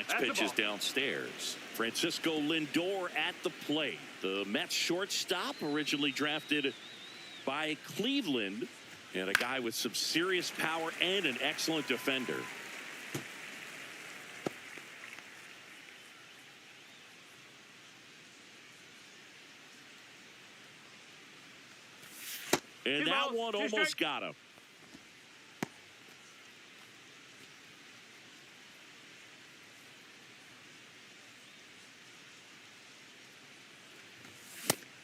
Next pitch is downstairs. Francisco Lindor at the plate. The Mets shortstop, originally drafted by Cleveland, and a guy with some serious power and an excellent defender. And that one almost got him.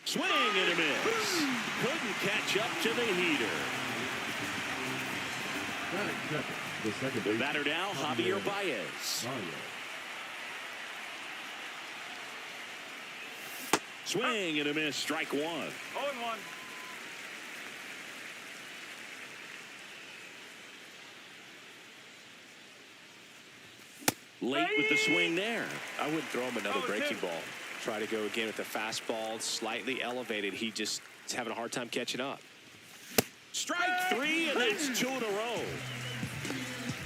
Swing and a miss. Couldn't catch up to the heater. The batter now, Javier Baez. Swing and a miss. Strike one. 0-1. Late with the swing there. I wouldn't throw him another breaking ball. Try to go again with the fastball, slightly elevated. He just is having a hard time catching up. Strike three, and that's 2 in a row.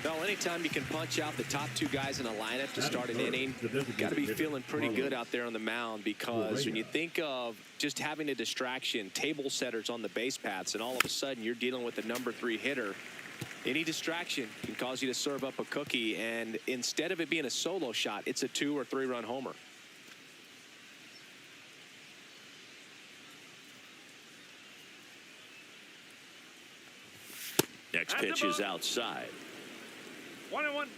Well, anytime you can punch out the top two guys in a lineup to start an inning, you've got to be feeling pretty good out there on the mound, because when you think of just having a distraction, table setters on the base paths, and all of a sudden you're dealing with the #3 hitter, any distraction can cause you to serve up a cookie, and instead of it being a solo shot, it's a 2 or 3 run homer. Next pitch is outside. 1-1.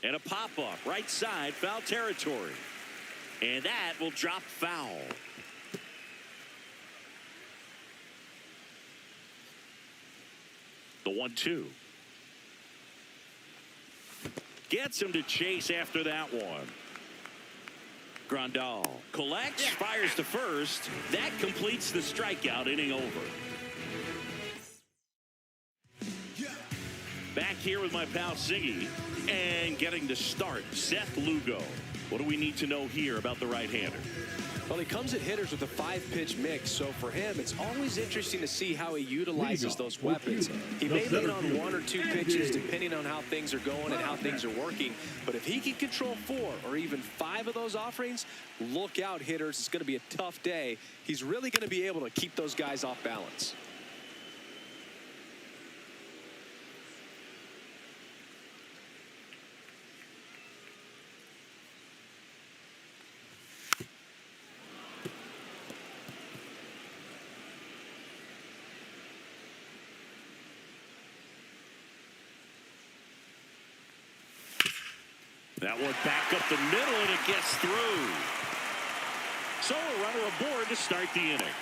And a pop-up, right side, foul territory. And that will drop foul. The 1-2. Gets him to chase after that one. Grandal collects, fires to first. That completes the strikeout, inning over. Back here with my pal Siggy, and getting to start, Seth Lugo. What do we need to know here about the right-hander? Well, he comes at hitters with a 5-pitch mix, so for him, it's always interesting to see how he utilizes those weapons. He may lean on 1 or 2 pitches depending on how things are going and how things are working, but if he can control 4 or even 5 of those offerings, look out, hitters. It's going to be a tough day. He's really going to be able to keep those guys off balance. That one back up the middle, and it gets through. So a runner aboard to start the inning.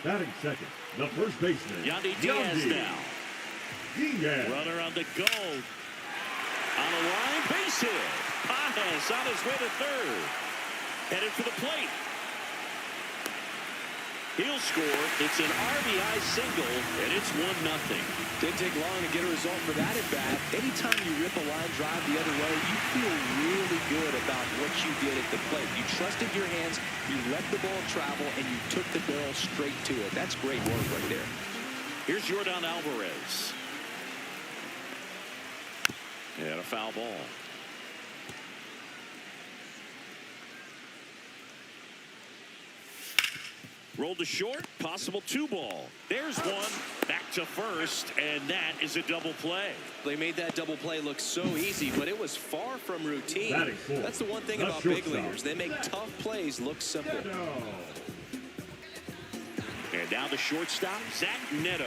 Batting second, the first baseman, Yandy Diaz now. Diaz. Runner on the go. On the line, base hit. Paises on his way to third. Headed for the plate. He'll score. It's an RBI single, and it's 1-0. Didn't take long to get a result for that at bat. Anytime you rip a line drive the other way, you feel really good about what you did at the plate. You trusted your hands, you let the ball travel, and you took the barrel straight to it. That's great work right there. Here's Yordan Alvarez. And a foul ball. Rolled to short, possible 2-ball. There's one, back to first, and that is a double play. They made that double play look so easy, but it was far from routine. That's the one thing The about big shortstop. leaguers. They make tough plays look simple. And now the shortstop, Zach Neto.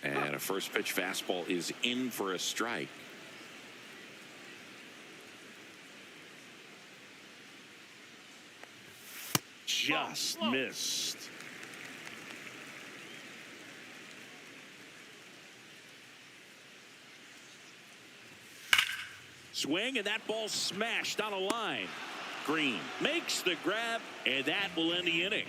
And a first pitch fastball is in for a strike. Just missed. Swing, and that ball smashed on a line. Green makes the grab, and that will end the inning.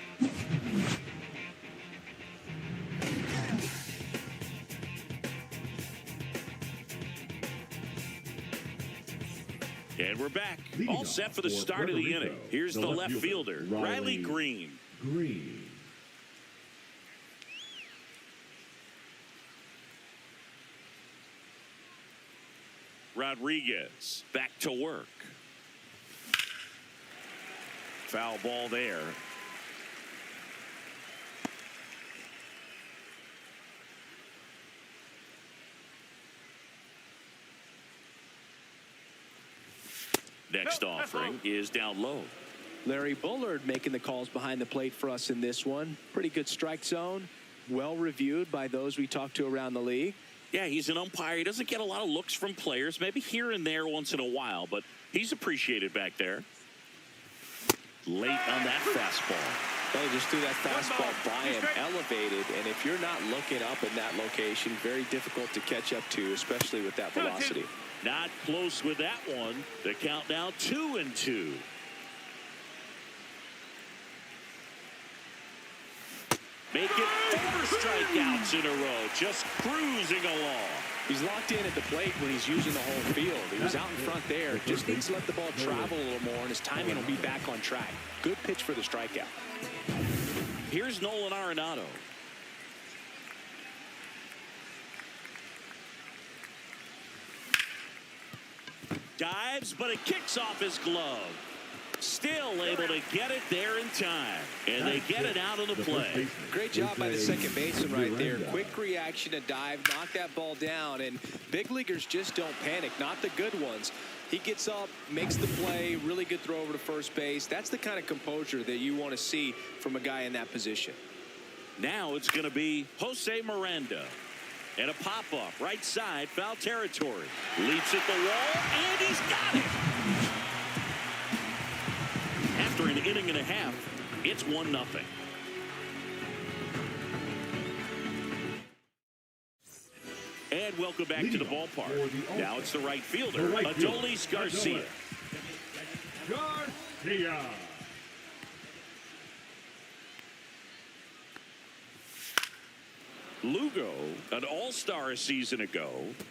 And we're back. All set for the start of the inning. Here's the left fielder, Riley Green. Rodriguez back to work. Foul ball there. Next offering is down low. Larry Bullard making the calls behind the plate for us in this one. Pretty good strike zone. Well reviewed by those we talked to around the league. Yeah, he's an umpire. He doesn't get a lot of looks from players, maybe here and there once in a while, but he's appreciated back there. Late on that fastball. Well, just threw that fastball by him, elevated, and if you're not looking up in that location, very difficult to catch up to, especially with that velocity. Not close with that one. The count now 2-2. Make it 4 strikeouts in a row, just cruising along. He's locked in at the plate when he's using the whole field. He was out in front there. Just needs to let the ball travel a little more, and his timing will be back on track. Good pitch for the strikeout. Here's Nolan Arenado. Dives, but it kicks off his glove. Still able to get it there in time. And they get it out of the play. Great job by the second baseman right there. Quick reaction to dive, knock that ball down. And big leaguers just don't panic, not the good ones. He gets up, makes the play, really good throw over to first base. That's the kind of composure that you want to see from a guy in that position. Now it's going to be Jose Miranda. And a pop-up, right side, foul territory. Leaps at the wall, and he's got it! After an inning and a half, it's 1-0. And welcome back to the ballpark. Now it's the right fielder, Adolis Garcia. Lugo, an all-star a season ago.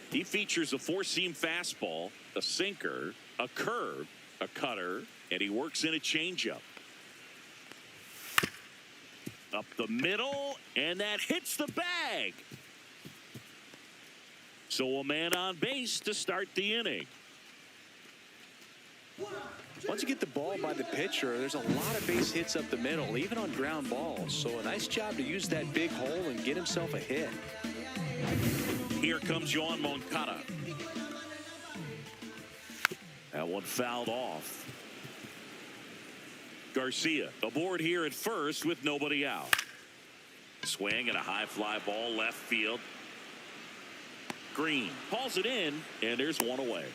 He features a four-seam fastball, a sinker, a curve, a cutter, and he works in a changeup. Up the middle, and that hits the bag. So a man on base to start the inning. Once you get the ball by the pitcher, there's a lot of base hits up the middle, even on ground balls. So a nice job to use that big hole and get himself a hit. Here comes Yoan Moncada. That one fouled off. Garcia aboard here at first with nobody out. Swing and a high fly ball left field. Green hauls it in, and there's one away.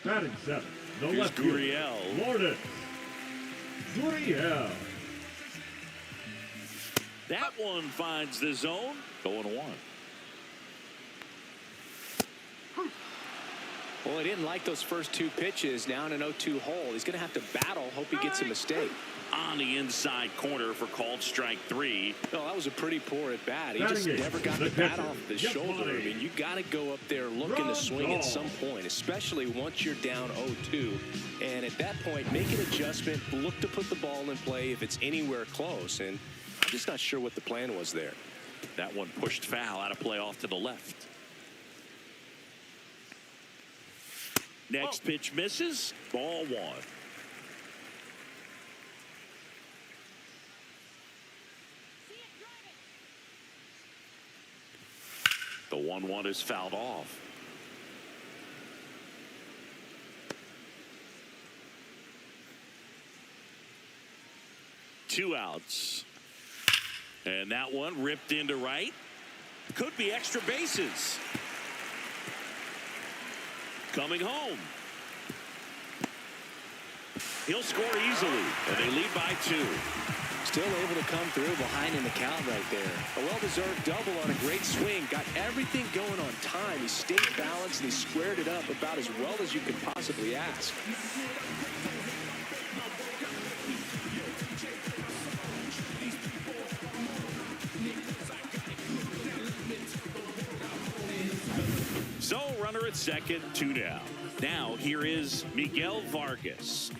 Batting seven, the Here's left fielder, Gurriel. Lourdes Gurriel. That one finds the zone. 0-1. Well, he didn't like those first two pitches. Now in an 0-2 hole. He's going to have to battle. Hope he gets a mistake. On the inside corner for called strike 3. No, that was a pretty poor at bat. He just never got the bat off his shoulder. I mean, you got to go up there looking to swing at some point, especially once you're down 0-2. And at that point, make an adjustment, look to put the ball in play if it's anywhere close. And I'm just not sure what the plan was there. That one pushed foul out of play off to the left. Next pitch misses. Ball 1. The 1-1 is fouled off. Two outs. And that one ripped into right. Could be extra bases. Coming home. He'll score easily, and they lead by 2. Still able to come through behind in the count right there. A well-deserved double on a great swing. Got everything going on time he stayed balanced, and he squared it up about as well as you could possibly ask. So, runner at second, 2 down. Now, here is Miguel Vargas.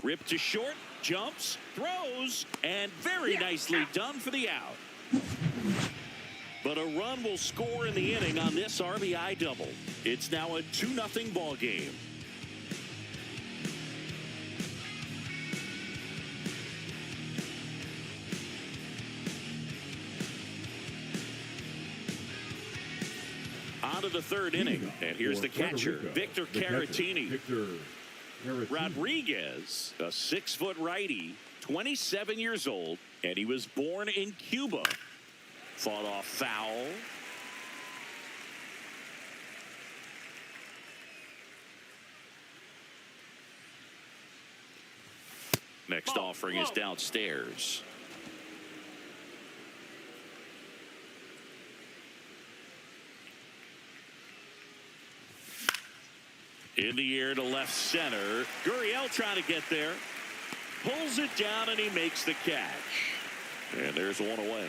Ripped to short, jumps, throws, and very nicely done for the out. But a run will score in the inning on this RBI double. It's now a 2-0 ball game. On to the third inning, and here's the catcher, Victor Caratini. Rodriguez, a 6-foot righty, 27 years old, and he was born in Cuba. Fought off foul. Next offering is downstairs. In the air to left center. Gurriel trying to get there. Pulls it down, and he makes the catch. And there's one away.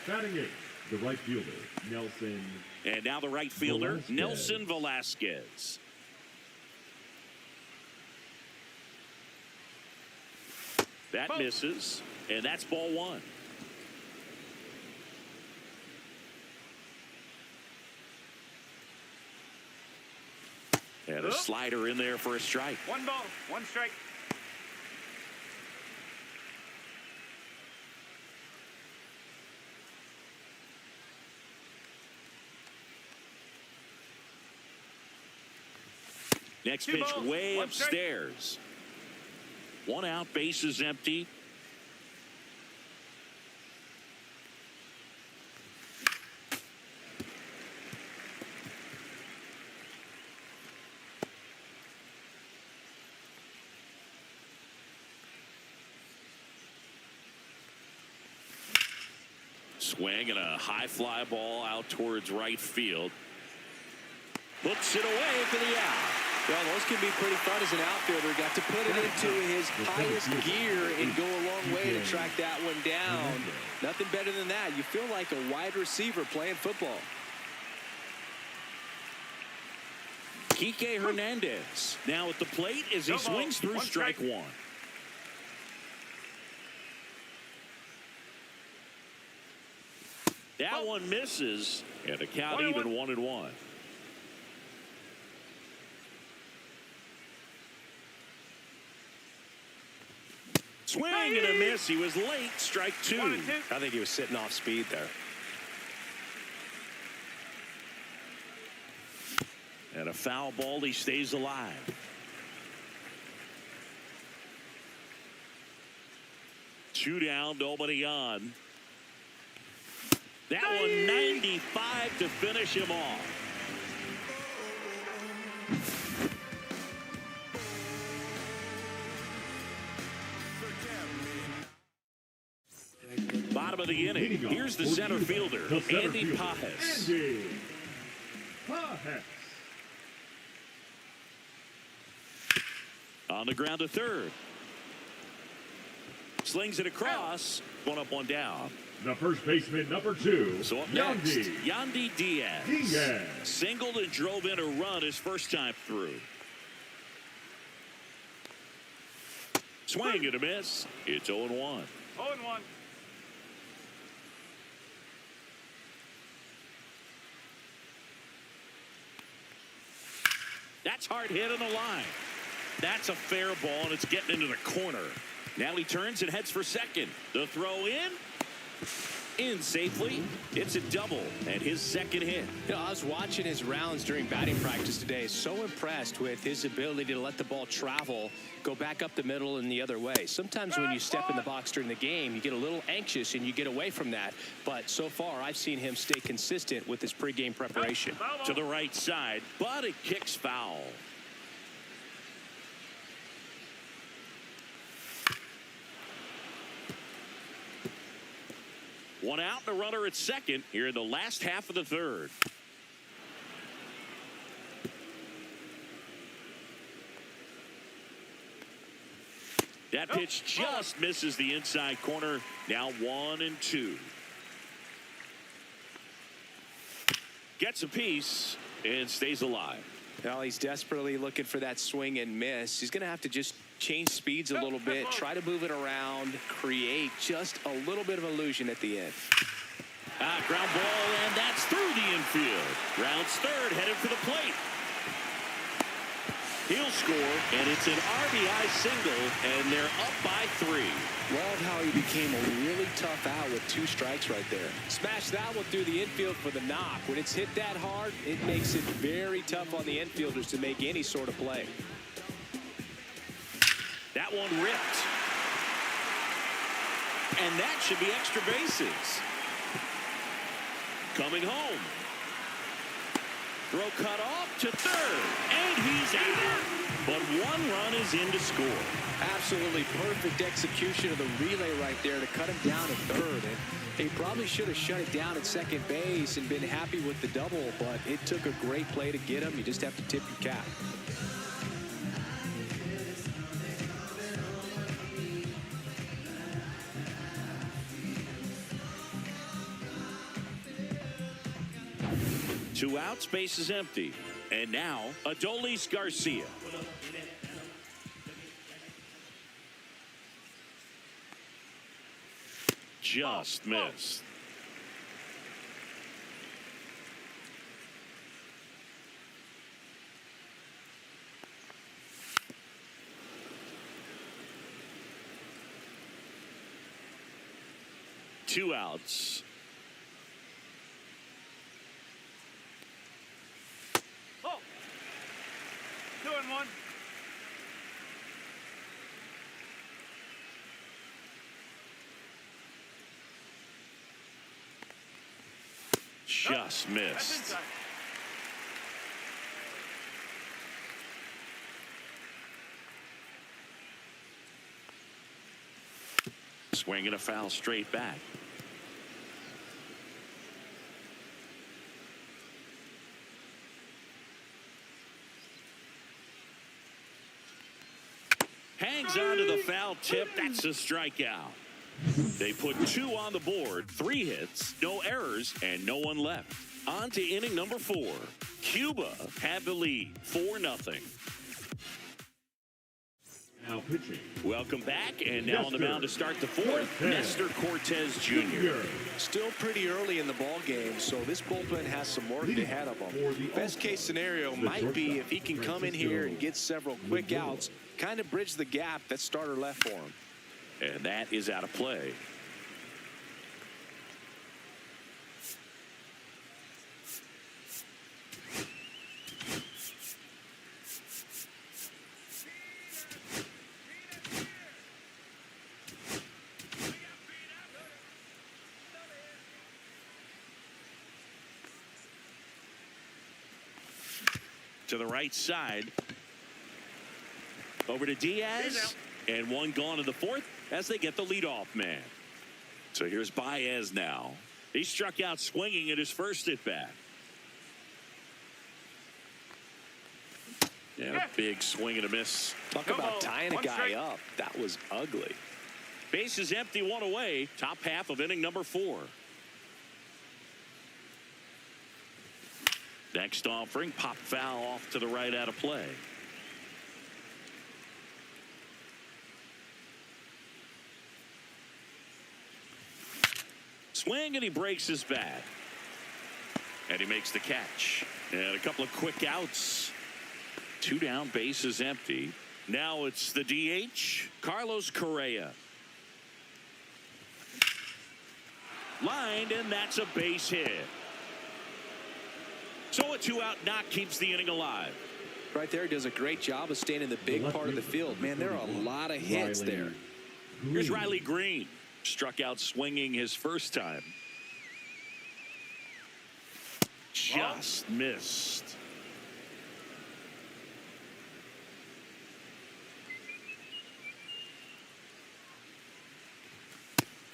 Batting eighth, the right fielder, Nelson. And now the right fielder, Velasquez. Nelson Velasquez. That misses, and that's ball one. And a slider in there for a strike. 1 ball, 1 strike. Next 2 pitch balls, way 1 strike. upstairs. 1 out, bases empty. Swing and a high fly ball out towards right field. Hooks it away for the out. Well, those can be pretty fun as an outfielder. Got to put it into his highest gear and go a long way to track that one down. Nothing better than that. You feel like a wide receiver playing football. Kike Hernandez now at the plate as he swings through strike one. That one misses, and the count even 1-1. Swing and a miss. He was late. Strike 2. I think he was sitting off speed there. And a foul ball. He stays alive. Two down, nobody on. That one 95 to finish him off. Bottom of the inning. Here's the center fielder, Andy Paises. Andy Paises. On the ground to third. Slings it across. 1 up, 1 down. The first baseman, number 2. So up next, Yandy Diaz. Singled and drove in a run his first time through. Swing and a miss. It's 0-1. 0-1. That's hard hit on the line. That's a fair ball, and it's getting into the corner. Now he turns and heads for second. The throw in safely. It's a double and his second hit. You know, I was watching his rounds during batting practice today. So impressed with his ability to let the ball travel, go back up the middle and the other way. Sometimes when you step in the box during the game, you get a little anxious and you get away from that. But so far, I've seen him stay consistent with his pregame preparation. To the right side, but it kicks foul. One out and a runner at second here in the last half of the third. That pitch just misses the inside corner. Now 1-2. Gets a piece and stays alive. Now he's desperately looking for that swing and miss. He's going to have to just change speeds a little bit, try to move it around, create just a little bit of illusion at the end. Ground ball, and that's through the infield. Rounds third, headed for the plate. He'll score, and it's an RBI single, and they're up by 3. Love how he became a really tough out with 2 strikes right there. Smash that one through the infield for the knock. When it's hit that hard, it makes it very tough on the infielders to make any sort of play. That one ripped. And that should be extra bases. Coming home. Throw cut off to third, and he's out. But 1 run is in to score. Absolutely perfect execution of the relay right there to cut him down to third. And he probably should have shut it down at second base and been happy with the double, but it took a great play to get him. You just have to tip your cap. Two outs, base is empty. And now, Adolis Garcia. Just missed. Two outs. Oh. 2-1. Just missed. Swing and a foul straight back. Hangs on to the foul tip. That's a strikeout. They put 2 on the board, 3 hits, no errors, and no one left. On to inning number 4. Cuba had the lead, 4-0. Now pitching. Welcome back, and now on the mound to start the 4th, Nestor Cortez Jr. Still pretty early in the ball game, so this bullpen has some work ahead of him. Best case scenario might be if he can come in here and get several quick outs, kind of bridge the gap that starter left for him. And that is out of play. To the right side. Over to Diaz. And 1 gone in the 4th as they get the leadoff man. So here's Baez now. He struck out swinging at his first at bat. And a big swing and a miss. Talk about tying a guy up. That was ugly. Base is empty, 1 away. Top half of inning number 4. Next offering, pop foul off to the right out of play. Swing, and he breaks his bat. And he makes the catch. And a couple of quick outs. 2 down, base is empty. Now it's the DH, Carlos Correa. Lined, and that's a base hit. So a 2-out knock keeps the inning alive. Right there, does a great job of staying in the big part of the field. Man, there are a lot of hits there. Here's Riley Green. Struck out swinging his first time. Just missed.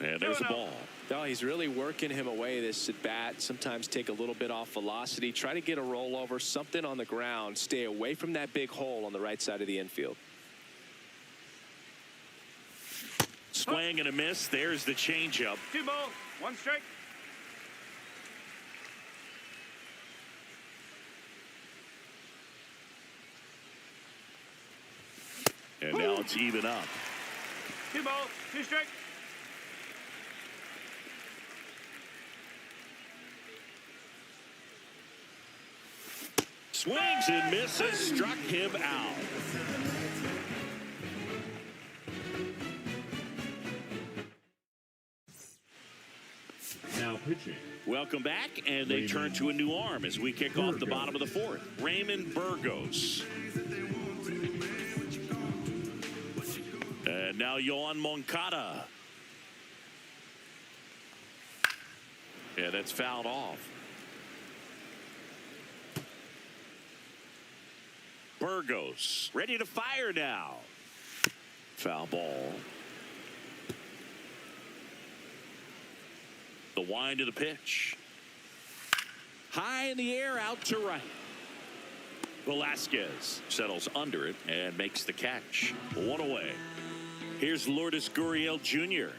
And And there's the ball. No, he's really working him away, this at bat. Sometimes take a little bit off velocity. Try to get a rollover, something on the ground. Stay away from that big hole on the right side of the infield. Swing and a miss. There's the changeup. 2 ball, 1 strike. And now it's even up. 2 ball, 2 strike. Swings and misses, struck him out. Now pitching. Welcome back, and they turn to a new arm as we kick off the bottom of the 4th. Raymond Burgos. And now Yohan Moncada. Yeah, that's fouled off. Burgos ready to fire now. Foul ball. The wind of the pitch. High in the air, out to right. Velasquez settles under it and makes the catch. 1 away. Here's Lourdes Gurriel Jr.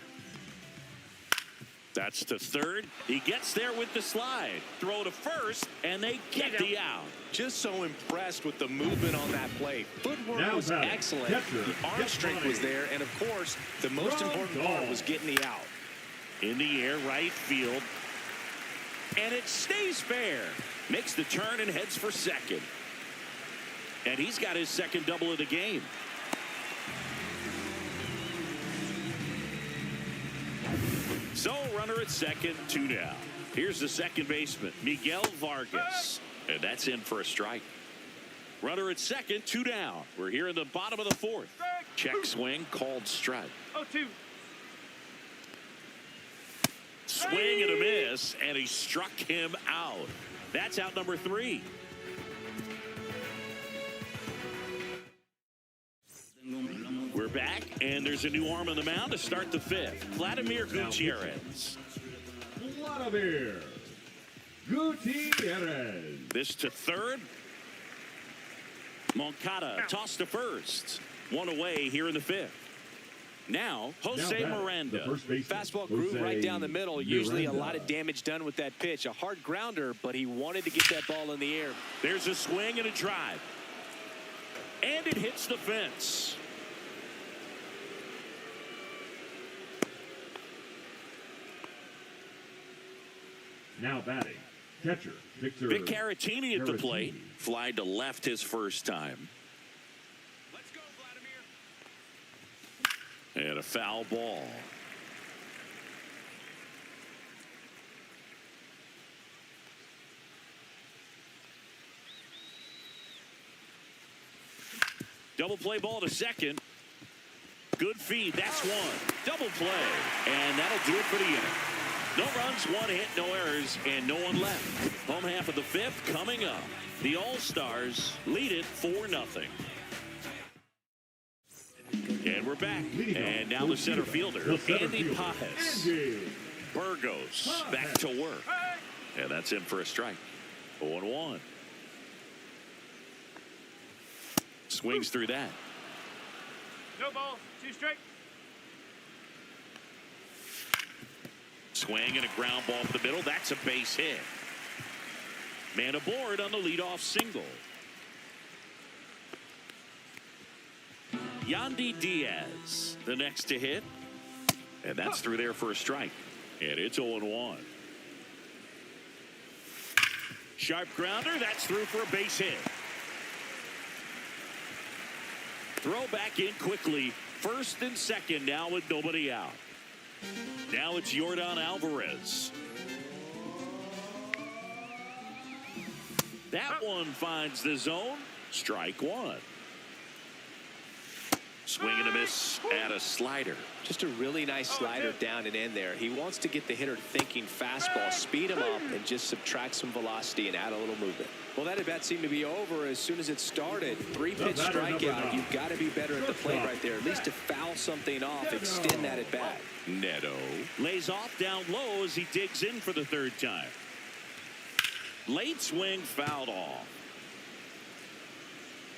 That's to third. He gets there with the slide. Throw to first, and they get the out. Just so impressed with the movement on that play. Footwork was excellent. The arm strength was there, and of course, the most important part was getting the out. In the air, right field. And it stays fair. Makes the turn and heads for second. And he's got his second double of the game. So, runner at second, 2 down. Here's the second baseman, Miguel Vargas. And that's in for a strike. Runner at second, 2 down. We're here in the bottom of the 4th. Check swing, called strike. 0-2. Swing and a miss, and he struck him out. That's out number 3. We're back, and there's a new arm on the mound to start the 5th. Vladimir Gutierrez. Vladimir Gutierrez. This to third. Moncada tossed to first. 1 away here in the 5th. Now, Jose Miranda. Fastball grew right down the middle. Usually a lot of damage done with that pitch. A hard grounder, but he wanted to get that ball in the air. There's a swing and a drive. And it hits the fence. Now batting, catcher Victor Vic Caratini at the plate. Fly to left his first time. Let's go, Vladimir. And a foul ball. Double play ball to second. Good feed. That's one. Double play. And that'll do it for the inning. No runs, 1 hit, no errors, and no one left. Home half of the 5th coming up. The All-Stars lead it 4-0. And we're back. And now the center fielder, Andy Paises. Burgos back to work. And that's in for a strike. 0-1. Swings through that. No ball, 2 strike. Swing and a ground ball up the middle. That's a base hit. Man aboard on the leadoff single. Yandy Diaz, the next to hit. And that's through there for a strike. And it's 0-1. Sharp grounder. That's through for a base hit. Throw back in quickly. First and second now with nobody out. Now it's Yordan Alvarez. That one finds the zone. Strike 1. Swing and a miss at a slider. Just a really nice slider down and in there. He wants to get the hitter thinking fastball, speed him up, and just subtract some velocity and add a little movement. Well, that at-bat seemed to be over as soon as it started. 3-pitch strikeout. You've got to be better at the plate right there, at least to foul something off, extend that at-bat. Neto lays off down low as he digs in for the third time. Late swing fouled off.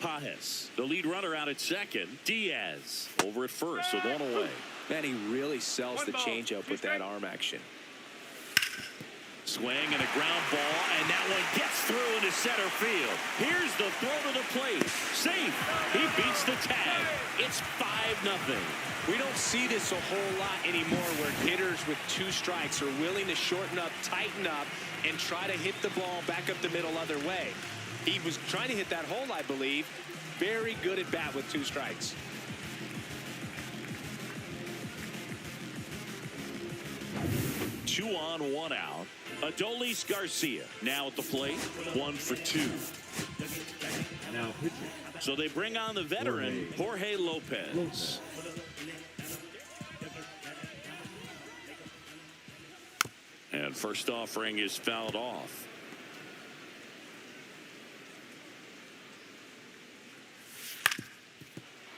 Paises, the lead runner, out at second. Diaz over at first with one away. Man, he really sells the changeup with that arm action. Swing and a ground ball, and that one gets through into center field. Here's the throw to the plate. Safe. He beats the tag. It's 5-0. We don't see this a whole lot anymore where hitters with 2 strikes are willing to shorten up, tighten up, and try to hit the ball back up the middle other way. He was trying to hit that hole, I believe. Very good at bat with 2 strikes. Two on, 1 out. Adolis Garcia now at the plate, 1 for 2. Now pitching. So they bring on the veteran Jorge Lopez. And first offering is fouled off.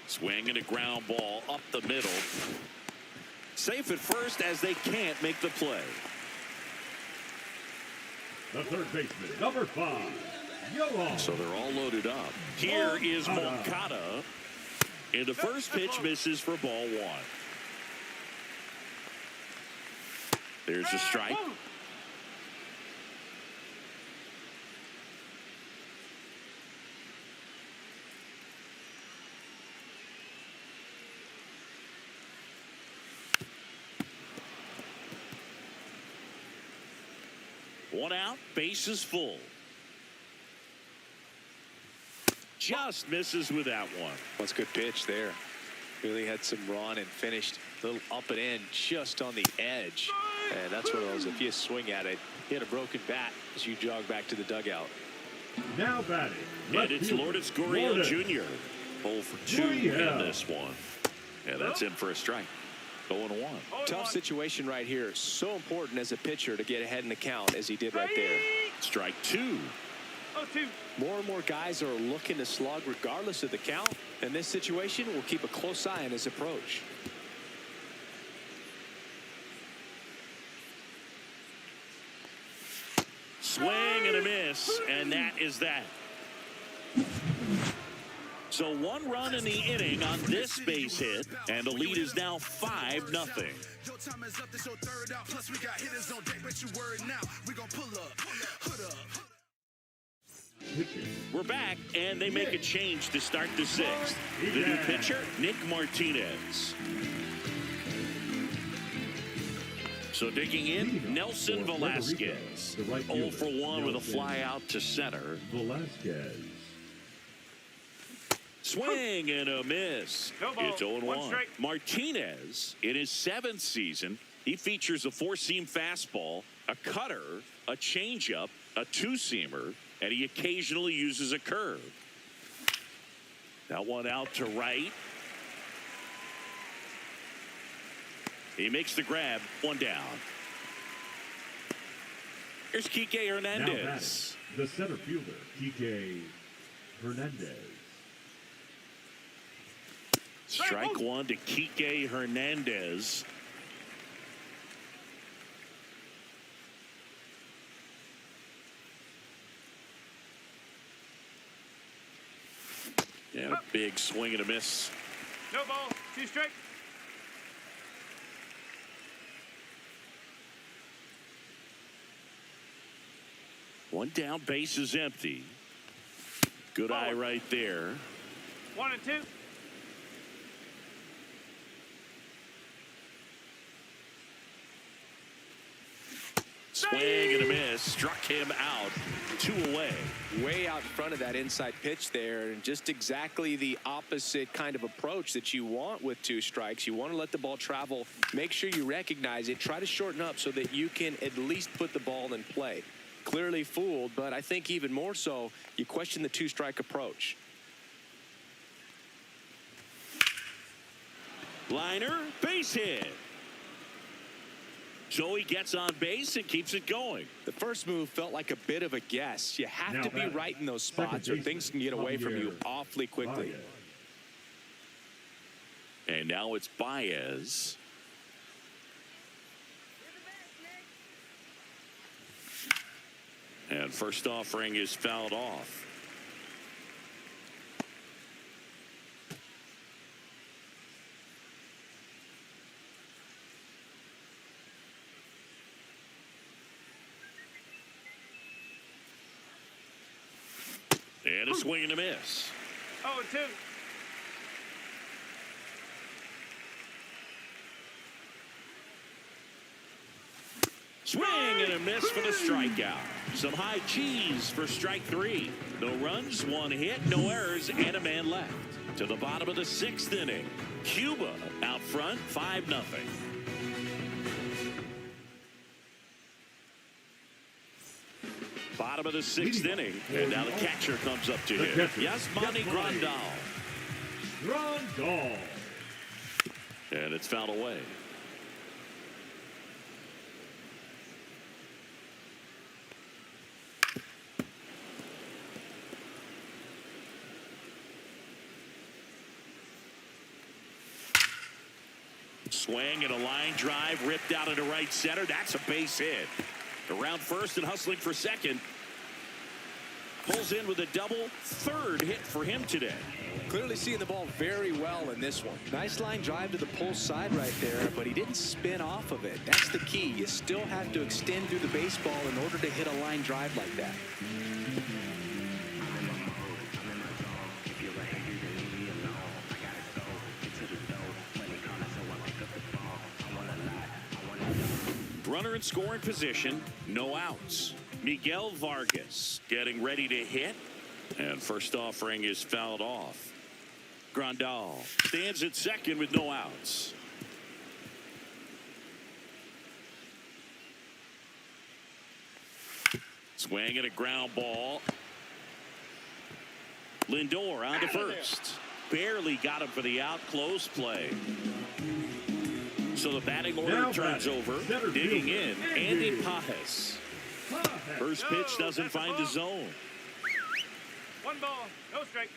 Swing and a ground ball up the middle. Safe at first as they can't make the play. The third baseman, number 5, Yohan. So they're all loaded up. Here is Moncada. And the first pitch misses for ball 1. There's a strike. One out, bases full. Just misses with that one. That's a good pitch there. Really had some run and finished a little up and in just on the edge. And that's one of those, if you swing at it, hit a broken bat as you jog back to the dugout. Now batting. And it's Lourdes Gurriel Jr. 0 for 2 in this one. And that's in for a strike. 0-1. Tough situation right here. So important as a pitcher to get ahead in the count as he did right there. Strike 2. 0-2. More and more guys are looking to slug regardless of the count. In this situation, we'll keep a close eye on his approach. Swing and a miss, and that is that. So 1 run in the inning on this base hit, and the lead is now 5-0. We're back, and they make a change to start the 6th. The new pitcher, Nick Martinez. So digging in, Nelson Velasquez. 0 for 1 with a fly out to center. Velasquez. Swing and a miss. It's 0-1. Martinez, in his 7th season, he features a 4-seam fastball, a cutter, a changeup, a 2-seamer, and he occasionally uses a curve. That one out to right. He makes the grab, 1 down. Here's Kike Hernandez. The center fielder, Kike Hernandez. Strike 1 to Kike Hernandez. And a big swing and a miss. No ball, 2 strike. One down, base is empty. Good eye right there. 1 and 2. Swing and a miss. Struck him out. 2 away. Way out in front of that inside pitch there, and just exactly the opposite kind of approach that you want with 2 strikes. You want to let the ball travel. Make sure you recognize it. Try to shorten up so that you can at least put the ball in play. Clearly fooled, but I think even more so, you question the 2-strike approach. Liner, base hit. So he gets on base and keeps it going. The first move felt like a bit of a guess. You have to be right in those spots or things can get away from you awfully quickly. And now it's Baez. And first offering is fouled off. And a swing and a miss. 0-2. Swing and a miss for the strikeout. Some high cheese for strike 3. No runs, 1 hit, no errors, and a man left. To the bottom of the 6th inning. Cuba out front, 5-0. Bottom of the 6th inning, and now the catcher comes up to him. Yasmani Grandal. And it's fouled away. Swing and a line drive ripped out into right center. That's a base hit. Around first and hustling for second. Pulls in with a double. 3rd hit for him today. Clearly seeing the ball very well in this one. Nice line drive to the pull side right there, but he didn't spin off of it. That's the key. You still have to extend through the baseball in order to hit a line drive like that. Runner in scoring position, no outs. Miguel Vargas getting ready to hit. And first offering is fouled off. Grandal stands at second with no outs. Swing and a ground ball. Lindor on to first. Barely got him for the out. Close play. So the batting order turns over. Digging in, Andy Paises. First pitch doesn't find the zone. 1 ball, no strike.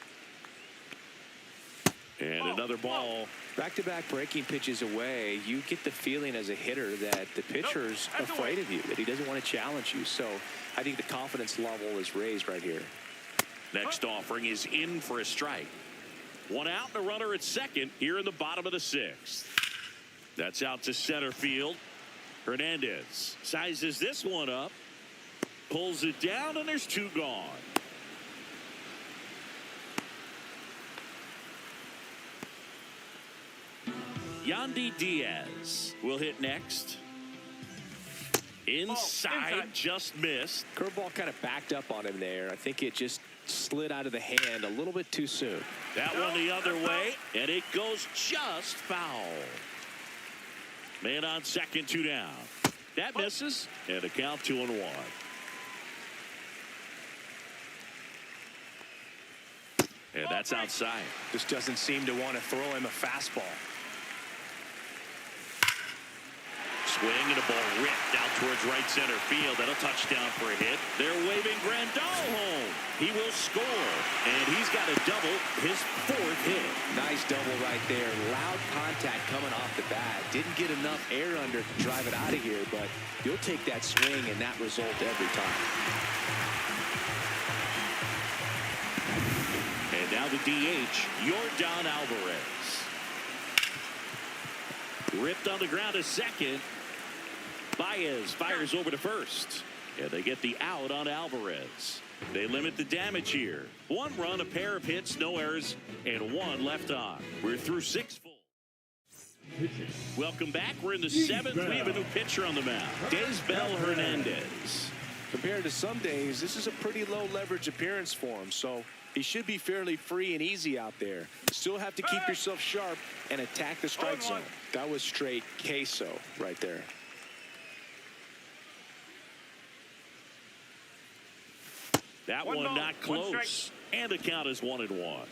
And another ball. Back-to-back breaking pitches away, you get the feeling as a hitter that the pitcher's afraid of you, that he doesn't want to challenge you. So I think the confidence level is raised right here. Next offering is in for a strike. 1 out and a runner at second here in the bottom of the 6th. That's out to center field. Hernandez sizes this one up. Pulls it down, and there's 2 gone. Yandy Diaz will hit next. Inside, just missed. Curveball kind of backed up on him there. I think it just slid out of the hand a little bit too soon. That one the other way, and it goes just foul. Man on second, 2 down. That misses, and a count 2-1. And that's outside. Just doesn't seem to want to throw him a fastball. Swing and a ball ripped out towards right center field. That'll touchdown for a hit. They're waving Grandal home. He will score, and he's got a double, his 4th hit. Nice double right there. Loud contact coming off the bat. Didn't get enough air under to drive it out of here, but you'll take that swing and that result every time. And now the DH, Yordan Alvarez. Ripped on the ground to second. Baez fires over to first. And they get the out on Alvarez. They limit the damage here. 1 run, a pair of hits, no errors, and 1 left on. We're through 6 full. Welcome back. We're in the 7th. We have a new pitcher on the mound. Desbel Hernandez. Compared to some days, this is a pretty low leverage appearance for him, so he should be fairly free and easy out there. Still have to keep yourself sharp and attack the strike zone. That was straight queso right there. That one not close, and the count is 1-1.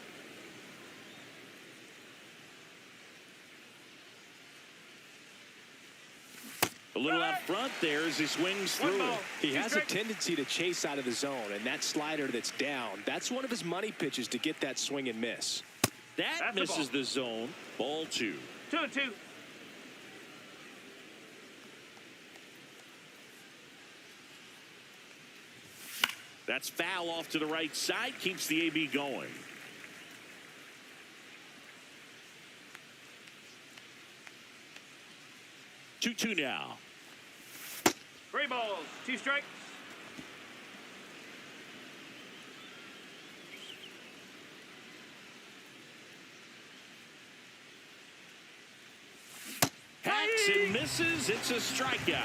A little out front there as he swings through. He has a tendency to chase out of the zone, and that slider that's down, that's one of his money pitches to get that swing and miss. That misses the zone. Ball 2. 2-2. That's foul off to the right side. Keeps the AB going. Two now. 3 balls, 2 strikes. Hacks and misses. It's a strikeout.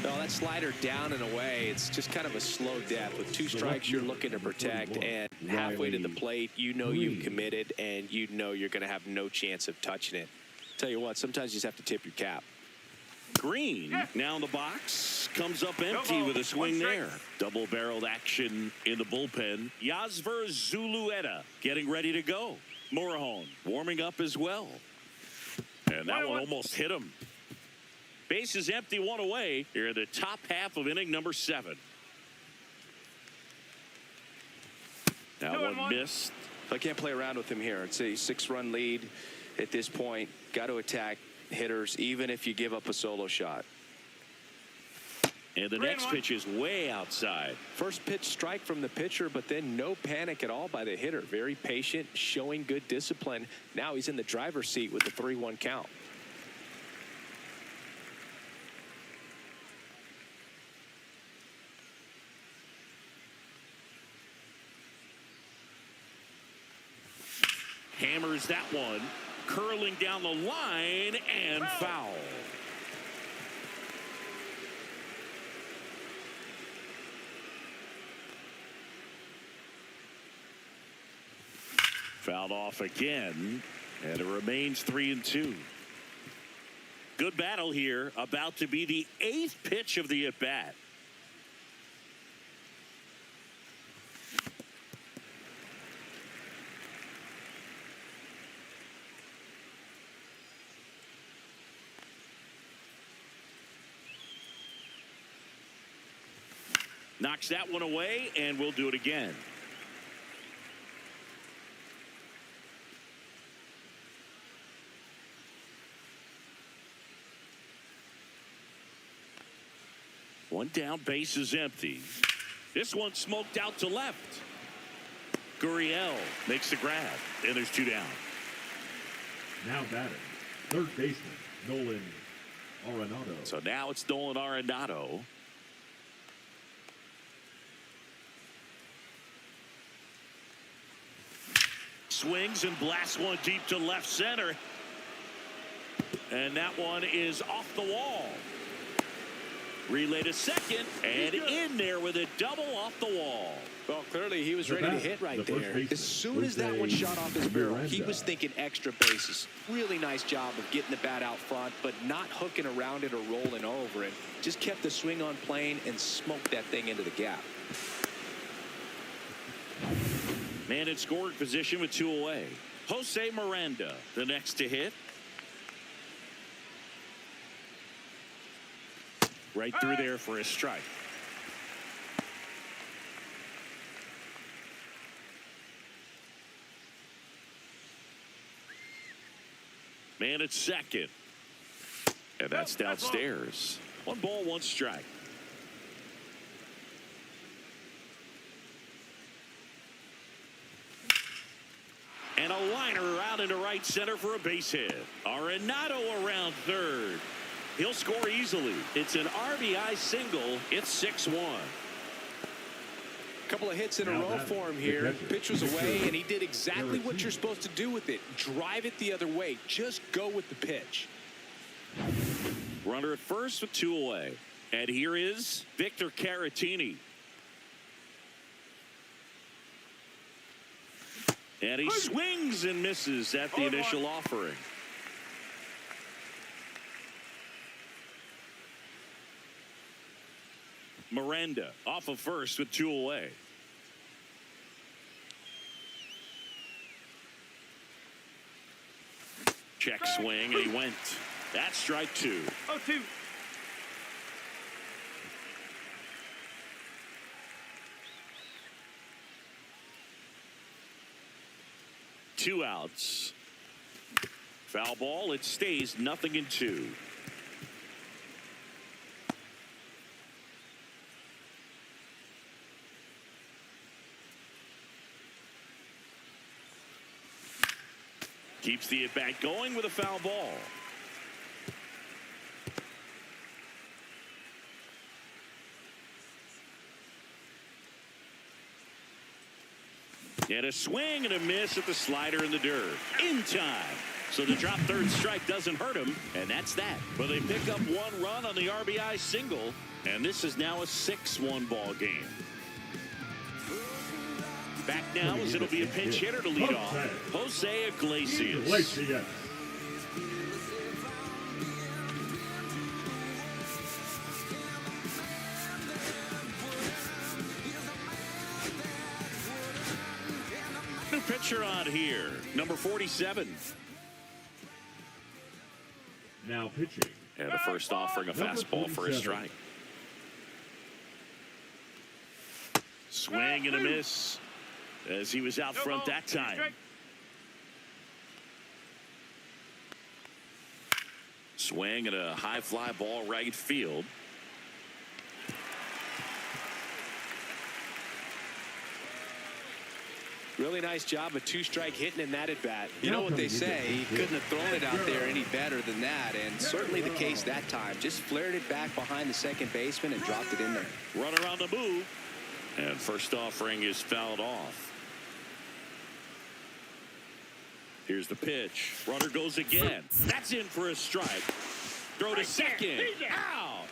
No, that slider down and away, it's just kind of a slow death. With 2 strikes, you're looking to protect, and halfway to the plate, you know you've committed, and you know you're going to have no chance of touching it. Tell you what, sometimes you just have to tip your cap. Green now in the box, comes up empty with a swing there. Double-barreled action in the bullpen. Yasver Zulueta getting ready to go. Morajon warming up as well. And that one almost hit him. Base is empty, 1 away. Here in the top half of inning number 7. That one missed. I can't play around with him here. It's a 6-run lead at this point. Got to attack hitters, even if you give up a solo shot. And the next pitch is way outside. First pitch strike from the pitcher, but then no panic at all by the hitter. Very patient, showing good discipline. Now he's in the driver's seat with the 3-1 count. Hammers that one, curling down the line, and foul. Fouled off again, and it remains 3-2. Good battle here, about to be the 8th pitch of the at-bat. Knocks that one away, and we'll do it again. One down, base is empty. This one smoked out to left. Gurriel makes the grab, and there's 2 down. Now batting, third baseman, Nolan Arenado. So now it's Nolan Arenado. Swings and blasts one deep to left center. And that one is off the wall. Relay to second, and in there with a double off the wall. Well, clearly he was ready to hit right there. As soon as that one shot off his barrel, he was thinking extra bases. Really nice job of getting the bat out front, but not hooking around it or rolling over it. Just kept the swing on plane and smoked that thing into the gap. Man in scoring position with 2 away. Jose Miranda, the next to hit. Right through there for a strike. Man at second. And that's downstairs. 1 ball, 1 strike. And a liner out into right center for a base hit. Arenado around third. He'll score easily. It's an RBI single. It's 6-1. Couple of hits in a row for him here. Pitch was away, and he did exactly what you're supposed to do with it. Drive it the other way. Just go with the pitch. Runner at first with 2 away. And here is Victor Caratini. And he swings and misses at the initial offering. Miranda off of first with 2 away. Check swing, and he went. That's strike 2. 0-2. 2 outs. Foul ball. It stays 0-2. Keeps the at-bat going with a foul ball. And a swing and a miss at the slider in the dirt. In time. So to drop third strike doesn't hurt him, and that's that. But they pick up 1 run on the RBI single, and this is now a 6-1 ball game. Back now as it'll be a pinch hitter to lead off. Jose Iglesias. New pitcher on here, number 47. Now pitching. And the first offering a fastball for a strike. Swing and a miss as he was out front that time. Swing and a high fly ball right field. Really nice job of 2-strike hitting in that at bat. You know what they say, he couldn't have thrown it out there any better than that, and certainly the case that time. Just flared it back behind the second baseman and dropped it in there. Runner on the move, and first offering is fouled off. Here's the pitch. Runner goes again. That's in for a strike. Throw to second. Out.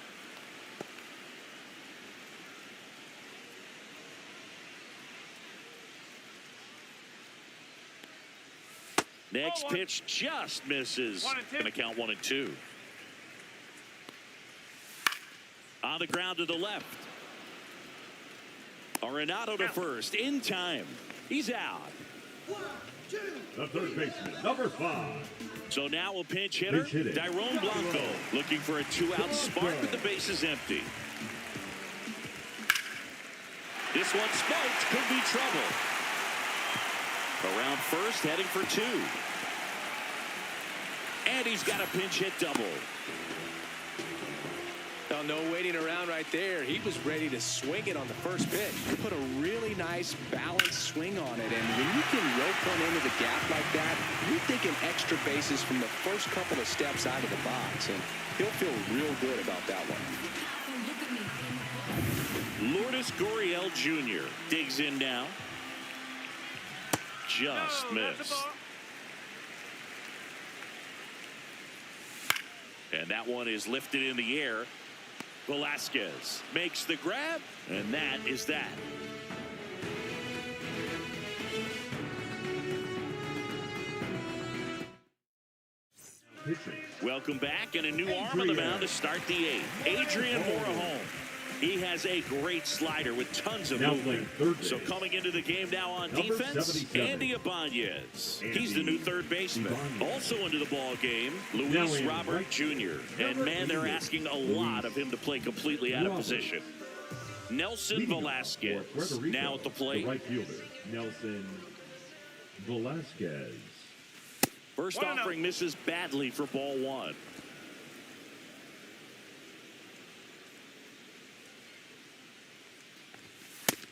Next pitch just misses. Gonna count 1-2. On the ground to the left. Arenado to first. In time. He's out. The third baseman, number 5. So now a pinch hitter, Dairon Blanco, looking for a 2-out spark with the bases empty. This one smoked. Could be trouble. Around first, heading for 2. And he's got a pinch hit double. Well, no waiting around right there. He was ready to swing it on the first pitch. Put a really nice balanced swing on it. And when you can rope one into the gap like that, you're thinking extra bases from the first couple of steps out of the box. And he'll feel real good about that one. Lourdes Gurriel Jr. digs in now. Just missed. And that one is lifted in the air. Velasquez makes the grab, and that is that. Welcome back, and a new arm on the mound to start the 8th. Adrian Morejon. He has a great slider with tons of movement. So coming into the game now on defense, Andy Ibanez. He's the new third baseman. Also into the ball game, Luis Robert Jr. And man, they're asking a lot of him to play completely out of position. Nelson Velasquez now at the plate. Right fielder, Nelson Velasquez. First offering misses badly for ball 1.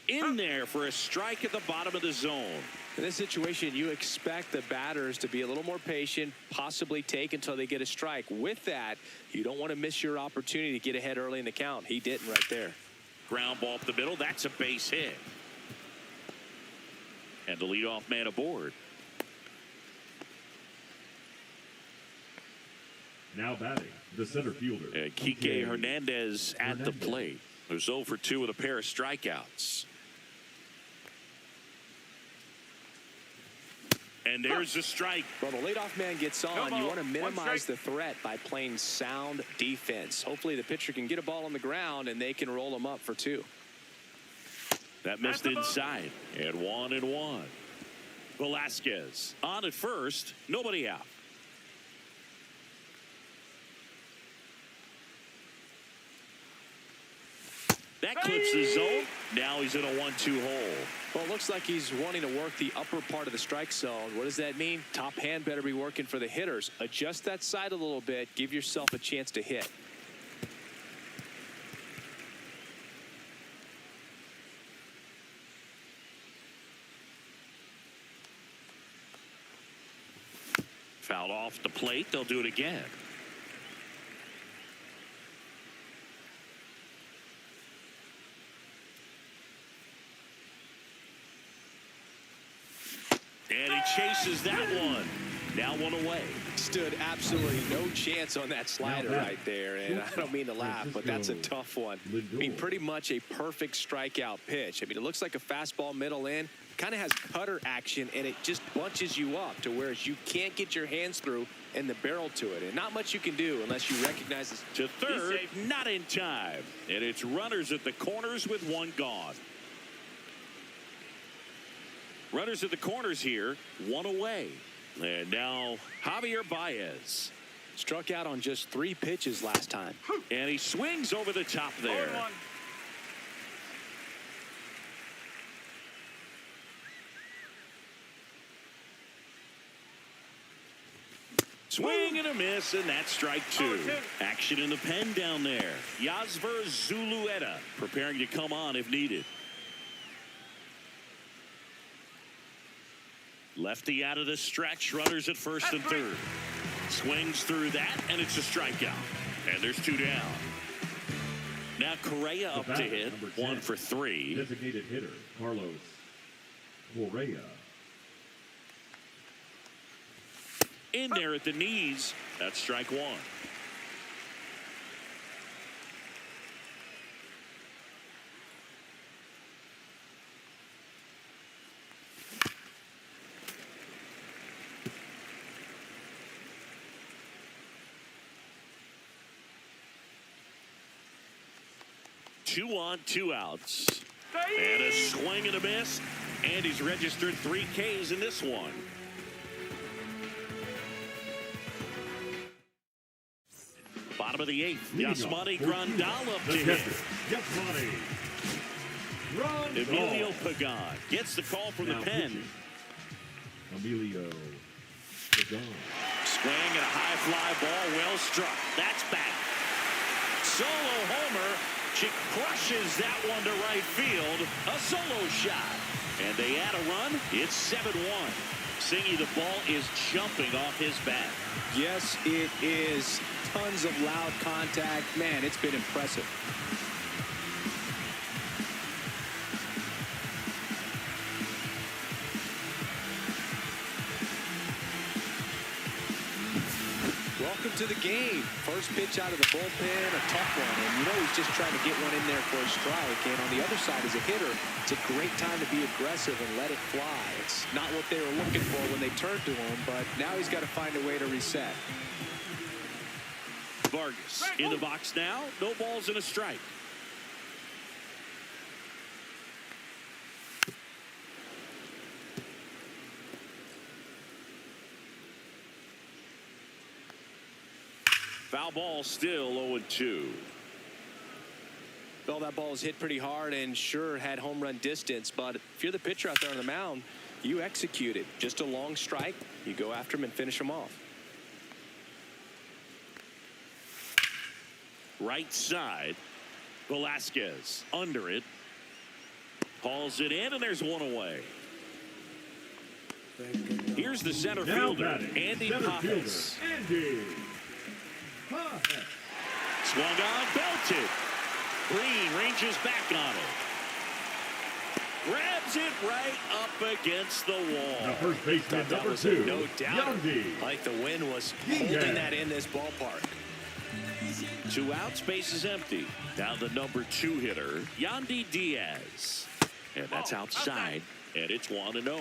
In there for a strike at the bottom of the zone. In this situation, you expect the batters to be a little more patient, possibly take until they get a strike. With that, you don't want to miss your opportunity to get ahead early in the count. He didn't right there. Ground ball up the middle. That's a base hit. And the leadoff man aboard. Now batting, the center fielder. And Kike Hernandez at the plate. Who's 0 for 2 with a pair of strikeouts. And there's a strike. Well, the leadoff man gets on. You want to minimize the threat by playing sound defense. Hopefully the pitcher can get a ball on the ground and they can roll him up for 2. That missed inside. And 1-1. Velasquez on at first. Nobody out. That clips the zone. Now he's in a 1-2 hole. Well, it looks like he's wanting to work the upper part of the strike zone. What does that mean? Top hand better be working for the hitters. Adjust that side a little bit. Give yourself a chance to hit. Fouled off the plate. They'll do it again. And he chases that one. Now one away. Stood absolutely no chance on that slider right there. And I don't mean to laugh, but that's a tough one. I mean, pretty much a perfect strikeout pitch. I mean, it looks like a fastball middle in. Kind of has cutter action, and it just bunches you up to whereas you can't get your hands through and the barrel to it. And not much you can do unless you recognize this. To third, not in time. And it's runners at the corners with one gone. Runners at the corners here, one away. And now Javier Baez. Struck out on just 3 pitches last time. And he swings over the top there. Swing and a miss, and that's strike 2. Action in the pen down there. Yasver Zulueta preparing to come on if needed. Lefty out of the stretch, runners at first and third. Swings through that, and it's a strikeout. And there's 2 down. Now Correa up to hit, 1 for 3. Designated hitter, Carlos Correa. In there at the knees, that's strike 1. Two on, 2 outs. And a swing and a miss. And he's registered 3 Ks in this one. Bottom of the 8th. Yasmani Grandal up to hit. Yasmani Grandal. Emilio Pagan gets the call from the pen. Emilio Pagan. Swing and a high fly ball, well struck. That's back. Solo homer. She crushes that one to right field. A solo shot. And they add a run. It's 7-1. Singy, the ball is jumping off his bat. Yes, it is. Tons of loud contact. Man, it's been impressive. Welcome to the game. First pitch out of the bullpen, a tough one. And you know he's just trying to get one in there for a strike. And on the other side, as a hitter, it's a great time to be aggressive and let it fly. It's not what they were looking for when they turned to him, but now he's got to find a way to reset. Vargas in the box now. No balls and a strike. Foul ball, still 0-2. Well, that ball was hit pretty hard and sure had home run distance, but if you're the pitcher out there on the mound, you execute it. Just a long strike, you go after him and finish him off. Right side, Velasquez under it. Hauls it in, and there's one away. Here's the center fielder, Andy Paises. Andy Paises. Swung on, belted. Green ranges back on it. Grabs it right up against the wall. The first baseman, That number was 2, no doubt. Yandy. Like the wind was holding that in this ballpark. 2 outs, base is empty. Now the number 2 hitter, Yandy Diaz. And that's outside, and it's 1-0.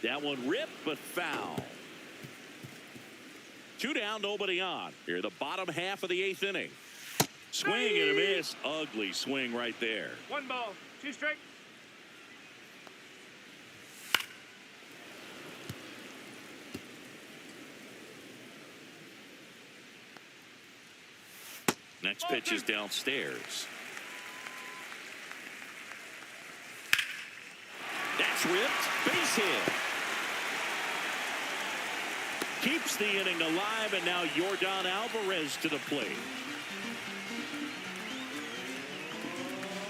That one ripped, but foul. 2 down, nobody on. Here, the bottom half of the 8th inning. Swing and a miss. Ugly swing right there. 1 ball, 2 strike. Next pitch is downstairs. That's ripped. Base hit. Keeps the inning alive, and now Yordan Alvarez to the plate.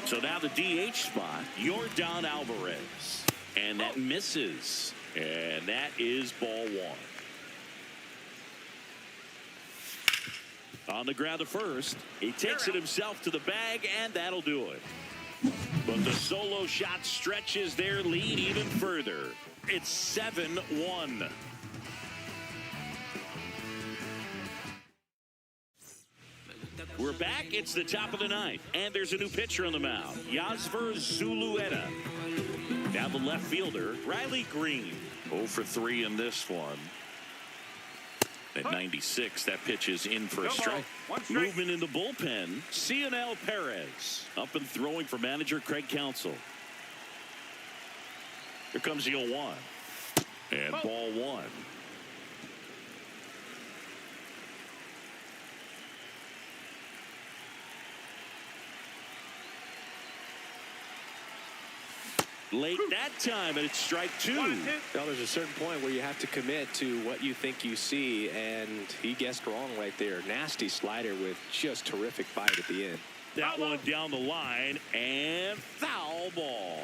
So now the DH spot, Yordan Alvarez. And that misses. And that is ball one. On the ground to first. He takes it himself to the bag, and that'll do it. But the solo shot stretches their lead even further. It's 7-1. We're back. It's the top of the ninth, and there's a new pitcher on the mound, Yasver Zulueta. Now the left fielder, Riley Green. 0 for 3 in this one. At 96, that pitch is in for a strike. Movement in the bullpen, Cionel Perez. Up and throwing for manager Craig Counsell. Here comes the 0-1. And ball one. Late that time, and it's strike two. Well, there's a certain point where you have to commit to what you think you see, and he guessed wrong right there. Nasty slider with just terrific bite at the end. That one down the line, and foul ball.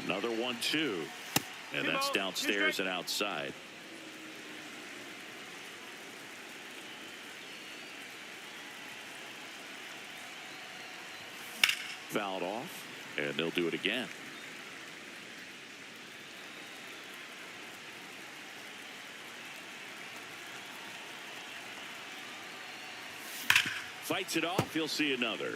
Another 1-2, and that's downstairs and outside. Fouled off, and they'll do it again. Fights it off. He'll see another.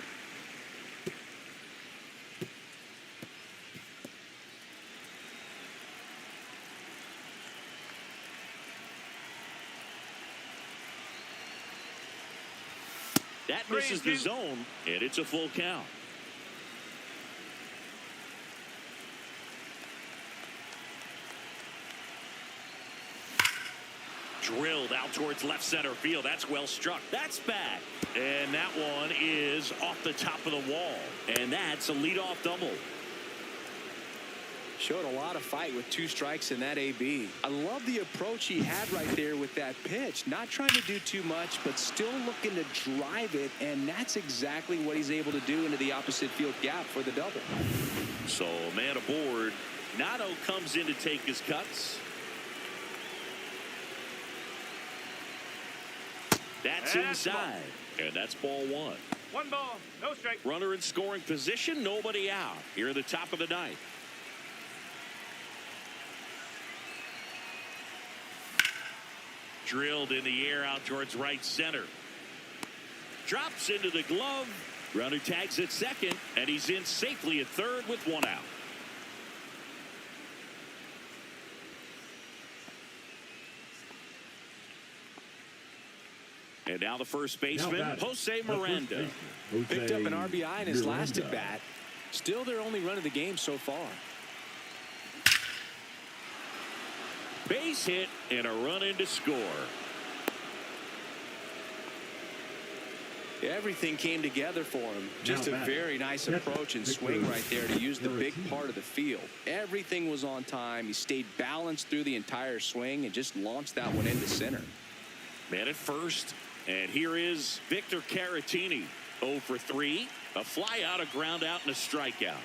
That misses the zone, and it's a full count. Drilled out towards left center field. That's well struck. That's back. And that one is off the top of the wall. And that's a leadoff double. Showed a lot of fight with 2 strikes in that AB. I love the approach he had right there with that pitch. Not trying to do too much, but still looking to drive it. And that's exactly what he's able to do into the opposite field gap for the double. So man aboard. Nato comes in to take his cuts. That's inside, and that's ball one. 1 ball, no strike. Runner in scoring position, nobody out. Here at the top of the ninth. Drilled in the air out towards right center. Drops into the glove. Runner tags at second, and he's in safely at third with 1 out. And now the first baseman, Jose Miranda. Picked up an RBI in his last at bat. Still their only run of the game so far. Base hit and a run in to score. Everything came together for him. Just a very nice approach and swing right there to use the big part of the field. Everything was on time. He stayed balanced through the entire swing and just launched that one into center. Man at first. And here is Victor Caratini. 0 for 3. A fly out, a ground out, and a strikeout.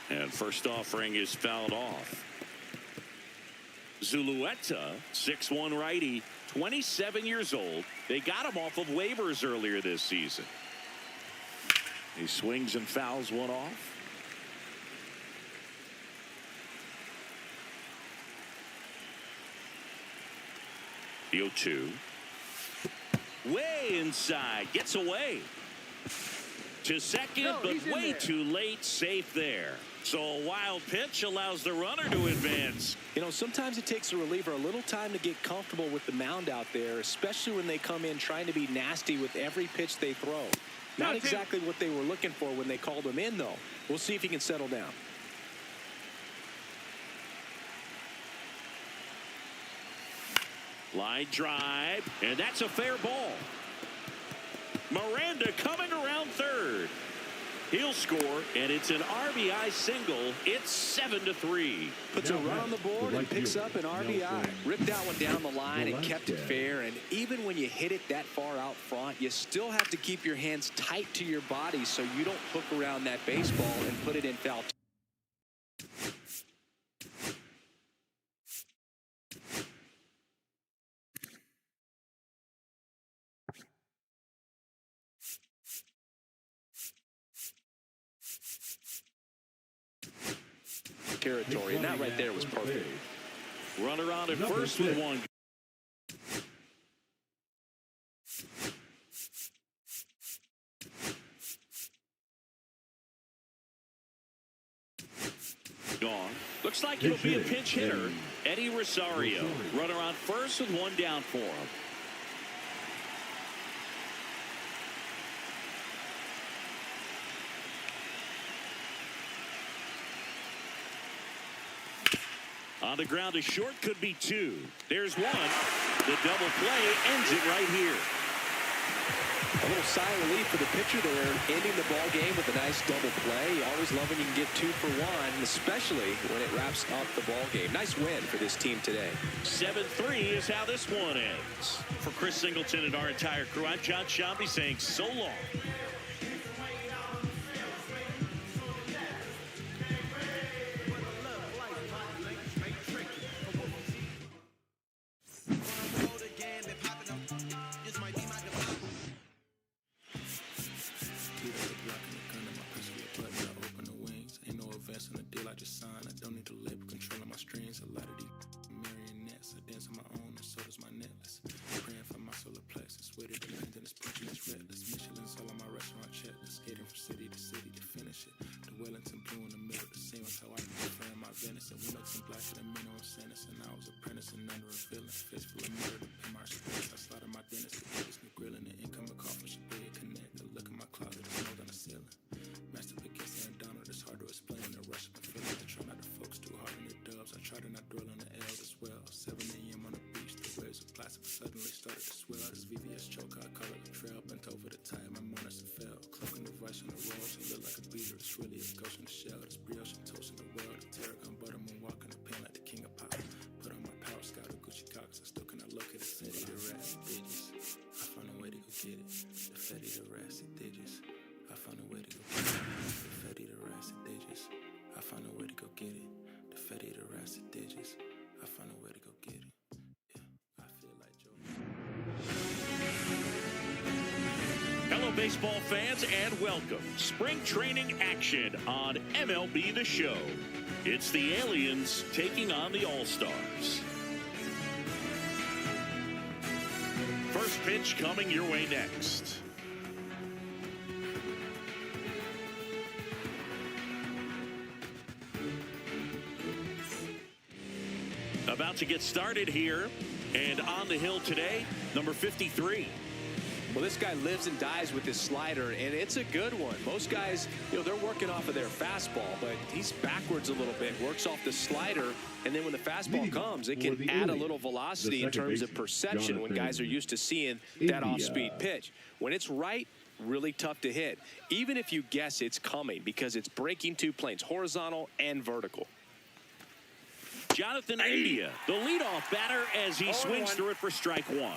And first offering is fouled off. Zulueta, 6'1" righty, 27 years old. They got him off of waivers earlier this season. He swings and fouls one off. The 0-2. Way inside, gets away. To second, but way too late, safe there. So a wild pitch allows the runner to advance. You know, sometimes it takes a reliever a little time to get comfortable with the mound out there, especially when they come in trying to be nasty with every pitch they throw. Not exactly what they were looking for when they called him in, though. We'll see if he can settle down. Line drive, and that's a fair ball. Miranda coming around third. He'll score, and it's an RBI single. It's 7-3. Puts a run on the board and picks up an RBI. Ripped that one down the line and kept it fair. And even when you hit it that far out front, you still have to keep your hands tight to your body so you don't hook around that baseball and put it in foul. Territory, and that right there was perfect. Runner on at first with one. Gone. Looks like it'll be a pinch hitter. Eddie Rosario. Runner on first with one down for him. On the ground to short, could be two. There's one. The double play ends it right here. A little sigh of relief for the pitcher there, ending the ball game with a nice double play. You always love when you can get 2 for 1, especially when it wraps up the ball game. Nice win for this team today. 7-3 is how this one ends. For Chris Singleton and our entire crew, I'm John Shambi saying so long. Baseball fans, and welcome. Spring training action on MLB The Show. It's the Aliens taking on the All-Stars. First pitch coming your way next. About to get started here, and on the hill today, number 53. Well, this guy lives and dies with his slider, and it's a good one. Most guys, they're working off of their fastball, but he's backwards a little bit, works off the slider, and then when the fastball comes, it can add a little velocity in terms of perception when guys are used to seeing that off-speed pitch. When it's right, really tough to hit, even if you guess it's coming, because it's breaking 2 planes, horizontal and vertical. Jonathan India, the leadoff batter, as he swings through it for strike 1.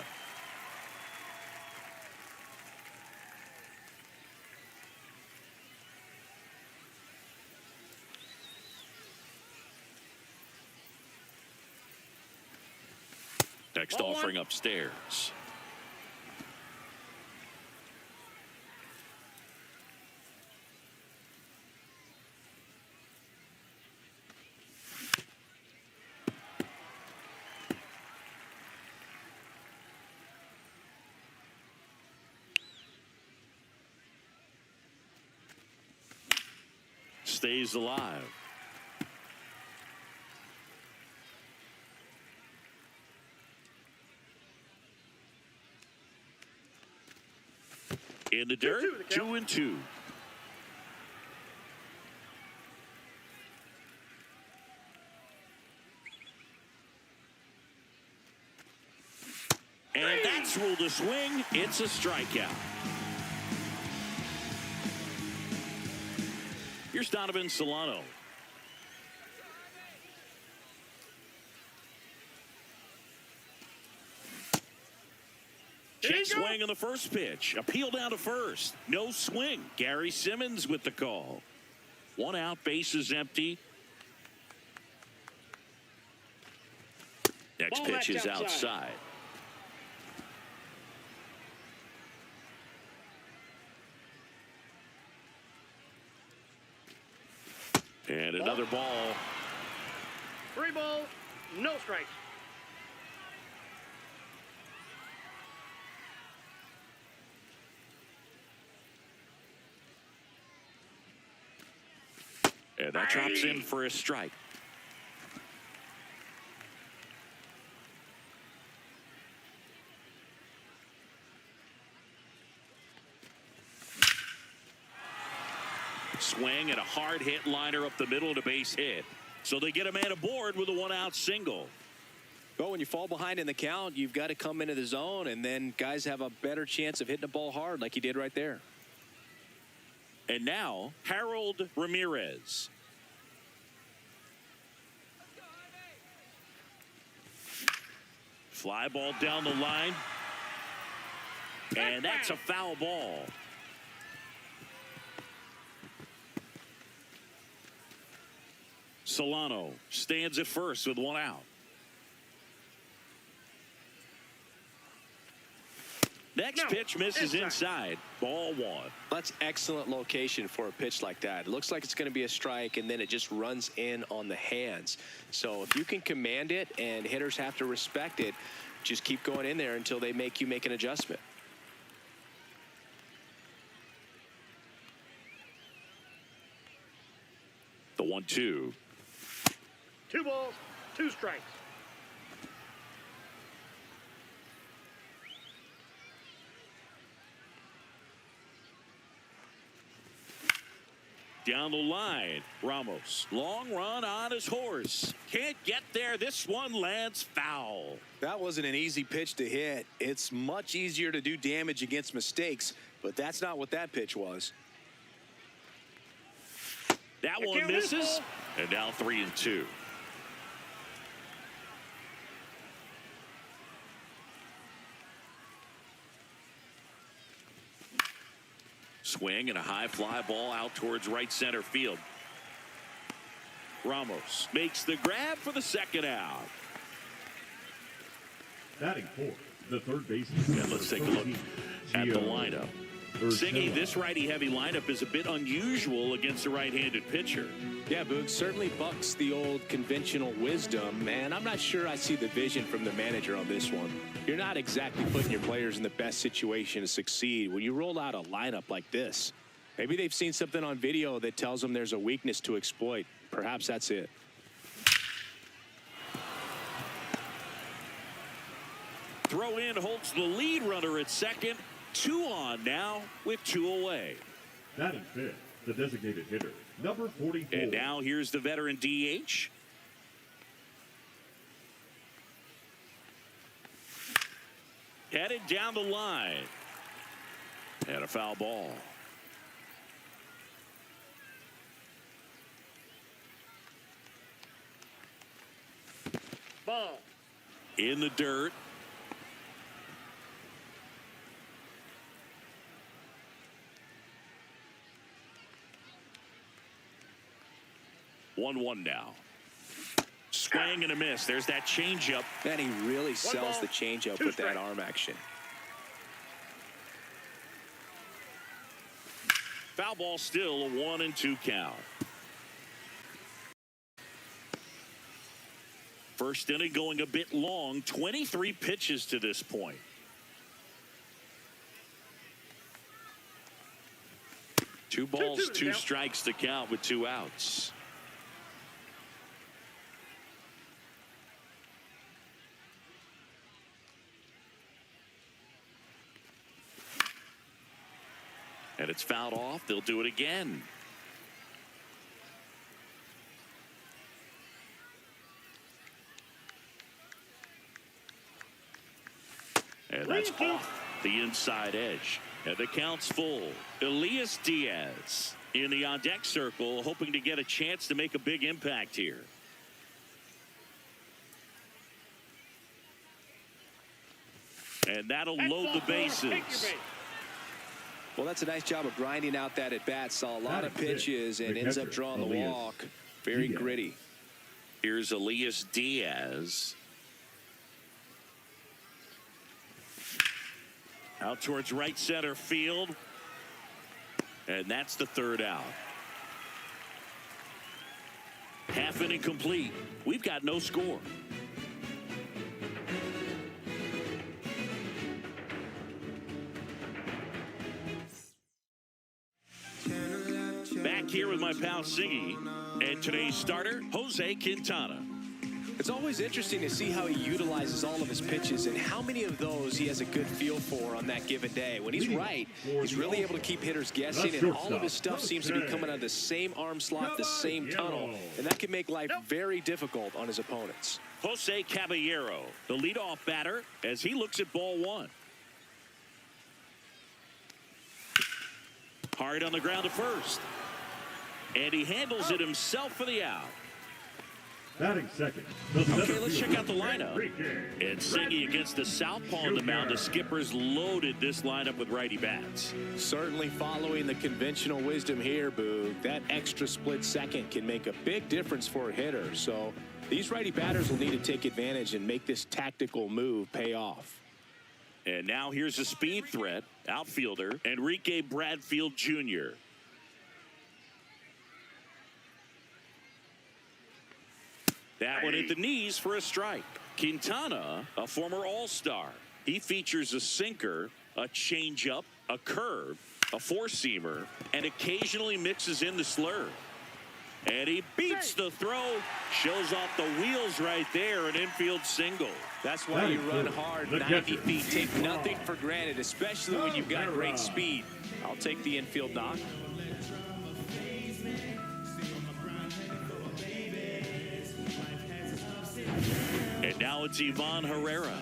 Next offering upstairs. Stays alive. In the dirt, 2-2. And that's ruled a swing. It's a strikeout. Here's Donovan Solano. Check swing on the first pitch. Appeal down to first. No swing. Gary Simmons with the call. 1 out, bases empty. Next pitch is outside. And another ball. 3 balls, no strikes. And that drops in for a strike. Swing and a hard hit liner up the middle to base hit. So they get a man aboard with a 1-out single. Well, when you fall behind in the count, you've got to come into the zone, and then guys have a better chance of hitting the ball hard like he did right there. And now, Harold Ramirez. Fly ball down the line. And that's a foul ball. Solano stands at first with 1 out. Next pitch misses inside. Ball 1. That's excellent location for a pitch like that. It looks like it's going to be a strike, and then it just runs in on the hands. So if you can command it and hitters have to respect it, just keep going in there until they make you make an adjustment. The 1-2. 2 balls, 2 strikes. Down the line, Ramos. Long run on his horse. Can't get there. This one lands foul. That wasn't an easy pitch to hit. It's much easier to do damage against mistakes, but that's not what that pitch was. That one misses. And now 3-2. Swing and a high fly ball out towards right center field. Ramos makes the grab for the 2nd out. Batting fourth, the third baseman. And let's take a look at the lineup. Singing, this righty-heavy lineup is a bit unusual against a right-handed pitcher. Yeah, Boog, certainly bucks the old conventional wisdom, and I'm not sure I see the vision from the manager on this one. You're not exactly putting your players in the best situation to succeed when you roll out a lineup like this. Maybe they've seen something on video that tells them there's a weakness to exploit. Perhaps that's it. Throw in holds the lead runner at second. 2 on now with 2 away. Batting fifth, the designated hitter, number 44. And now here's the veteran DH. Headed down the line. And a foul ball. Ball. In the dirt. One now. Swing and a miss. There's that changeup. And he really sells the changeup with that arm action. Foul ball, still a 1-2 count. First inning going a bit long. 23 pitches to this point. Two balls, 2 strikes to count with 2 outs. And it's fouled off. They'll do it again. And that's off the inside edge. And the count's full. Elias Diaz in the on-deck circle, hoping to get a chance to make a big impact here. And that'll load the bases. Well, that's a nice job of grinding out that at-bat. Saw a lot of pitches and ends up drawing the walk. Very gritty. Here's Elias Diaz. Out towards right center field. And that's the third out. Half inning complete. We've got no score. Back here with my pal Siggy and today's starter, Jose Quintana. It's always interesting to see how he utilizes all of his pitches and how many of those he has a good feel for on that given day. When he's right, he's really able to keep hitters guessing, and all of his stuff seems to be coming out of the same arm slot, the same tunnel, and that can make life very difficult on his opponents. Jose Caballero, the leadoff batter, as he looks at ball one. Hard on the ground to first. And he handles it himself for the out. Batting second. Okay, let's check out the lineup. And Siggy against the southpaw on the mound. The Skippers loaded this lineup with righty bats. Certainly following the conventional wisdom here, Boog. That extra split second can make a big difference for a hitter. So these righty batters will need to take advantage and make this tactical move pay off. And now here's a speed threat. Outfielder Enrique Bradfield Jr. That one at the knees for a strike. Quintana, a former All-Star. He features a sinker, a changeup, a curve, a four-seamer, and occasionally mixes in the slurve. And he beats the throw, shows off the wheels right there, an infield single. That's why you run hard 90 feet. Take nothing for granted, especially when you've got great speed. I'll take the infield knock. And now it's Ivan Herrera.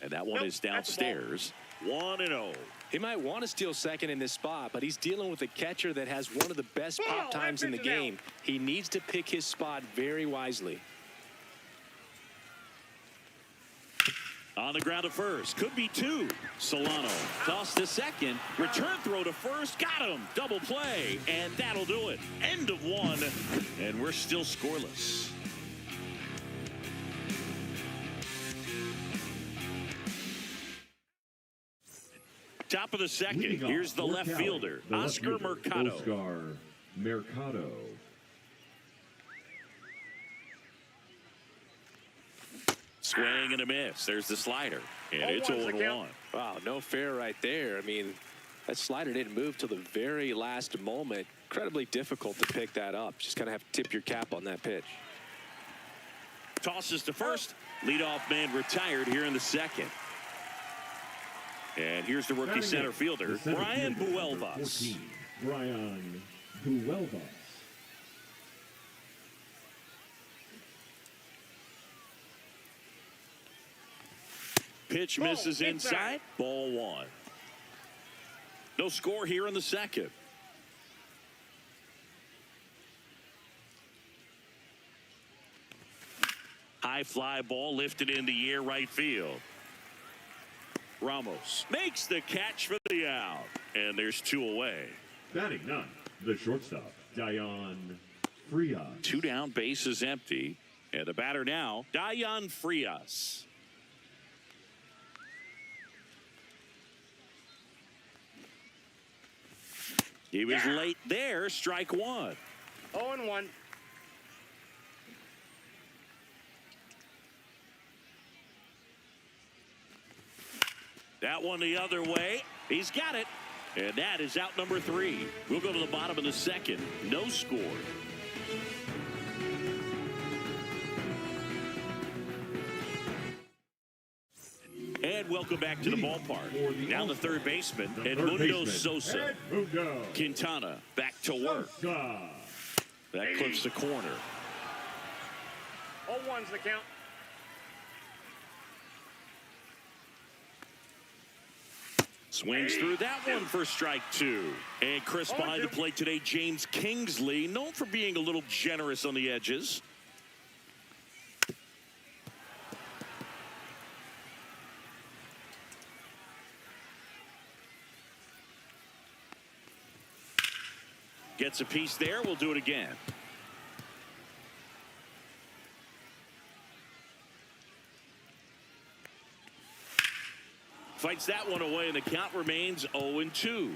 And that one is downstairs. 1-0. He might want to steal second in this spot, but he's dealing with a catcher that has one of the best pop times in the game. He needs to pick his spot very wisely. On the ground to first. Could be two. Solano toss to second. Return throw to first. Got him. Double play. And that'll do it. End of one. And we're still scoreless. Top of the second. Here's the left fielder, Oscar Mercado. Oscar Mercado. Swing and a miss. There's the slider. And it's 0-1. Wow, no fair right there. I mean, that slider didn't move till the very last moment. Incredibly difficult to pick that up. Just kind of have to tip your cap on that pitch. Tosses to first. Leadoff man retired here in the second. And here's the rookie center fielder, Brian Buelvas. Brian Buelvas. Pitch misses inside. Ball one. No score here in the second. High fly ball lifted in the air right field. Ramos makes the catch for the out. And there's two away. Batting none. The shortstop, Dayan Frias. Two down, base is empty. And the batter now, Dayan Frias. He was late there, strike one. 0-1. That one the other way. He's got it. And that is out number 3. We'll go to the bottom of the second. No score. And welcome back to the ballpark. Now the third baseman, Edmundo Sosa. Quintana back to work. That clips the corner. 0-1's the count. Swings through that one for strike two. And Chris behind the plate today, James Kingsley, known for being a little generous on the edges. Gets a piece there. We'll do it again. Fights that one away, and the count remains 0-2.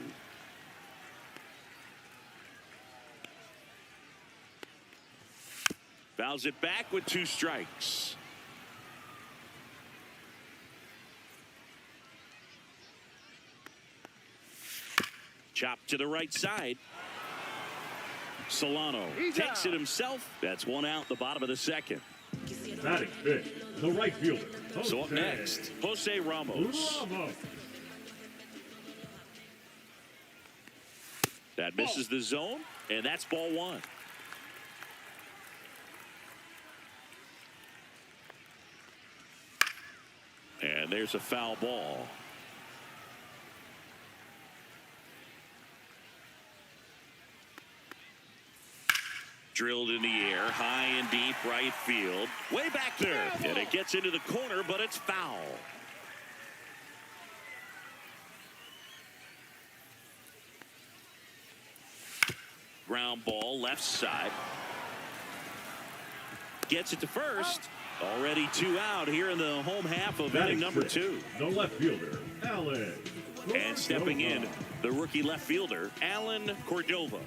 Fouls it back with 2 strikes. Chop to the right side. Solano takes it himself. That's 1 out, the bottom of the second. Batting fifth, the right fielder. So up next, Jose Ramos. That misses the zone, and that's ball 1. And there's a foul ball. Drilled in the air, high and deep right field. Way back there. And it gets into the corner, but it's foul. Ground ball, left side. Gets it to first. Already 2 out here in the home half of inning number 2. The left fielder, Alan. And stepping in, the rookie left fielder, Alan Cordova.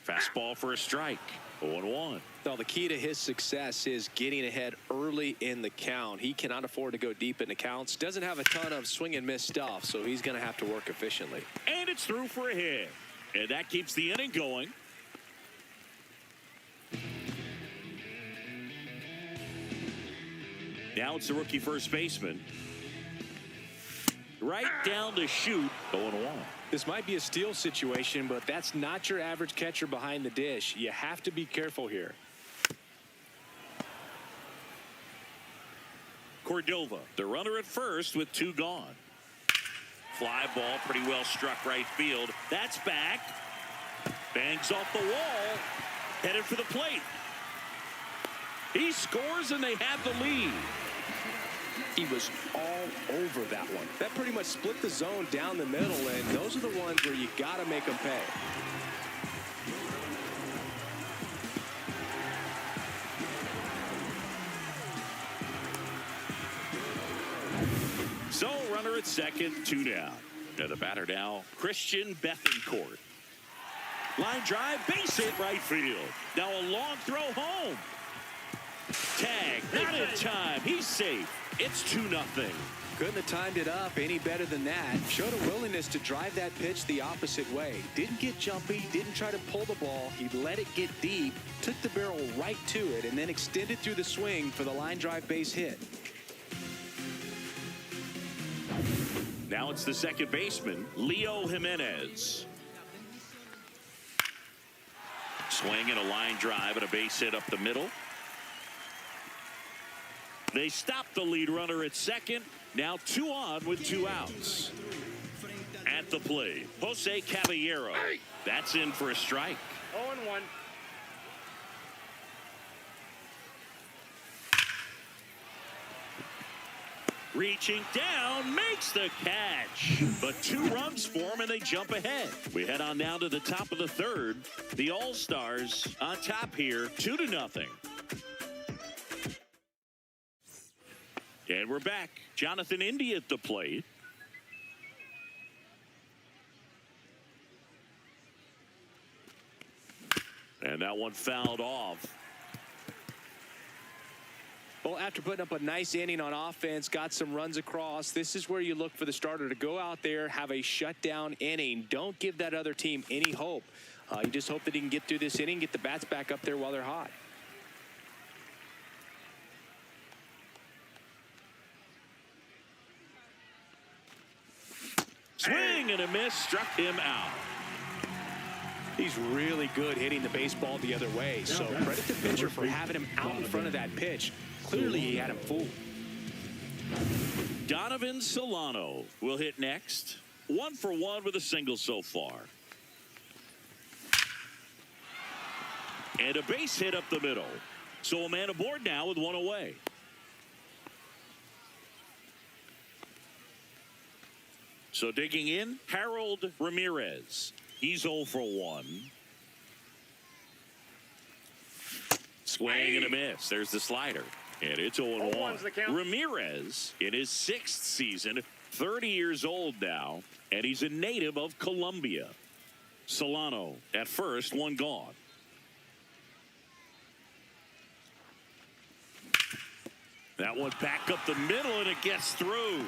Fastball for a strike. 0-1. Well, the key to his success is getting ahead early in the count. He cannot afford to go deep in the counts. Doesn't have a ton of swing and miss stuff, so he's going to have to work efficiently. And it's through for a hit. And that keeps the inning going. Now it's the rookie first baseman. Right down the chute. 0-1. This might be a steal situation, but that's not your average catcher behind the dish. You have to be careful here. Cordova, the runner at first with 2 gone. Fly ball pretty well struck right field. That's back. Bangs off the wall. Headed for the plate. He scores and they have the lead. He was all over that one. That pretty much split the zone down the middle, and those are the ones where you got to make them pay. So runner at second, 2 down. And the batter now, Christian Bethancourt. Line drive, base hit right field. Now a long throw home. Tag, not in time. He's safe. It's 2-0. Couldn't have timed it up any better than that. Showed a willingness to drive that pitch the opposite way. Didn't get jumpy, didn't try to pull the ball. He let it get deep, took the barrel right to it, and then extended through the swing for the line drive base hit. Now it's the second baseman, Leo Jimenez. Swing and a line drive and a base hit up the middle. They stop the lead runner at second. Now 2 on with 2 outs. At the plate, Jose Caballero. That's in for a strike. 0-1. Reaching down, makes the catch. But 2 runs for him, and they jump ahead. We head on down to the top of the 3rd. The All-Stars on top here, 2-0. And we're back. Jonathan India at the plate. And that one fouled off. Well, after putting up a nice inning on offense, got some runs across, this is where you look for the starter to go out there, have a shutdown inning. Don't give that other team any hope. You just hope that he can get through this inning, get the bats back up there while they're hot. Swing and a miss, struck him out. He's really good hitting the baseball the other way, so credit the pitcher for having him out in front of that pitch. Clearly he had him fooled. Donovan Solano will hit next. 1 for 1 with a single so far. And a base hit up the middle. So a man aboard now with 1 away. So digging in, Harold Ramirez. He's 0 for 1. Swing and a miss. There's the slider. And it's 0-1. Ramirez in his 6th season, 30 years old now, and he's a native of Colombia. Solano at first, 1 gone. That one back up the middle, and it gets through.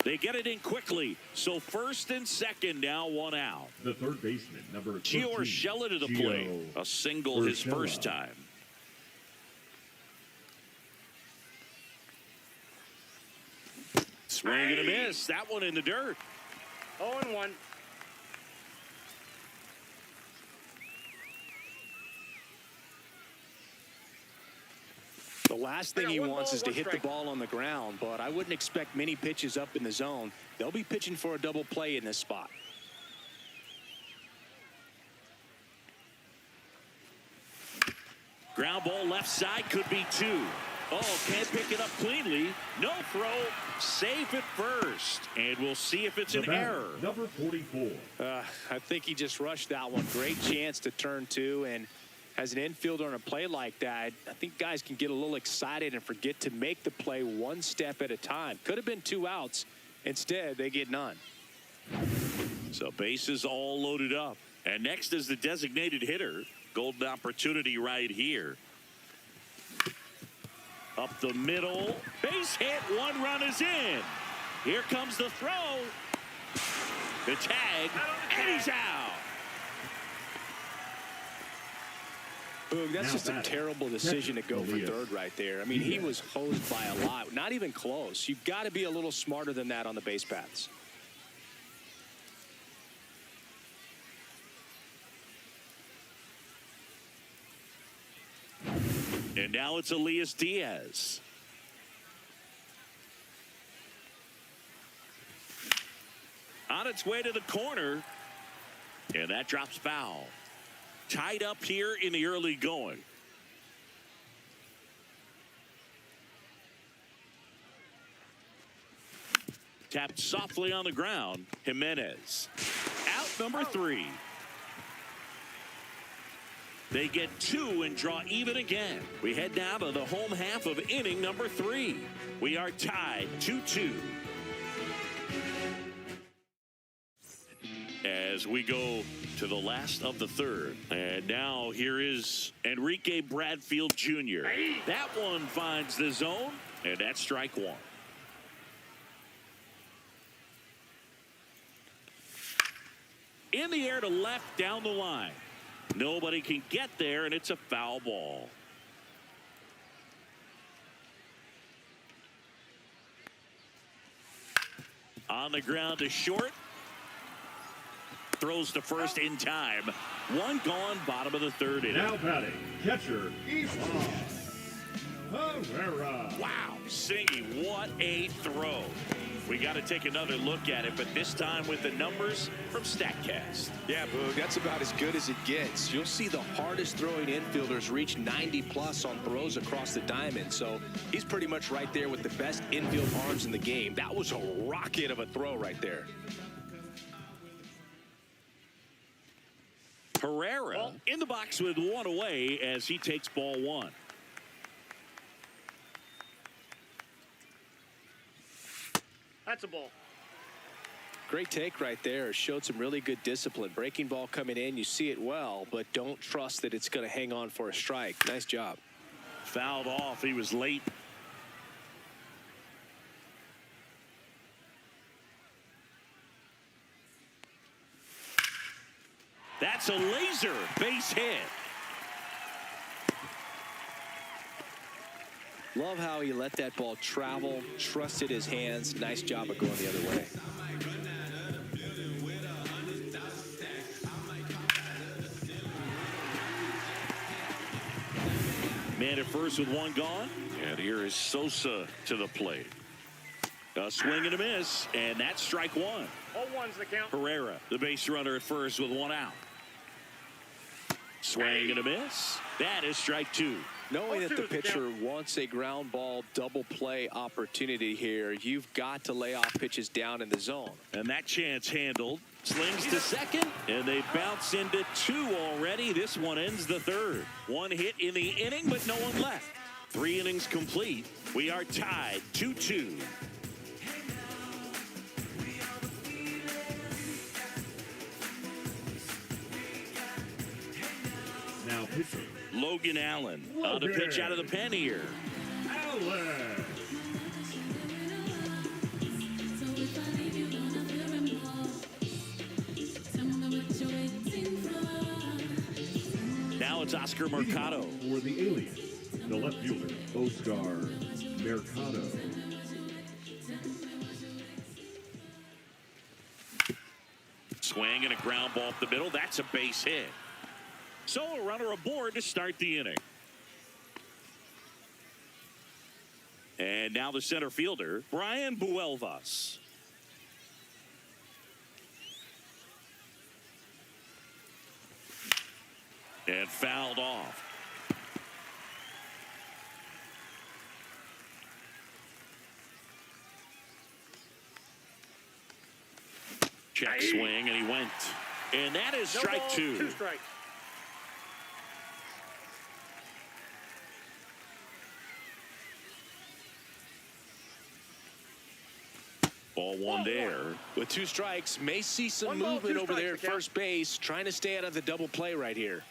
They get it in quickly. So first and second now, 1 out. The third baseman, number 13, Gio Urshela to the plate. A single his first time. Swing and a miss. That one in the dirt. 0-1. The last thing he wants is to hit the ball on the ground, but I wouldn't expect many pitches up in the zone. They'll be pitching for a double play in this spot. Ground ball left side, could be 2. Oh, can't pick it up cleanly. No throw. Safe at first. And we'll see if it's an error. Number 44. I think he just rushed that one. Great chance to turn 2, and as an infielder on a play like that, I think guys can get a little excited and forget to make the play 1 step at a time. Could have been 2 outs. Instead, they get none. So bases all loaded up. And next is the designated hitter. Golden opportunity right here. Up the middle. Base hit. 1 run is in. Here comes the throw. The tag. And he's out. Boog, that's just a terrible decision to go for third right there. I mean, he was hosed by a lot. Not even close. You've got to be a little smarter than that on the base paths. And now it's Elias Diaz. On its way to the corner. And that drops foul. Tied up here in the early going. Tapped softly on the ground. Jimenez. Out number 3. They get 2 and draw even again. We head now to the home half of inning number 3. We are tied 2-2. As we go to the last of the third. And now here is Enrique Bradfield Jr. That one finds the zone, and that's strike 1. In the air to left down the line. Nobody can get there, and it's a foul ball. On the ground to short. Throws to first in time. 1 gone, bottom of the 3rd inning. Now batting, catcher, Herrera. Wow, Singy, what a throw. We got to take another look at it, but this time with the numbers from StatCast. Yeah, Boog, that's about as good as it gets. You'll see the hardest throwing infielders reach 90+ on throws across the diamond, so he's pretty much right there with the best infield arms in the game. That was a rocket of a throw right there. Herrera in the box with 1 away as he takes ball 1. That's a ball. Great take right there. Showed some really good discipline. Breaking ball coming in, you see it well, but don't trust that it's going to hang on for a strike. Nice job. Fouled off. He was late. That's a laser base hit. Love how he let that ball travel, trusted his hands. Nice job of going the other way. Man at first with 1 gone. And here is Sosa to the plate. A swing and a miss, and that's strike one. 0-1's the count. Herrera, the base runner at first with one out. Swing and a miss. That is strike two. Knowing that the pitcher wants a ground ball double play opportunity here, you've got to lay off pitches down in the zone. And that chance handled. Slings to second, and they bounce into two already. This one ends the third. One hit in the inning, but no one left. 3 innings complete. We are tied 2-2. Now pitching. Logan Allen on the pitch out of the pen here. Allen. Now it's Oscar Mercado. For the Aliens, the left fielder, Oscar Mercado. Swing and a ground ball up the middle. That's a base hit. So a runner aboard to start the inning. And now the center fielder, Brian Buelvas. And fouled off. Check swing, and he went. And that is strike two. 2 strikes. Ball one there. With 2 strikes, may see some 1 ball, movement 2 over there at strikes, first base, trying to stay out of the double play right here.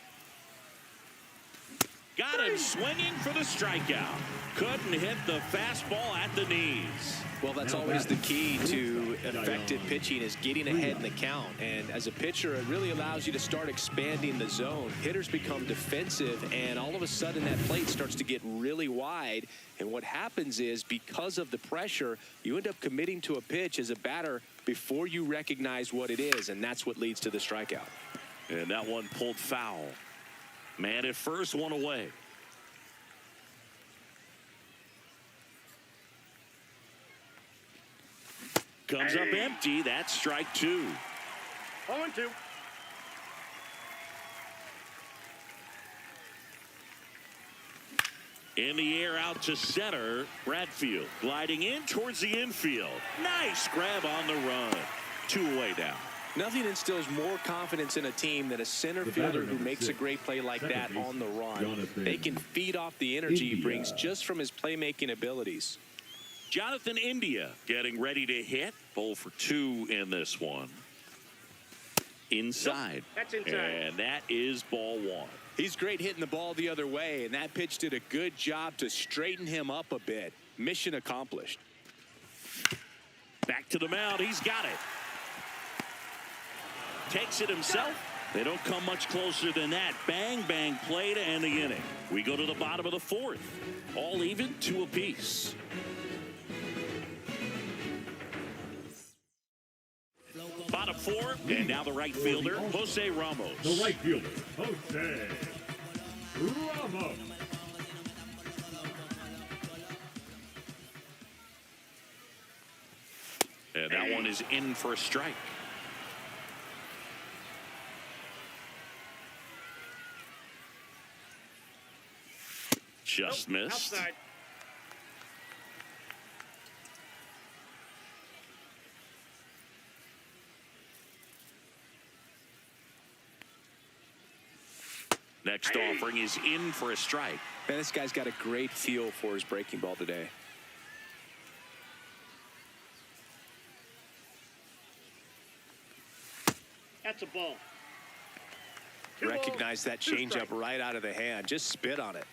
Got him swinging for the strikeout. Couldn't hit the fastball at the knees. Well, that's always the key to effective pitching, is getting ahead in the count. And as a pitcher, it really allows you to start expanding the zone. Hitters become defensive, and all of a sudden that plate starts to get really wide. And what happens is, because of the pressure, you end up committing to a pitch as a batter before you recognize what it is, and that's what leads to the strikeout. And that one pulled foul. Man at first, one away. Comes up empty. That's strike two. 0-2. In the air out to center. Bradfield gliding in towards the infield. Nice grab on the run. 2 away now. Nothing instills more confidence in a team than a center fielder who makes a great play like that on the run. They can feed off the energy he brings just from his playmaking abilities. Jonathan India getting ready to hit. 0 for 2 in this one. Inside. That's inside. And that is ball one. He's great hitting the ball the other way, and that pitch did a good job to straighten him up a bit. Mission accomplished. Back to the mound. He's got it. Takes it himself. They don't come much closer than that. Bang, bang play to end the inning. We go to the bottom of the 4th. All even, 2 apiece. Bottom 4, and now the right fielder, Jose Ramos. The right fielder, Jose Ramos. And that one is in for a strike. Just missed. Outside. Next offering is in for a strike. Man, this guy's got a great feel for his breaking ball today. That's a ball. 2 Recognize that balls, 2 changeup strikes. right out of the hand. Just spit on it.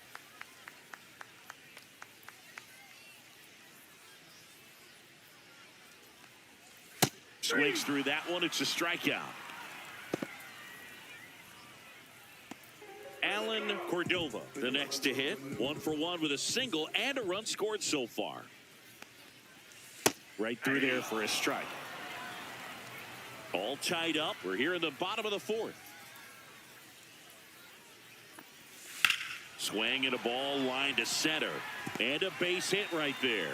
Swings through that one. It's a strikeout. Alan Cordova, the next to hit. 1 for 1 with a single and a run scored so far. Right through there for a strike. All tied up. We're here in the bottom of the 4th. Swing and a ball line to center. And a base hit right there.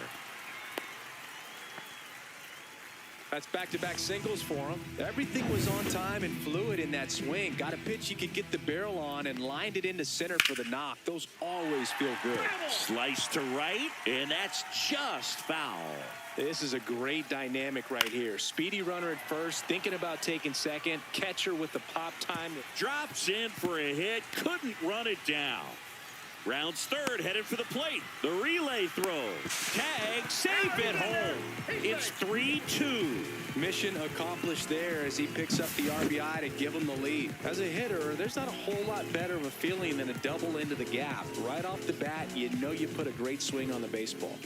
That's back-to-back singles for him. Everything was on time and fluid in that swing. Got a pitch he could get the barrel on and lined it into center for the knock. Those always feel good. Slice to right, and that's just foul. This is a great dynamic right here. Speedy runner at first, thinking about taking second. Catcher with the pop time. Drops in for a hit, couldn't run it down. Rounds third, headed for the plate. The relay throw. Tag, safe at home. It's 3-2. Mission accomplished there as he picks up the RBI to give him the lead. As a hitter, there's not a whole lot better of a feeling than a double into the gap. Right off the bat, you know you put a great swing on the baseball.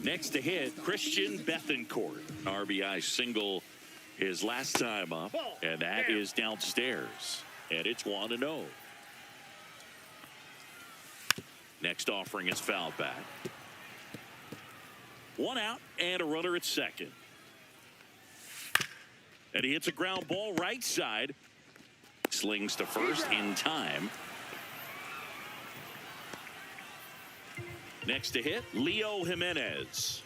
Next to hit, Christian Bethancourt. RBI single his last time up, and that is downstairs. And it's 1-0. Next offering is fouled back. One out and a runner at second. And he hits a ground ball right side. Slings to first in time. Next to hit, Leo Jimenez.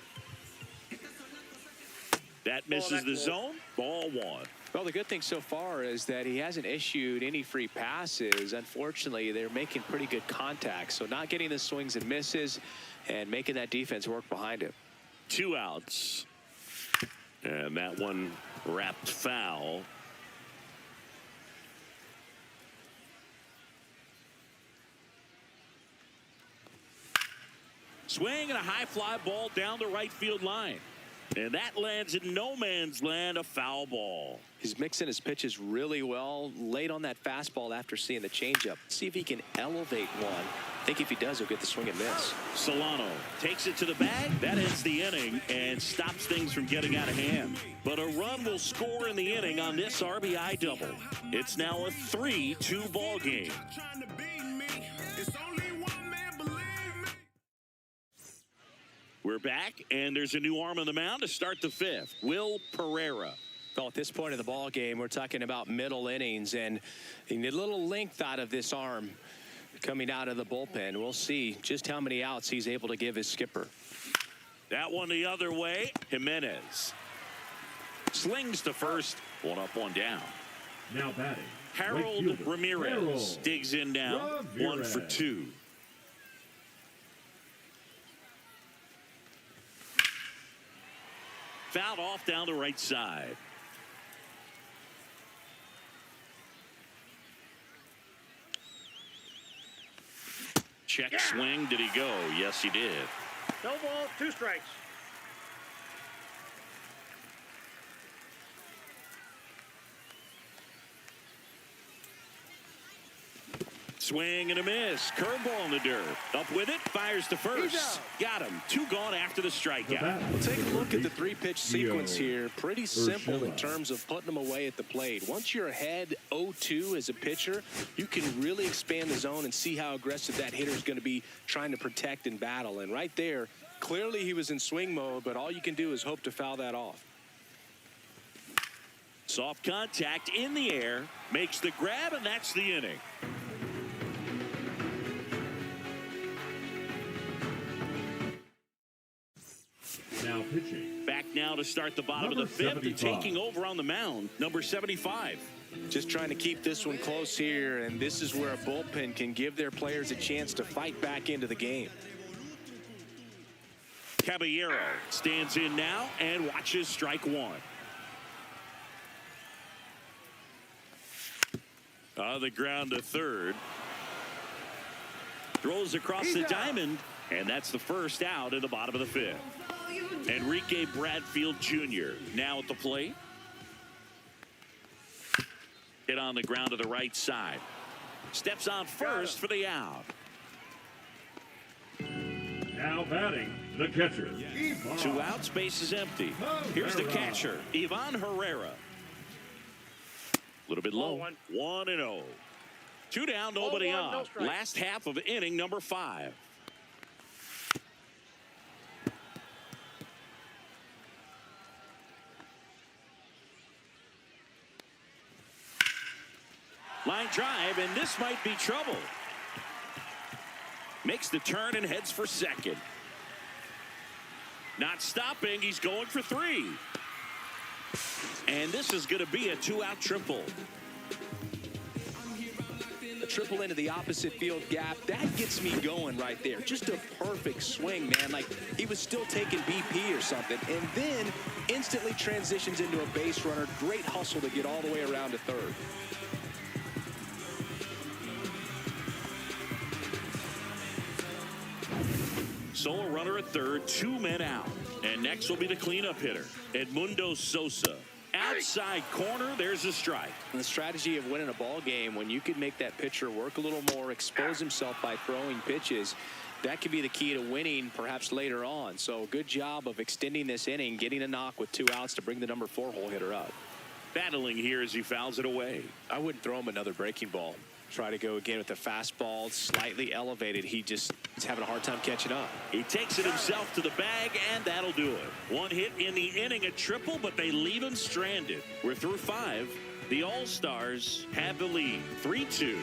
That misses the zone. Ball one. Well, the good thing so far is that he hasn't issued any free passes. Unfortunately, they're making pretty good contact. So not getting the swings and misses and making that defense work behind him. 2 outs. And that one wrapped foul. Swing and a high fly ball down the right field line. And that lands in no man's land, a foul ball. He's mixing his pitches really well. Late on that fastball after seeing the changeup. See if he can elevate one. I think if he does, he'll get the swing and miss. Solano takes it to the bag. That ends the inning and stops things from getting out of hand. But a run will score in the inning on this RBI double. It's now a 3-2 ball game. We're back, and there's a new arm on the mound to start the fifth. Will Pereira. Well, at this point in the ball game, we're talking about middle innings, and you need a little length out of this arm coming out of the bullpen. We'll see just how many outs he's able to give his skipper. That one the other way. Jimenez slings to first. 1 up, 1 down. Now batting, Harold Ramirez digs in now. 1 for 2. Fouled off down the right side. Check swing. Did he go? Yes, he did. No ball, 2 strikes. Swing and a miss. Curveball in the dirt. Up with it. Fires to first. Got him. 2 gone after the strikeout. We'll take a look at the 3-pitch sequence here. Pretty simple in terms of putting them away at the plate. Once you're ahead 0-2 as a pitcher, you can really expand the zone and see how aggressive that hitter is going to be trying to protect and battle. And right there, clearly he was in swing mode, but all you can do is hope to foul that off. Soft contact in the air. Makes the grab, and that's the inning. Now pitching. Back now to start the bottom of the fifth and taking over on the mound, number 75. Just trying to keep this one close here, and this is where a bullpen can give their players a chance to fight back into the game. Caballero stands in now and watches strike 1. On the ground to third. Throws across the diamond, and that's the first out in the bottom of the fifth. Enrique Bradfield Jr. now at the plate. Hit on the ground to the right side. Steps on first for the out. Now batting, the catcher. 2 outs, base is empty. Here's the catcher, Ivan Herrera. A little bit low. 1-0. 2 down, nobody on. Last half of inning number 5. Line drive, and this might be trouble. Makes the turn and heads for second. Not stopping. He's going for 3. And this is going to be a 2-out triple. A triple into the opposite field gap. That gets me going right there. Just a perfect swing, man. Like he was still taking BP or something. And then instantly transitions into a base runner. Great hustle to get all the way around to third. Solo runner at third, 2 men out. And next will be the cleanup hitter, Edmundo Sosa. Outside corner, there's a strike. And the strategy of winning a ball game, when you can make that pitcher work a little more, expose himself by throwing pitches, that could be the key to winning perhaps later on. So good job of extending this inning, getting a knock with 2 outs to bring the number 4 hole hitter up. Battling here as he fouls it away. I wouldn't throw him another breaking ball. Try to go again with the fastball, slightly elevated. He just is having a hard time catching up. He takes it himself to the bag, and that'll do it. 1 hit in the inning, a triple, but they leave him stranded. We're through 5. The All-Stars have the lead, 3-2.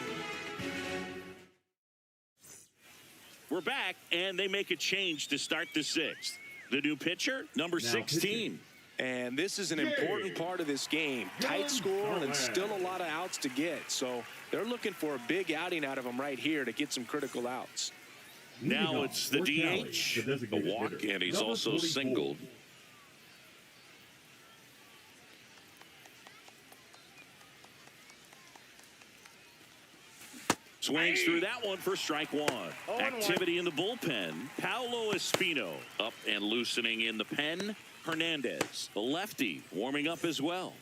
We're back, and they make a change to start the 6th. The new pitcher, number 16. And this is an important part of this game. Tight score and still a lot of outs to get. So they're looking for a big outing out of him right here to get some critical outs. Now it's the DH, a walk, and he's also singled. Swings through that one for strike 1. Activity in the bullpen. Paulo Espino up and loosening in the pen. Hernandez, the lefty, warming up as well.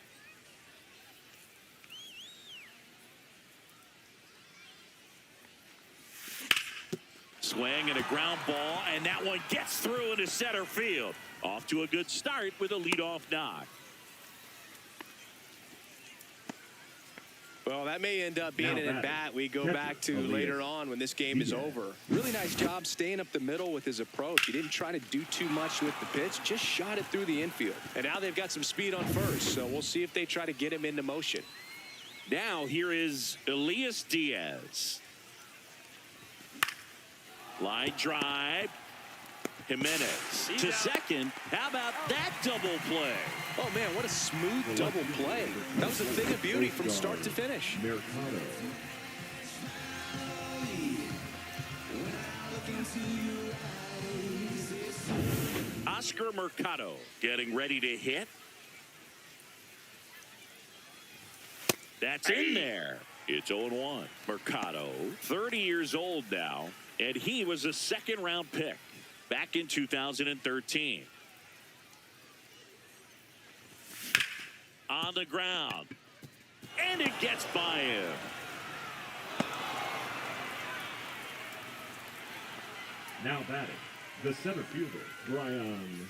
Swing and a ground ball, and that one gets through into center field. Off to a good start with a leadoff knock. Well, that may end up being an at-bat we go back to later on when this game is over. Really nice job staying up the middle with his approach. He didn't try to do too much with the pitch, just shot it through the infield. And now they've got some speed on first, so we'll see if they try to get him into motion. Now here is Elias Diaz. Line drive. Jimenez to second. How about that double play? Oh, man, what a smooth double play. That was a thing of beauty from start to finish. Oscar Mercado getting ready to hit. That's in there. It's 0-1. Mercado, 30 years old now, and he was a 2nd-round pick back in 2013. On the ground. And it gets by him. Now batting, the center fielder, Brian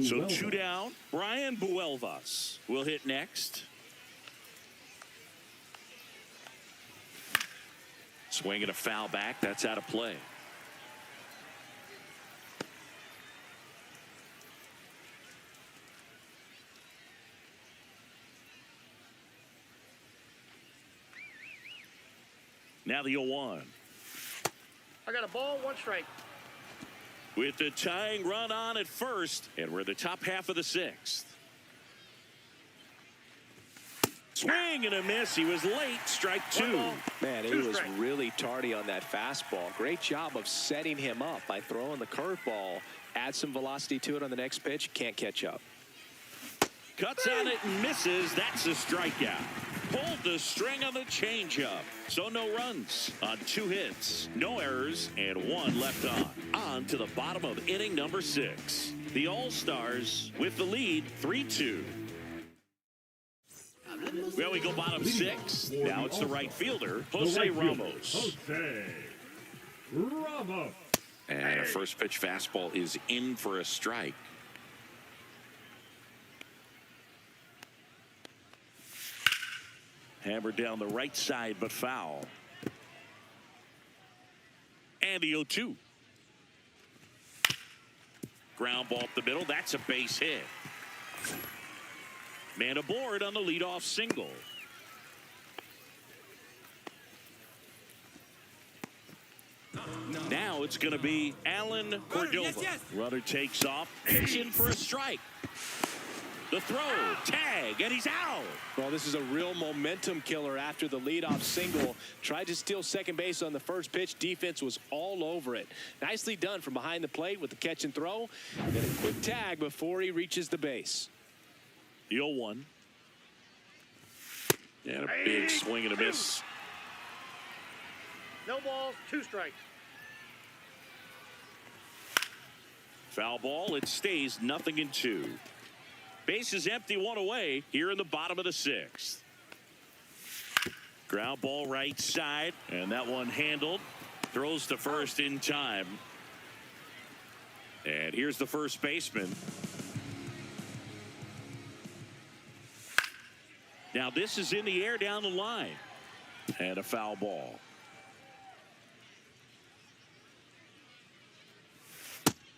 So Buelvas. 2 down. Brian Buelvas will hit next. Swing and a foul back. That's out of play. Now the 0-1. I got a ball, 1 strike. With the tying run on at first, and we're the top half of the 6th. Swing and a miss. He was late. Strike 2. Man, he was really tardy on that fastball. Great job of setting him up by throwing the curveball. Add some velocity to it on the next pitch. Can't catch up. Cuts on it and misses. That's a strikeout. Pulled the string on the changeup. So no runs on 2 hits, no errors, and 1 left on. On to the bottom of inning number 6. The All-Stars with the lead, 3-2. Well, we go bottom 6. Now it's the right fielder, Jose Ramos. Jose Ramos. And a first pitch fastball is in for a strike. Hammered down the right side, but foul. And the 0-2. Ground ball up the middle. That's a base hit. Man aboard on the leadoff single. it's going to be Alan Cordova. Runner takes off, pitching for a strike. The throw, tag, and he's out. Well, this is a real momentum killer after the leadoff single. Tried to steal second base on the first pitch. Defense was all over it. Nicely done from behind the plate with the catch and throw. And a quick tag before he reaches the base. The 0-1. And a big swing and a miss. No balls, 2 strikes. Foul ball. It stays 0-2. Base is empty, 1 away here in the bottom of the 6th. Ground ball right side, and that one handled. Throws to first in time. And here's the first baseman. Now this is in the air down the line. And a foul ball.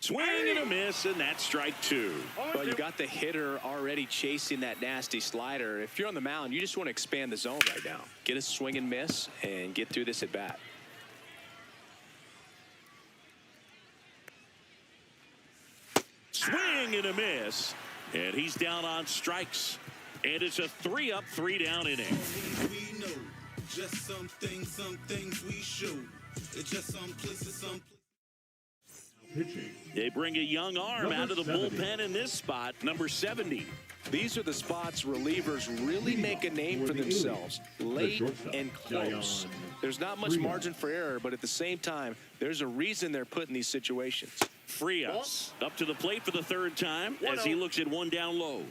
Swing and a miss, and that's strike 2. Well, you got the hitter already chasing that nasty slider. If you're on the mound, you just want to expand the zone right now. Get a swing and miss and get through this at bat. Swing and a miss, and he's down on strikes. And it's a 3-up, 3-down inning. We know just some things we show. It's just some places, Pitching. They bring a young arm out of the bullpen in this spot, number 70. These are the spots relievers really make a name for themselves, late and close. There's not much margin for error, but at the same time, there's a reason they're put in these situations. Frias up to the plate for the 3rd time as he looks at one down low.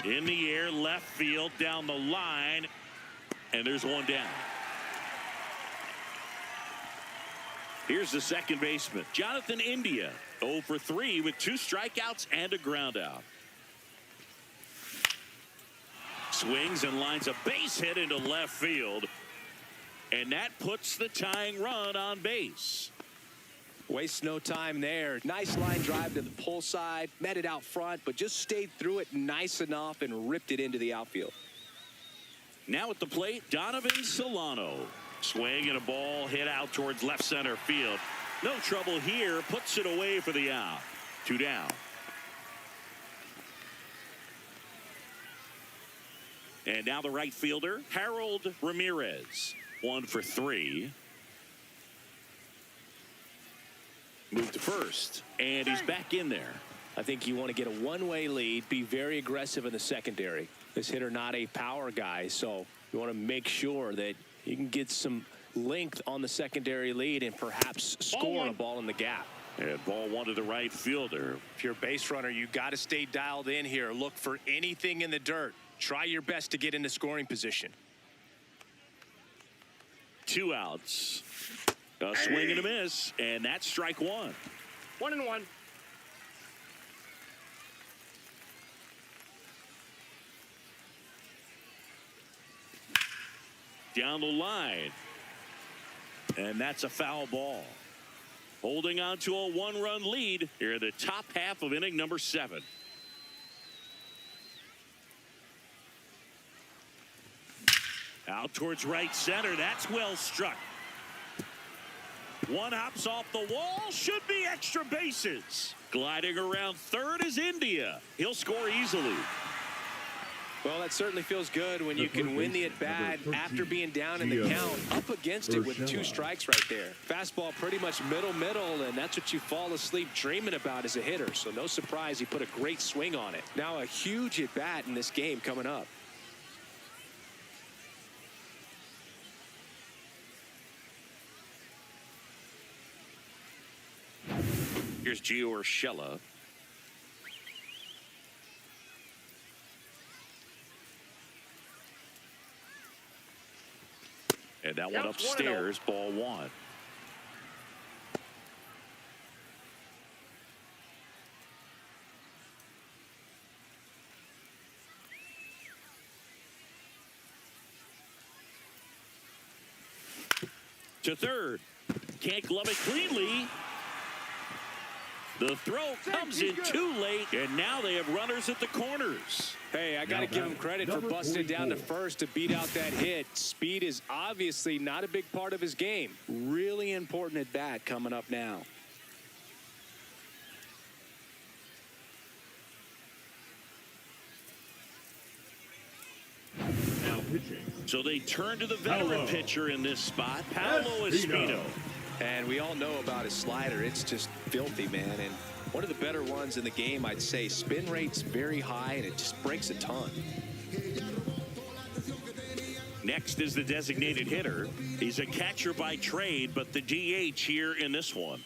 In the air, left field, down the line, and there's one down. Here's the second baseman, Jonathan India, 0 for 3 with 2 strikeouts and a ground out. Swings and lines a base hit into left field, and that puts the tying run on base. Waste no time there. Nice line drive to the pull side, met it out front, but just stayed through it nice enough and ripped it into the outfield. Now at the plate, Donovan Solano. Swing and a ball hit out towards left center field. No trouble here, puts it away for the out. 2 down. And now the right fielder, Harold Ramirez. 1 for 3. Move to first, and he's back in there. I think you want to get a one-way lead, be very aggressive in the secondary. This hitter not a power guy, so you want to make sure that you can get some length on the secondary lead and perhaps score a ball in the gap. And ball 1 to the right fielder. If you're a base runner, you got to stay dialed in here. Look for anything in the dirt. Try your best to get into scoring position. 2 outs. A swing and a miss, and that's strike 1. 1-1. Down the line, and that's a foul ball. Holding on to a 1-run lead here in the top half of inning number 7. Out towards right center. That's well struck. One hops off the wall. Should be extra bases. Gliding around third is India. He'll score easily. Well, that certainly feels good when you can win the at-bat after being down in the count, up against it with 2 strikes right there. Fastball pretty much middle, and that's what you fall asleep dreaming about as a hitter. So no surprise he put a great swing on it. Now a huge at-bat in this game coming up. Here's Gio Urshela. And that one upstairs, ball 1. To third. Can't glove it cleanly. The throw comes in too late, and now they have runners at the corners. Hey, I got to give him credit for busting it down to first to beat out that hit. Speed is obviously not a big part of his game. Really important at bat coming up now. Now pitching. So they turn to the veteran pitcher in this spot, Paolo Espino. And we all know about his slider. It's just filthy, man. And one of the better ones in the game, I'd say. Spin rate's very high, and it just breaks a ton. Next is the designated hitter. He's a catcher by trade, but the DH here in this one.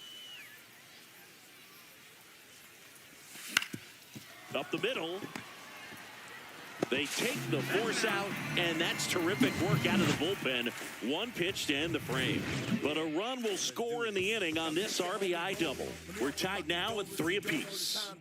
Up the middle. They take the force out, and that's terrific work out of the bullpen. One pitch to end the frame. But a run will score in the inning on this RBI double. We're tied now at 3 apiece.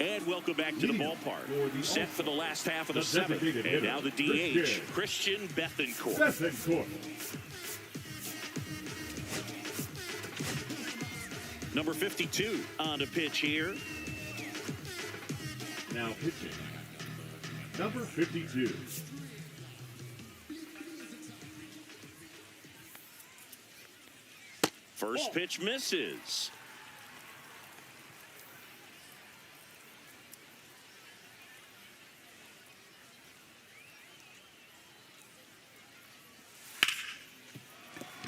And welcome back to the ballpark. Set for the last half of the 7th. And now the DH, Christian Bethancourt. Number 52 on the pitch here. Now pitching. Number 52. First pitch misses.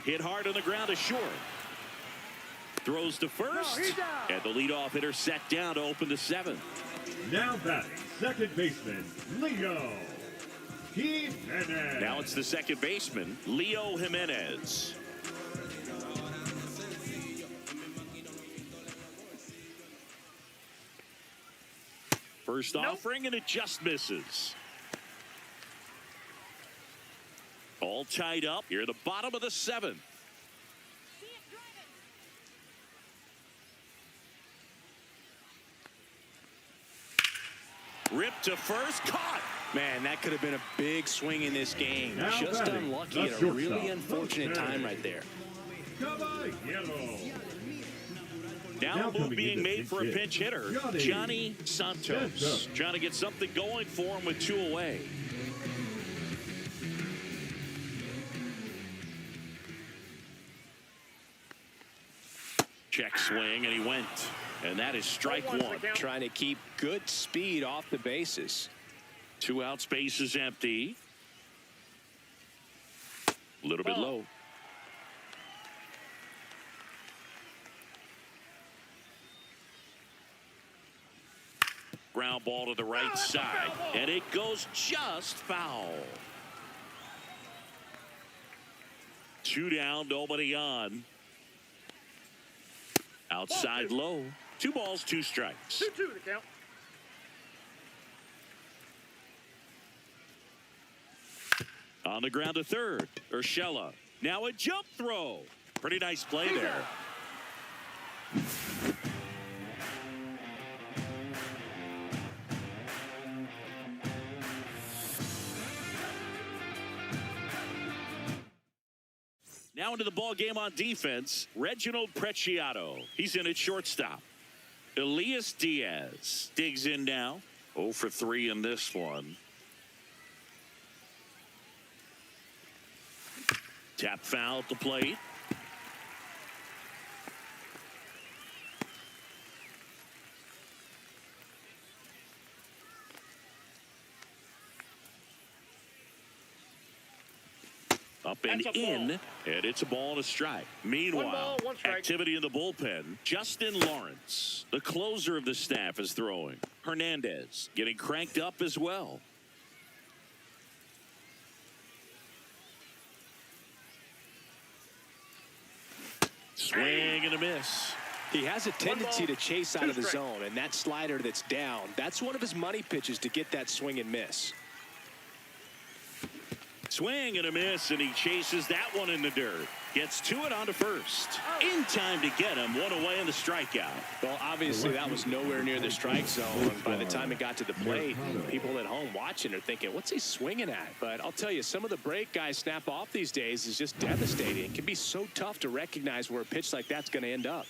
Hit hard on the ground to short. Throws to first, and the leadoff hitter set down to open the 7th. Now batting, second baseman, Leo Jimenez. Now it's the second baseman, Leo Jimenez. First offering, and it just misses. All tied up here at the bottom of the 7th. Ripped to first, caught. Man, that could have been a big swing in this game. Now Just batting, unlucky at a really unfortunate time right there. Now a move being made for a pinch hitter, Johnny Santos. Trying to get something going for him with 2 away. Check swing, and he went. And that is strike 1. Trying to keep good speed off the bases. 2 outs, base is empty. A little bit low. Ground ball to the right side, and it goes just foul. 2 down, nobody on. Outside low. 2 balls, 2 strikes. 2-2 the count. On the ground to third, Urshela. Now a jump throw. Pretty nice play there. Now into the ball game on defense, Reginald Preciado. He's in at shortstop. Elias Diaz digs in now. 0 for 3 in this one. Tap foul at the plate. Up and in, and it's a ball and a strike. Meanwhile, 1 strike. Activity in the bullpen. Justin Lawrence, the closer of the staff, is throwing. Hernandez getting cranked up as well. Swing and a miss. He has a tendency to chase out of the zone, and that slider that's down, that's one of his money pitches to get that swing and miss. Swing and a miss, and he chases that one in the dirt. Gets to it onto first. In time to get him. One away in the strikeout. Well, obviously, that was nowhere near the strike zone. By the time it got to the plate, people at home watching are thinking, what's he swinging at? But I'll tell you, some of the break guys snap off these days is just devastating. It can be so tough to recognize where a pitch like that's going to end up.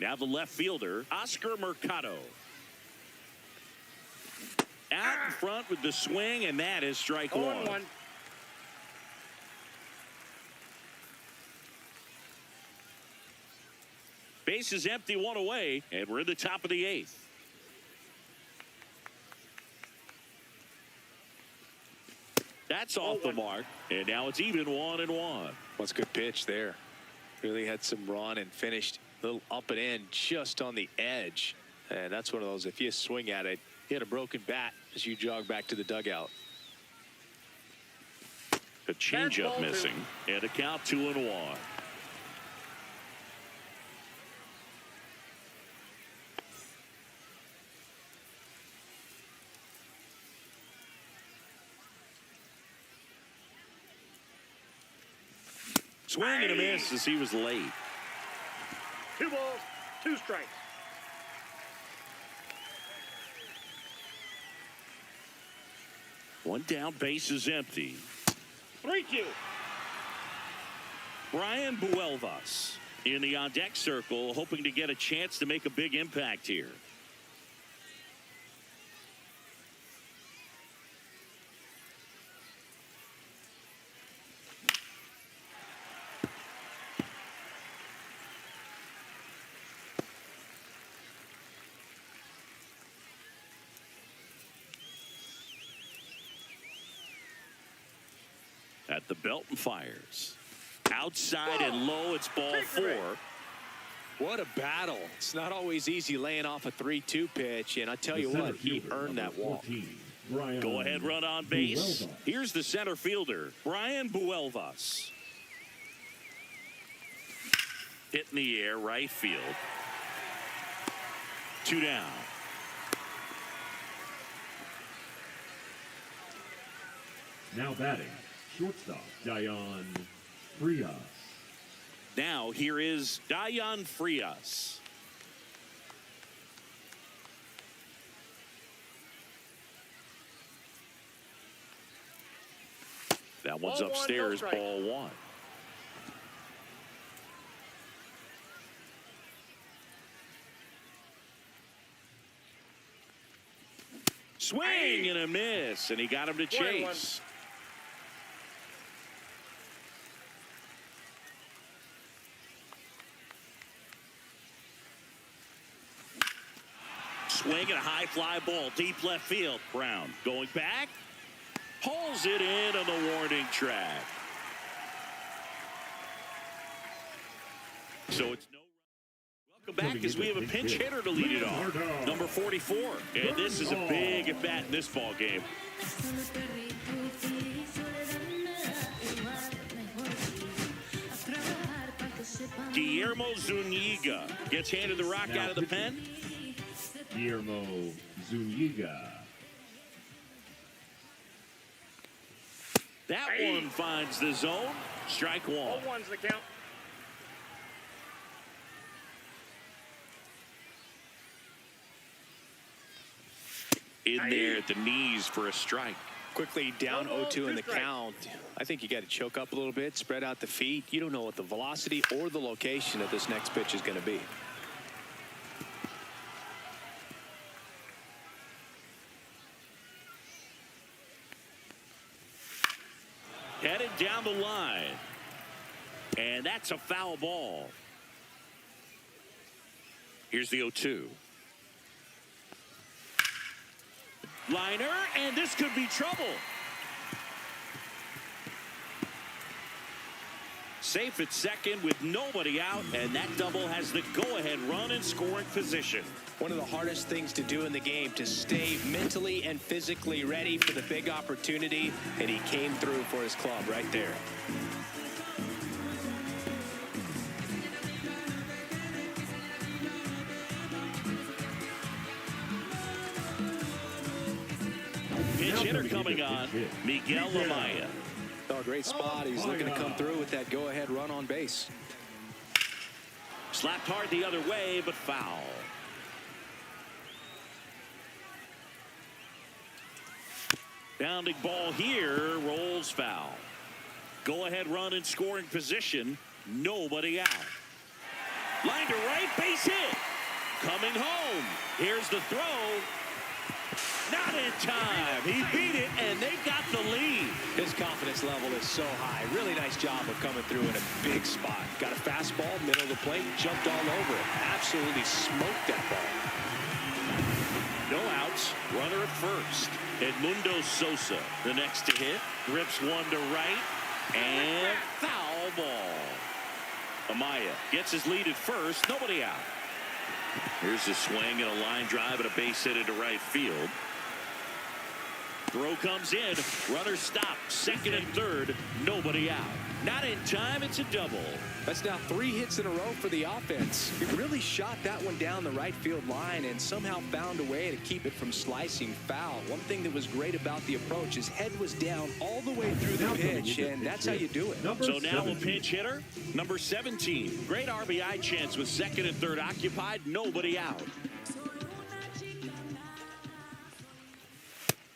Now the left fielder, Oscar Mercado. Out in front with the swing, and that is strike one. 0-1. Base is empty, one away, and we're in the top of the 8th. That's off the mark, and now it's even 1-1. What's a good pitch there. Really had some run and finished a little up and in just on the edge. And that's one of those, if you swing at it, hit a broken bat as you jog back to the dugout. A changeup missing, and a count 2-1. Swing and a miss as he was late. 2 balls, 2 strikes. One down, base is empty. 3-2. Brian Buelvas in the on-deck circle, hoping to get a chance to make a big impact here. At the belt and fires. Outside and low, it's ball 4. What a battle. It's not always easy laying off a 3-2 pitch, and I tell you what, he earned that walk. Go ahead, run on base. Here's the center fielder, Brian Buelvas. Hit in the air, right field. 2 down. Now batting, shortstop, Dion Frias. Now here is Dion Frias. That one's Ball 1, upstairs, no strike. ball 1. Swing and a miss, and he got him to 1-1. chase. Swing and a high fly ball, deep left field. Brown going back, pulls it in on the warning track. So it's no. Welcome back as we have a pinch hitter to lead it off. Number 44. And this is a big at bat in this ball game. Guillermo Zuniga gets handed the rock out of the pen. Guillermo Zuniga. That one finds the zone. Strike 1. 0-1's the count. In there at the knees for a strike. Quickly down 1 ball, 0-2 in the 2 strikes. count. I think you got to choke up a little bit, spread out the feet. You don't know what the velocity or the location of this next pitch is going to be. Headed down the line. And that's a foul ball. Here's the 0-2. Liner, and this could be trouble. Safe at second with nobody out, and that double has the go-ahead run in scoring position. One of the hardest things to do in the game, to stay mentally and physically ready for the big opportunity, and he came through for his club right there. Pitch hitter coming on, Miguel Amaya. Oh, great spot. He's looking to come through with that go-ahead run on base. Slapped hard the other way, but foul. Bounding ball here, rolls foul. Go-ahead run in scoring position, nobody out. Line to right, base hit. Coming home. Here's the throw. Not in time. He beat it, and they've got the lead. His confidence level is so high. Really nice job of coming through in a big spot. Got a fastball, middle of the plate, jumped all over it. Absolutely smoked that ball. No outs. Runner at first. Edmundo Sosa, the next to hit. Grips one to right. And foul ball. Amaya gets his lead at first. Nobody out. Here's a swing and a line drive and a base hit into right field. Throw comes in. Runner stopped. Second and third. Nobody out. Not in time. It's a double. That's now 3 hits in a row for the offense. He really shot that one down the right field line and somehow found a way to keep it from slicing foul. One thing that was great about the approach, his head was down all the way through the pitch, and that's how you do it. So now a pinch hitter, number 17. Great RBI chance with second and third occupied. Nobody out.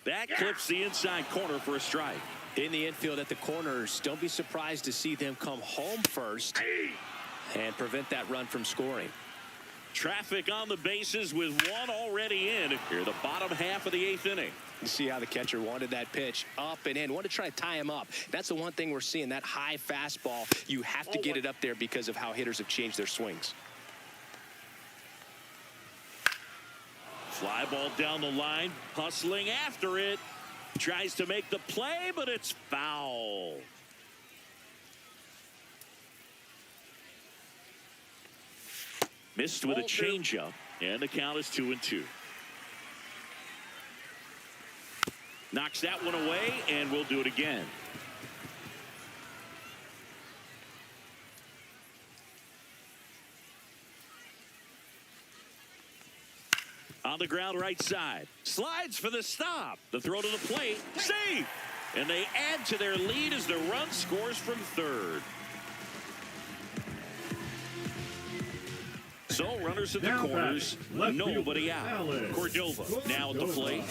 That clips the inside corner for a strike. In the infield at the corners, don't be surprised to see them come home first and prevent that run from scoring. Traffic on the bases with one already in. Here, the bottom half of the 8th inning. You see how the catcher wanted that pitch up and in. Wanted to try to tie him up. That's the one thing we're seeing, that high fastball. You have to get it up there because of how hitters have changed their swings. Fly ball down the line, hustling after it. Tries to make the play, but it's foul. Missed with a changeup, and the count is 2-2. Knocks that one away, and we'll do it again. On the ground right side. Slides for the stop. The throw to the plate. Safe. And they add to their lead as the run scores from third. So runners in the corners. Nobody out. Cordova now at the plate.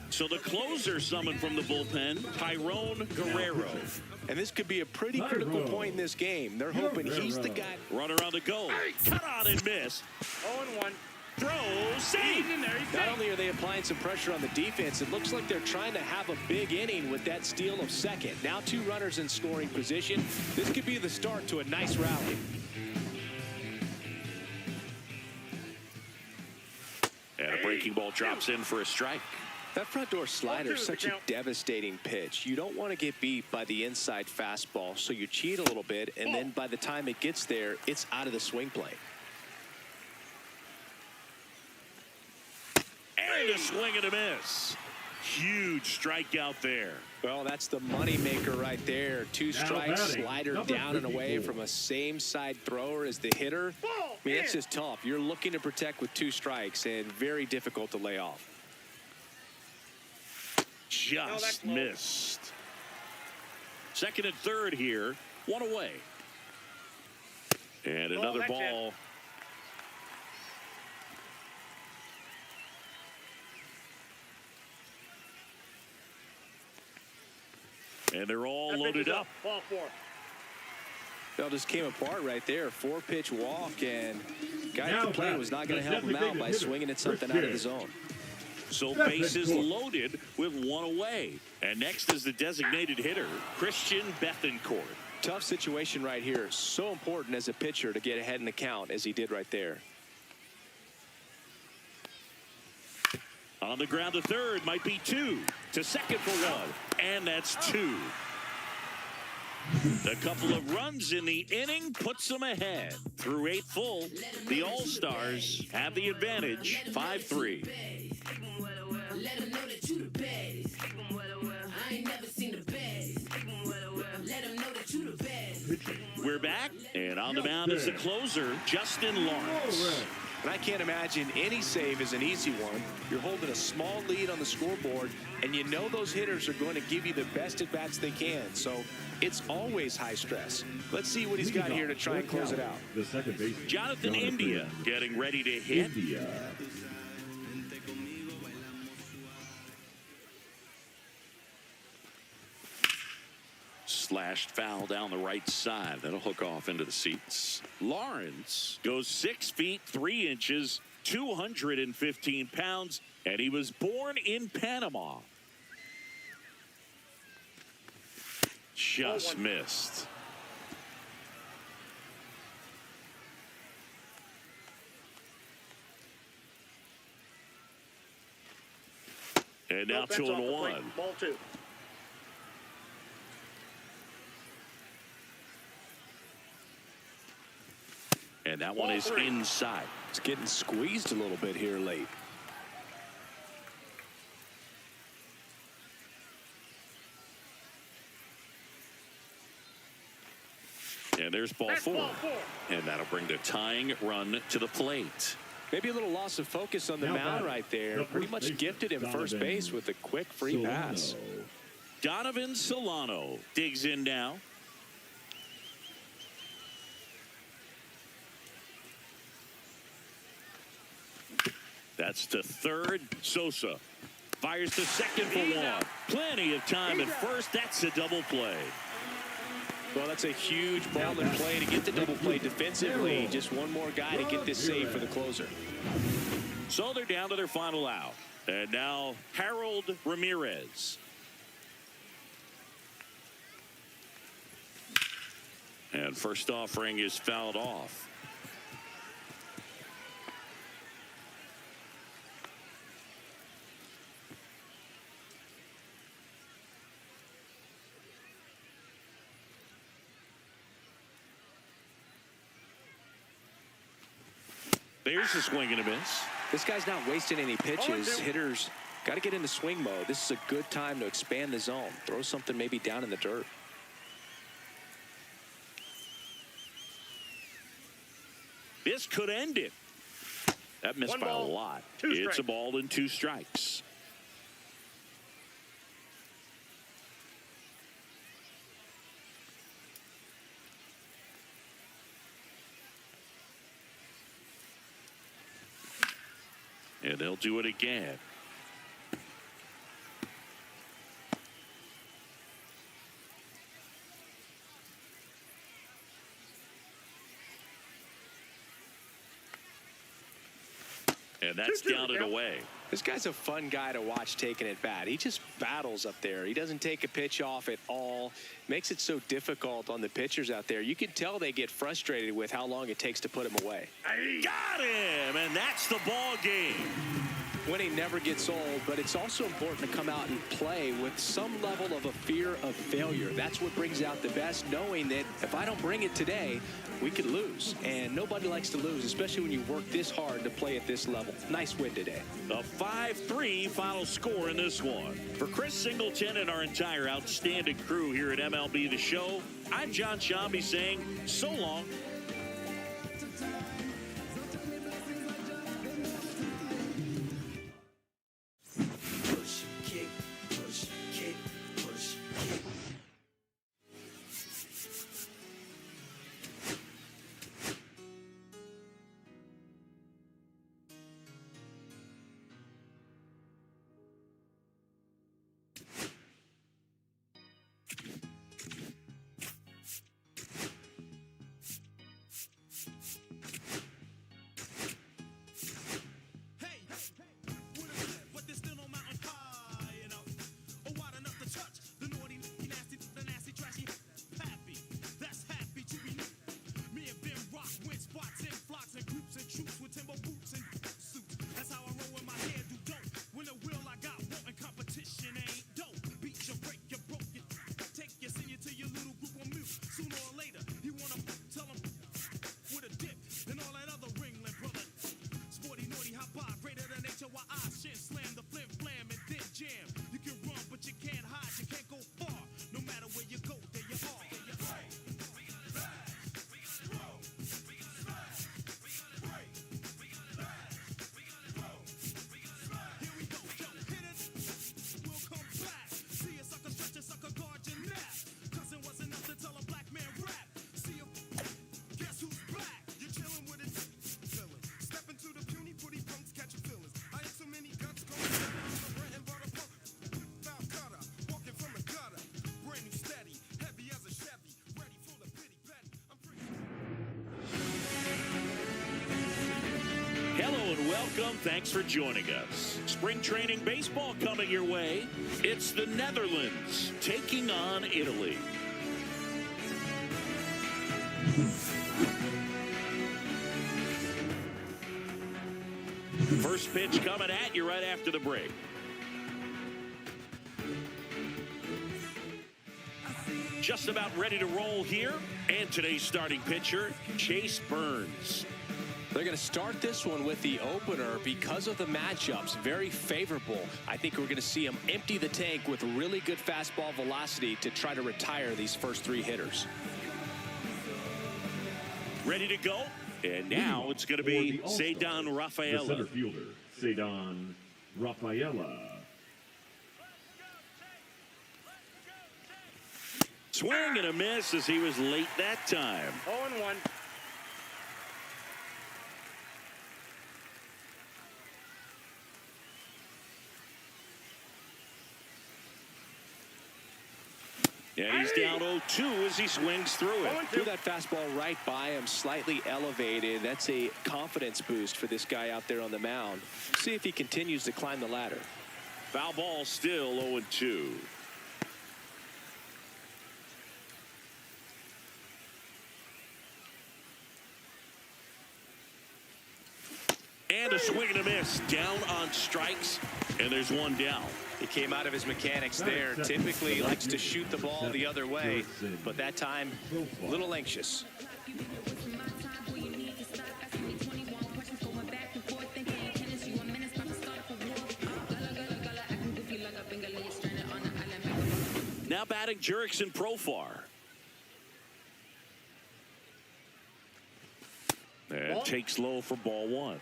So the closer summoned from the bullpen, Tyrone Guerrero. And this could be a pretty critical point in this game. They're hoping he's the guy. Runner on the go. Cut on and miss. 0-1. Throw, save. Not only are they applying some pressure on the defense, it looks like they're trying to have a big inning with that steal of second. Now 2 runners in scoring position. This could be the start to a nice rally. And a breaking ball drops in for a strike. That front door slider is such a devastating pitch. You don't want to get beat by the inside fastball, so you cheat a little bit, and then by the time it gets there, it's out of the swing plane. And a swing and a miss. Huge strikeout there. Well, that's the money maker right there. 2 strikes, slider down and away from a same side thrower as the hitter. I mean, that's just tough. You're looking to protect with 2 strikes and very difficult to lay off. Just missed. Second and third here. 1 away. And another ball. And they're all loaded up. Ball 4. That just came apart right there. 4-pitch walk, and guy at the plate was not going to help him out by swinging at something out of the zone. So bases loaded with 1 away. And next is the designated hitter, Christian Bethancourt. Tough situation right here. So important as a pitcher to get ahead in the count as he did right there. On the ground to third, might be 2. To second for 1. And that's 2. A couple of runs in the inning puts them ahead. Through 8 full, the All-Stars have the advantage, 5-3. We're back, and on the mound is the closer, Justin Lawrence. And I can't imagine any save is an easy one. You're holding a small lead on the scoreboard, and you know those hitters are going to give you the best at-bats they can. So it's always high stress. Let's see what he's got here to try and close it out. The second base, Jonathan India getting ready to hit. India. Slashed foul down the right side. That'll hook off into the seats. Lawrence goes 6 feet 3 inches, 215 pounds, and he was born in Panama. Just missed. And now 2-1. Ball 2. And that one is inside. It's getting squeezed a little bit here late. And there's ball 4. And that'll bring the tying run to the plate. Maybe a little loss of focus on the mound right there. Pretty much gifted him first base with a quick free pass. Donovan Solano digs in now. That's to third. Sosa fires to second for 1. Plenty of time at first. That's a double play. Well, that's a huge ball in play to get the double play defensively. Just one more guy to get this save for the closer. So they're down to their final out. And now Harold Ramirez. And first offering is fouled off. There's a swing and a miss. This guy's not wasting any pitches. Hitters got to get into swing mode. This is a good time to expand the zone. Throw something maybe down in the dirt. This could end it. That missed by a lot. It's a ball and 2 strikes. And they'll do it again. And that's down and away. This guy's a fun guy to watch taking at bat. He just battles up there. He doesn't take a pitch off at all. Makes it so difficult on the pitchers out there. You can tell they get frustrated with how long it takes to put him away. Got him, and that's the ball game. Winning never gets old, but it's also important to come out and play with some level of a fear of failure. That's what brings out the best, knowing that if I don't bring it today, we could lose. And nobody likes to lose, especially when you work this hard to play at this level. Nice win today. A 5-3 final score in this one. For Chris Singleton and our entire outstanding crew here at MLB The Show, I'm John Shambi saying so long. Welcome. Thanks for joining us. Spring training baseball coming your way. It's the Netherlands taking on Italy. First pitch coming at you right after the break. Just about ready to roll here. And today's starting pitcher, Chase Burns. They're going to start this one with the opener because of the matchups. Very favorable. I think we're going to see him empty the tank with really good fastball velocity to try to retire these first three hitters. Ready to go. And now it's going to be Cedon Rafaela. The center fielder, Cedon Rafaela. Swing and a miss as he was late that time. 0-1. And he's down 0-2 as he swings threw it. Threw that fastball right by him, slightly elevated. That's a confidence boost for this guy out there on the mound. See if he continues to climb the ladder. Foul ball still 0-2. And a swing and a miss. Down on strikes. And there's one down. He came out of his mechanics there. Typically he likes to shoot the ball the other way, but that time a little anxious. Now batting Jurickson Profar. And takes low for ball one.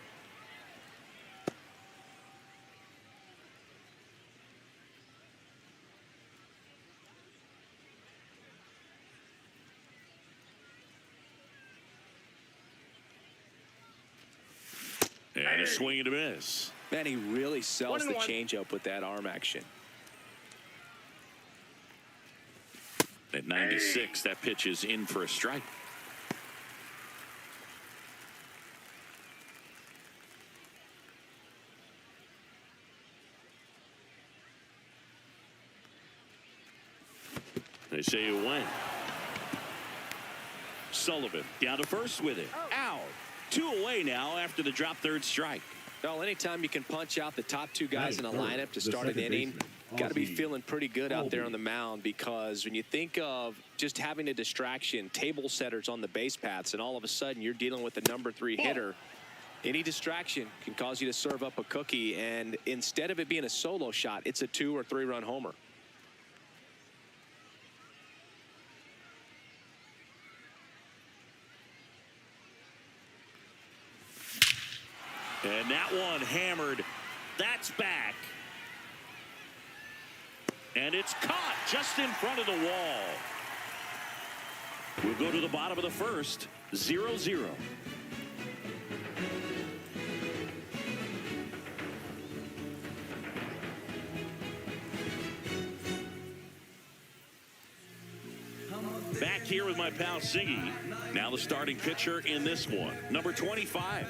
And a swing and a miss. Man, he really sells the changeup with that arm action. At 96, that pitch is in for a strike. They say it went. Sullivan down to first with it. Out. 2 away now after the drop third strike. Well, anytime you can punch out the top two guys in a lineup to start an inning, got to be feeling pretty good out there on the mound, because when you think of just having a distraction, table setters on the base paths, and all of a sudden you're dealing with the number 3 hitter, any distraction can cause you to serve up a cookie, and instead of it being a solo shot, it's a 2 or 3 run homer. And that one hammered. That's back. And it's caught just in front of the wall. We'll go to the bottom of the first. 0-0. Back here with my pal Siggy. Now the starting pitcher in this one, number 25.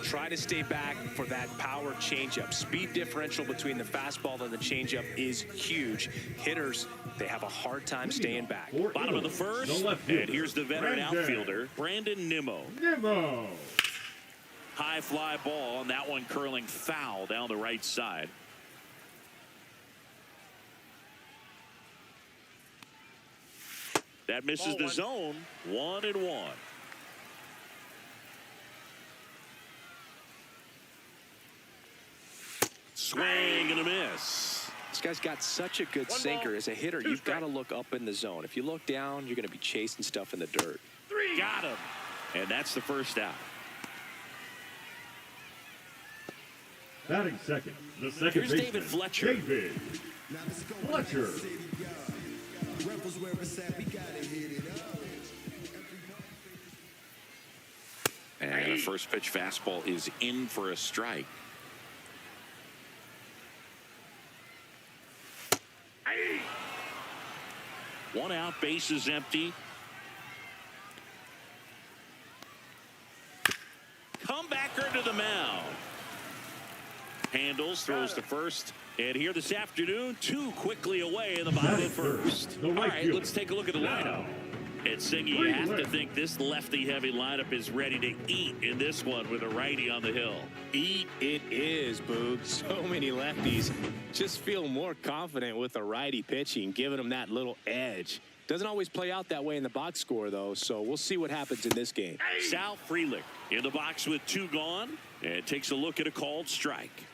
Try to stay back for that power changeup. Speed differential between the fastball and the changeup is huge. Hitters, they have a hard time staying back. Bottom of the first, and here's the veteran outfielder, Brandon Nimmo. High fly ball, and that one curling foul down the right side. That misses the zone. 1-1. Swing and a miss. This guy's got such a good sinker. As a hitter, you've got to look up in the zone. If you look down, you're going to be chasing stuff in the dirt. Got him. And that's the first out. Batting second, the second Here's David Fletcher. David Fletcher. And the first pitch fastball is in for a strike. One out, base is empty. Comebacker to the mound. Hills throws to first. And here this afternoon, 2 quickly away in the bottom of the first. All right, let's take a look at the lineup. And Singy, you have to think this lefty-heavy lineup is ready to eat in this one with a righty on the hill. Eat it is, Boog. So many lefties just feel more confident with a righty pitching, giving them that little edge. Doesn't always play out that way in the box score, though, so we'll see what happens in this game. Sal Frelick in the box with 2 gone and takes a look at a called strike.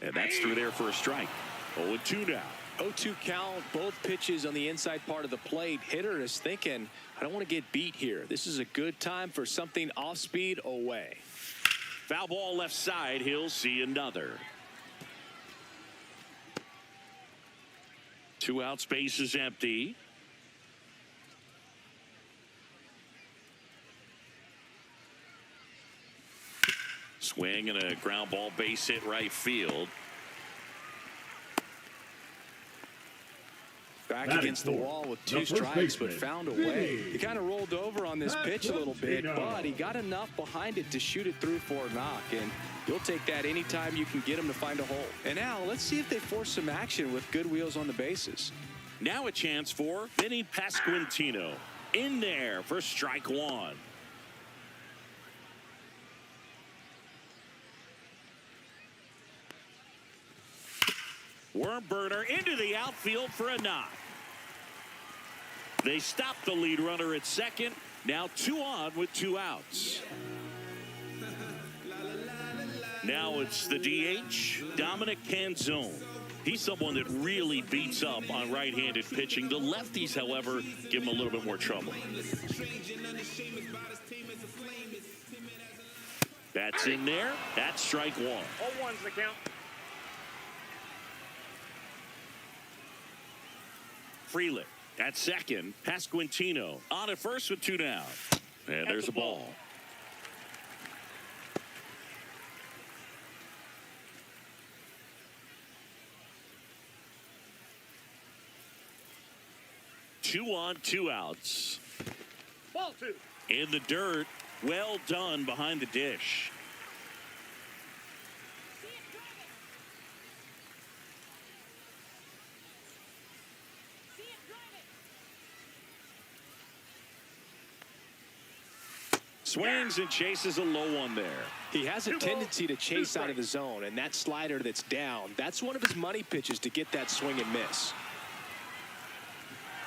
And that's through there for a strike. 0-2 now. 0-2 count, both pitches on the inside part of the plate. Hitter is thinking, I don't want to get beat here. This is a good time for something off speed away. Foul ball left side. He'll see another. 2 out, space is empty. Swing and a ground ball, base hit right field. Back against the wall with 2 strikes, but found a way. He kind of rolled over on this pitch a little bit, but he got enough behind it to shoot it through for a knock. And you'll take that anytime you can get him to find a hole. And now let's see if they force some action with good wheels on the bases. Now a chance for Vinny Pasquantino. In there for strike 1. Worm burner into the outfield for a knock. They stop the lead runner at second. Now 2 on with 2 outs. Now it's the DH, Dominic Canzone. He's someone that really beats up on right-handed pitching. The lefties, however, give him a little bit more trouble. That's in there. That's strike 1. 0-1's the count. Frelick at second. Pasquantino on at first with 2 down. And there's a ball. Two on, 2 outs. Ball 2. In the dirt. Well done behind the dish. Swings and chases a low one there. He has a tendency to chase out of the zone, and that slider that's down, that's one of his money pitches to get that swing and miss.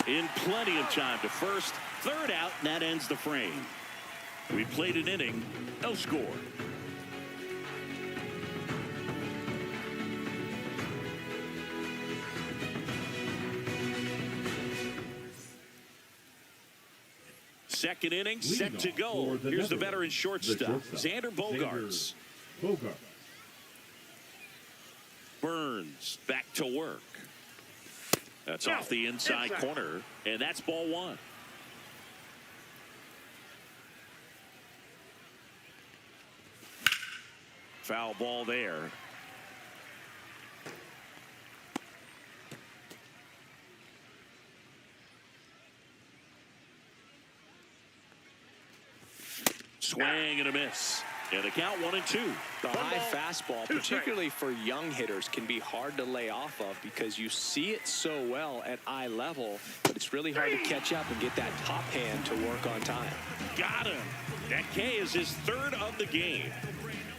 In plenty of time to first, 3rd out, and that ends the frame. We played an inning, no score. Second inning, set to go. Here's the veteran shortstop, Xander Bogaerts. Burns back to work. That's off the inside corner, and that's ball 1. Foul ball there. Swing and a miss. And the count 1-2. The high fastball, particularly for young hitters, can be hard to lay off of because you see it so well at eye level, but it's really hard to catch up and get that top hand to work on time. Got him. That K is his 3rd of the game.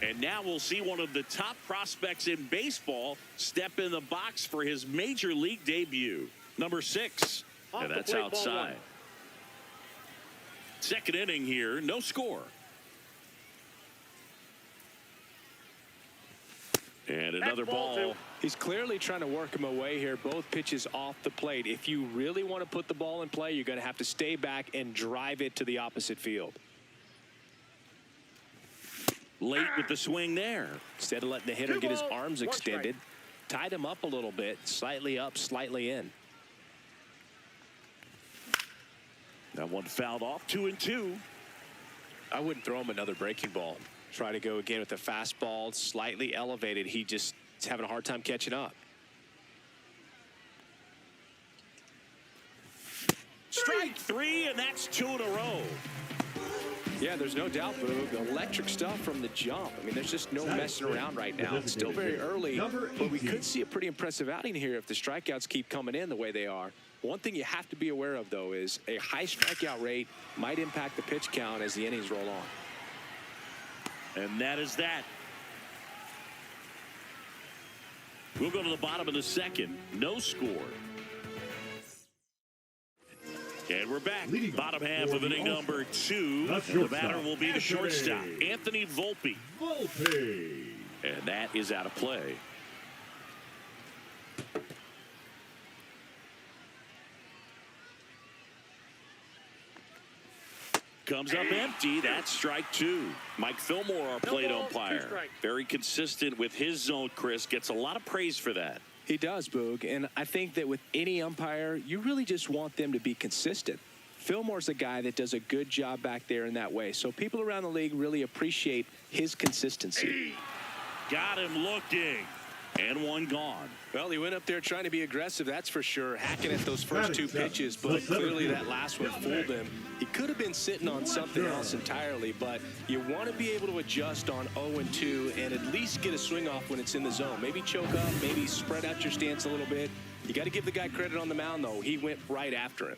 And now we'll see one of the top prospects in baseball step in the box for his major league debut. Number 6. And that's outside. Second inning here, no score. And another ball. He's clearly trying to work him away here. Both pitches off the plate. If you really want to put the ball in play, you're going to have to stay back and drive it to the opposite field. Late with the swing there. Instead of letting the hitter get his arms extended, tied him up a little bit, slightly up, slightly in. That one fouled off, 2-2. I wouldn't throw him another breaking ball. Try to go again with the fastball, slightly elevated. He just is having a hard time catching up. Strike 3, and that's 2 in a row. Yeah, there's no doubt, Boog. Electric stuff from the jump. I mean, there's just no messing around right now. It's still very early, but we could see a pretty impressive outing here if the strikeouts keep coming in the way they are. One thing you have to be aware of, though, is a high strikeout rate might impact the pitch count as the innings roll on. And that is that. We'll go to the bottom of the second. No score. And we're back. Bottom half of inning number 2. The batter will be the shortstop, Anthony Volpe. And that is out of play. Comes up empty. That's strike 2. Mike Fillmore, our plate umpire. Very consistent with his zone, Chris. Gets a lot of praise for that. He does, Boog, and I think that with any umpire, you really just want them to be consistent. Fillmore's a guy that does a good job back there in that way, so people around the league really appreciate his consistency. Got him looking, and one gone. Well, he went up there trying to be aggressive, that's for sure, hacking at those first 2 pitches, but clearly that last one fooled him. He could have been sitting on something else entirely, but you want to be able to adjust on 0-2 and at least get a swing off when it's in the zone. Maybe choke up, maybe spread out your stance a little bit. You got to give the guy credit on the mound, though. He went right after him.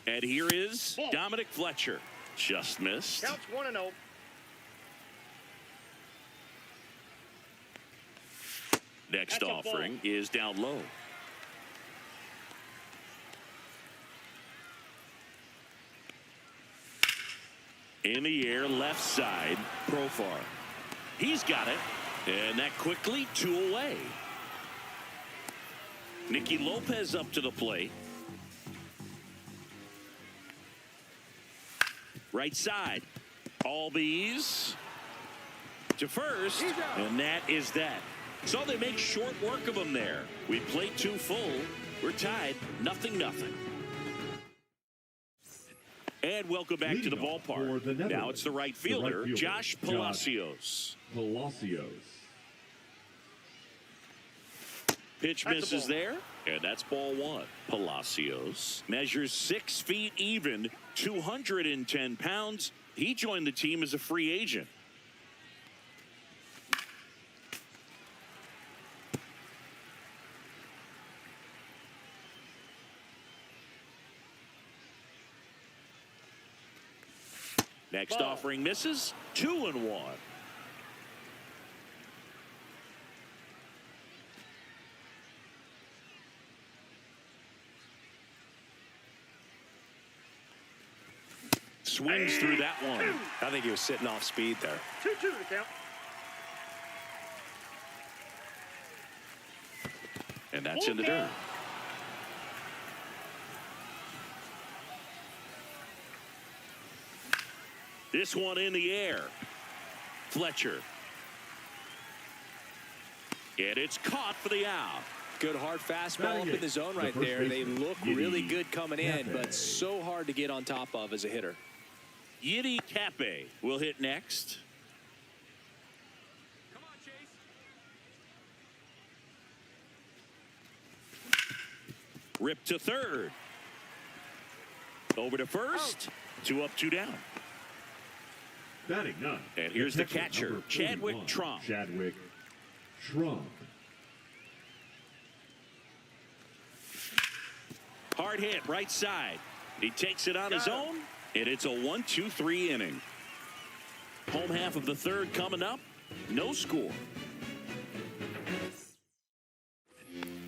And here is Dominic Fletcher. Just missed. Counts 1-0. Next offering is down low. In the air, left side, Profar. He's got it. And that quickly 2 away. Nicky Lopez up to the plate. Right side. Albies to first. And that is that. So they make short work of him there. We played 2 full. We're tied 0-0. And welcome back to the ballpark. Now it's the right fielder, Josh Palacios. Pitch misses there, and that's ball 1. Palacios measures 6 feet even, 210 pounds. He joined the team as a free agent. Next offering misses, 2-1. Swings through that one. I think he was sitting off speed there. 2-2 to count. And that's in the dirt. This one in the air. Fletcher. And it's caught for the out. Good hard fastball up in the zone right there. They look really good coming in, but so hard to get on top of as a hitter. Yiddy Cape will hit next. Come on, Chase. Rip to third. Over to first. 2 up, 2 down. Batting 9. And here's the catcher, Chadwick Trump. Hard hit, right side. He takes it on his own, and it's a 1-2-3 inning. Home half of the third coming up. No score.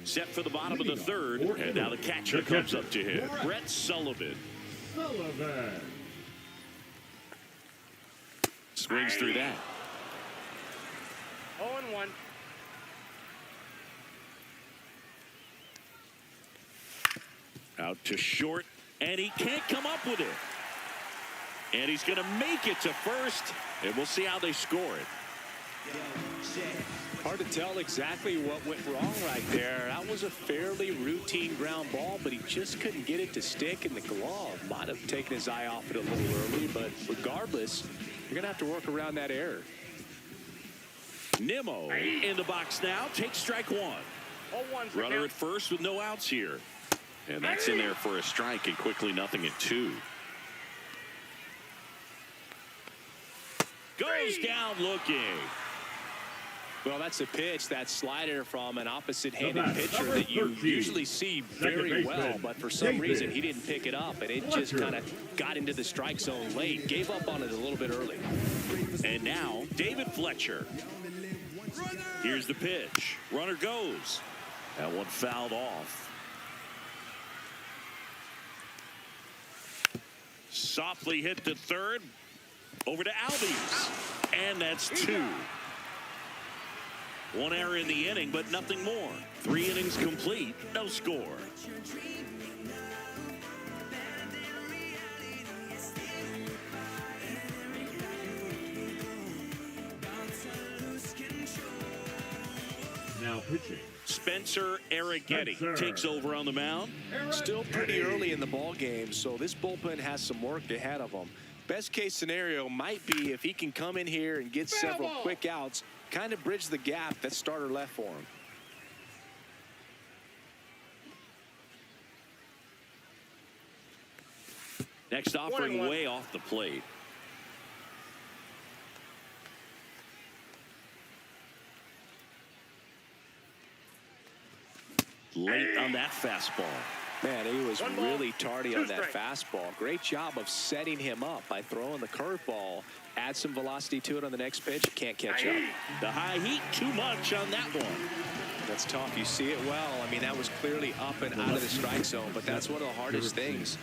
Set for the bottom of the third, and now the catcher comes up to him, Brett Sullivan. Swings through that. 0-1. Out to short, and he can't come up with it. And he's going to make it to first, and we'll see how they score it. Hard to tell exactly what went wrong right there. That was a fairly routine ground ball, but he just couldn't get it to stick in the glove. Might have taken his eye off it a little early, but regardless, you're going to have to work around that error. Nimmo in the box now. Takes strike 1. 0-1's Runner at first with no outs here. And that's in there for a strike, and quickly 0-2. Goes down looking. Well, that's a pitch, that slider from an opposite-handed pitcher that you 13, usually see very well, but for some reason he didn't pick it up, and it just kind of got into the strike zone late, gave up on it a little bit early. And now, David Fletcher. Here's the pitch. Runner goes. That one fouled off. Softly hit to third. Over to Albies. And that's 2. One error in the inning, but nothing more. 3 innings complete, no score. Now pitching. Spencer Arrighetti takes over on the mound. Still pretty early in the ball game, so this bullpen has some work ahead of them. Best case scenario might be if he can come in here and get several quick outs, kind of bridge the gap that starter left for him. Next offering way off the plate. Late on that fastball. Man, he was really tardy on that fastball. Great job of setting him up by throwing the curveball. Add some velocity to it on the next pitch. Can't catch up. The high heat, too much on that one. That's tough. You see it well. I mean, that was clearly up and out of the strike zone, but that's one of the hardest things.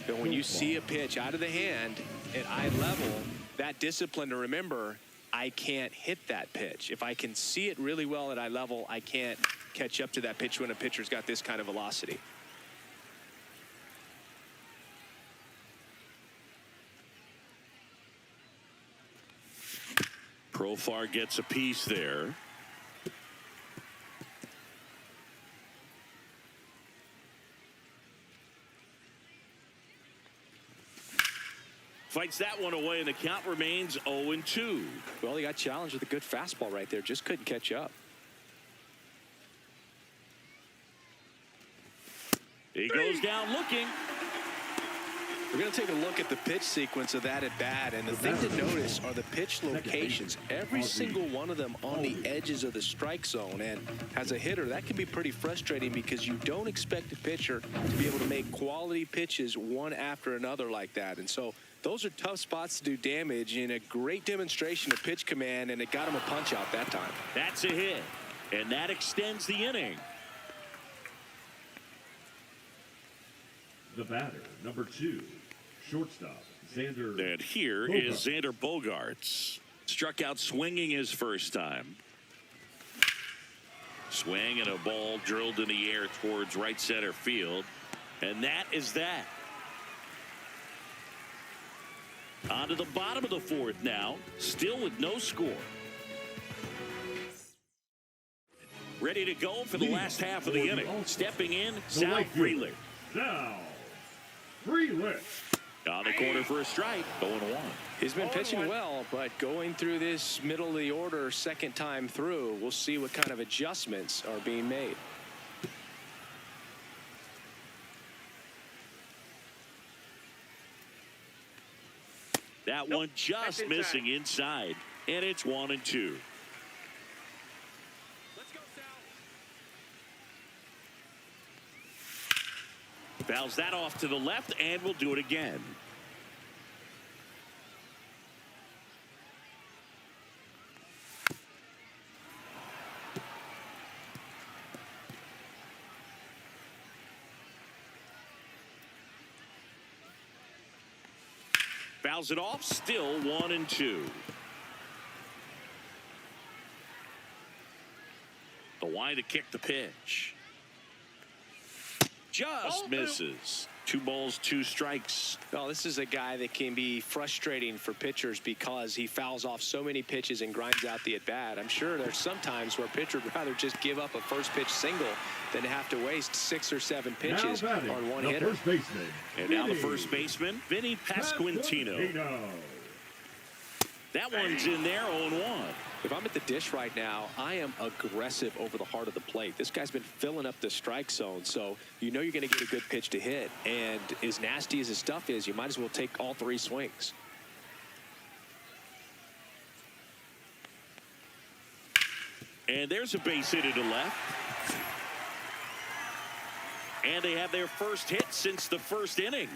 But when you see a pitch out of the hand at eye level, that discipline to remember, I can't hit that pitch. If I can see it really well at eye level, I can't catch up to that pitch when a pitcher's got this kind of velocity. Profar gets a piece there. Fights that one away, and the count remains 0-2. Well, he got challenged with a good fastball right there. Just couldn't catch up. He goes down looking. We're going to take a look at the pitch sequence of that at bat, and the thing to notice are the pitch locations. Every single one of them on the edges of the strike zone, and as a hitter, that can be pretty frustrating because you don't expect a pitcher to be able to make quality pitches one after another like that. And so those are tough spots to do damage, and a great demonstration of pitch command, and it got him a punch out that time. That's a hit, and that extends the inning. The batter, number 2, shortstop, Xander. And here is Xander Bogaerts. Struck out swinging his first time. Swing and a ball drilled in the air towards right center field. And that is that. On to the bottom of the 4th now, still with no score. Ready to go for the last half of the inning. Stepping in, Sal Frelick. Now, Frelick. On the corner for a strike, 0-1. He's been pitching well, but going through this middle of the order second time through, we'll see what kind of adjustments are being made. That one just missing inside, and it's 1-2. Fouls that off to the left, and we'll do it again. Fouls it off, still 1-2. The line to kick the pitch. Just misses. 2 balls, 2 strikes. Well, this is a guy that can be frustrating for pitchers because he fouls off so many pitches and grinds out the at-bat. I'm sure there's some times where a pitcher would rather just give up a first pitch single than to have to waste 6 or 7 pitches on one hitter. First baseman, and now the first baseman, Vinny Pasquantino. That one's in there, 0-1. If I'm at the dish right now, I am aggressive over the heart of the plate. This guy's been filling up the strike zone, so you know you're going to get a good pitch to hit. And as nasty as his stuff is, you might as well take all 3 swings. And there's a base hit to left. And they have their first hit since the first inning.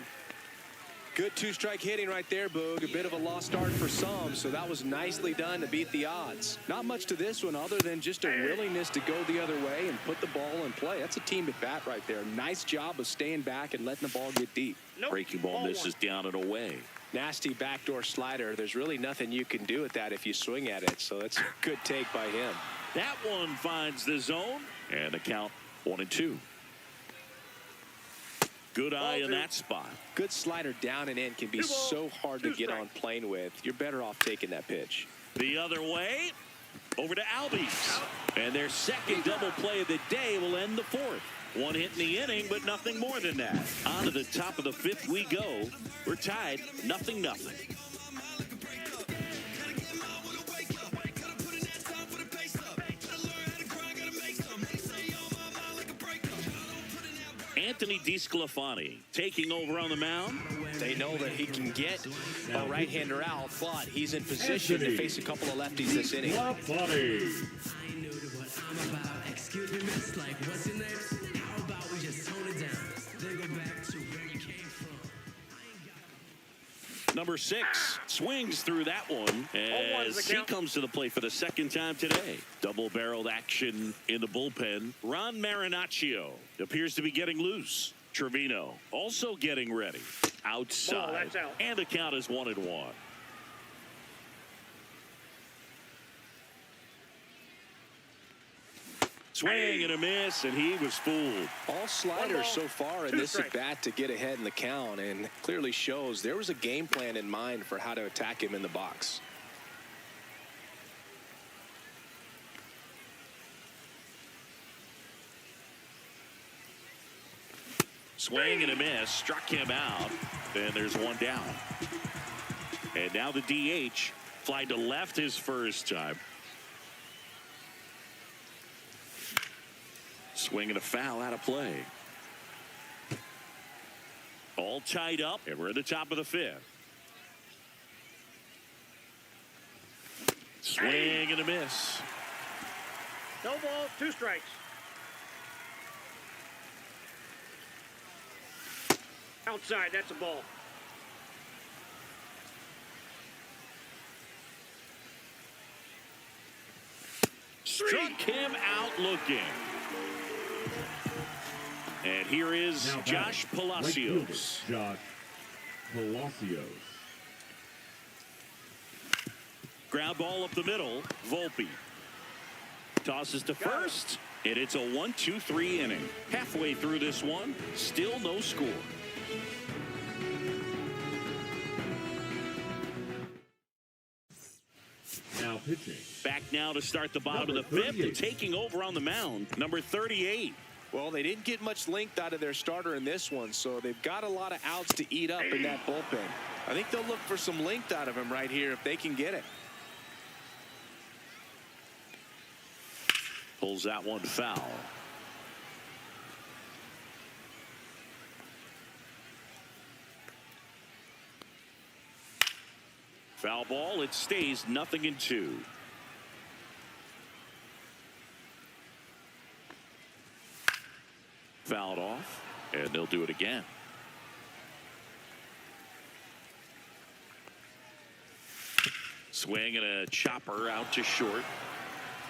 Good two-strike hitting right there, Boog. A bit of a lost start for some, so that was nicely done to beat the odds. Not much to this one other than just a willingness to go the other way and put the ball in play. That's a team at bat right there. Nice job of staying back and letting the ball get deep. Nope. Breaking ball misses down and away. Nasty backdoor slider. There's really nothing you can do with that if you swing at it, so it's a good take by him. That one finds the zone, and the count 1-2. Good eye in that spot. Good slider down and in can be so hard to get on plane with. You're better off taking that pitch. The other way, over to Albies. And their second double play of the day will end the fourth. One hit in the inning, but nothing more than that. On to the top of the fifth we go. We're tied, 0-0. Anthony DeSclafani taking over on the mound. They know that he can get a right-hander out, but he's in position to face a couple of lefties this inning. Number 6 swings through that one as he comes to the plate for the second time today. Double-barreled action in the bullpen. Ron Marinaccio appears to be getting loose. Trevino also getting ready. Outside. That's out. And the count is 1-1. Swing and a miss, and he was fooled. All sliders so far in this at bat to get ahead in the count, and clearly shows there was a game plan in mind for how to attack him in the box. Swing and a miss, struck him out, and there's one down. And now the DH fly to left his first time. Swing and a foul out of play. All tied up, and we're at the top of the fifth. Swing and a miss. No balls, 2 strikes. Outside, that's a ball. Struck him out looking. And here is Josh Palacios. Josh Palacios. Ground ball up the middle. Volpe tosses to first, and it's a 1-2-3 inning. Halfway through this one, still no score. Now pitching. Back now to start the bottom of the fifth, and taking over on the mound, number 38. Well, they didn't get much length out of their starter in this one, so they've got a lot of outs to eat up in that bullpen. I think they'll look for some length out of him right here if they can get it. Pulls that one foul. Foul ball, it stays 0-2. Fouled off, and they'll do it again. Swing and a chopper out to short.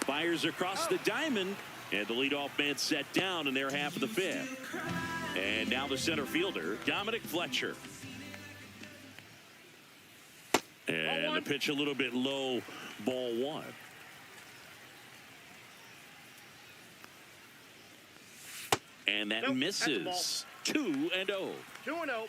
Fires across the diamond, and the leadoff man set down in their half of the fifth. And now the center fielder, Dominic Fletcher. And the pitch a little bit low, ball 1. And that misses. 2-0. 2-0.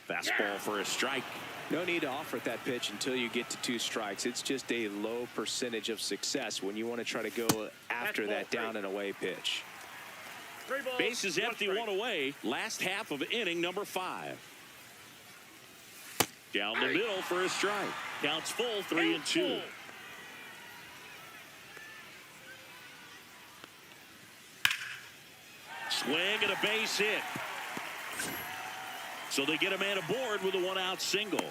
Fastball for a strike. No need to offer at that pitch until you get to 2 strikes. It's just a low percentage of success when you want to try to go after that down and away pitch. 3 balls, Base is 1 empty, strike. 1 away. Last half of inning number 5. Down the middle for a strike. Counts full, 3-2. Swing and a base hit. So they get a man aboard with a 1-out single.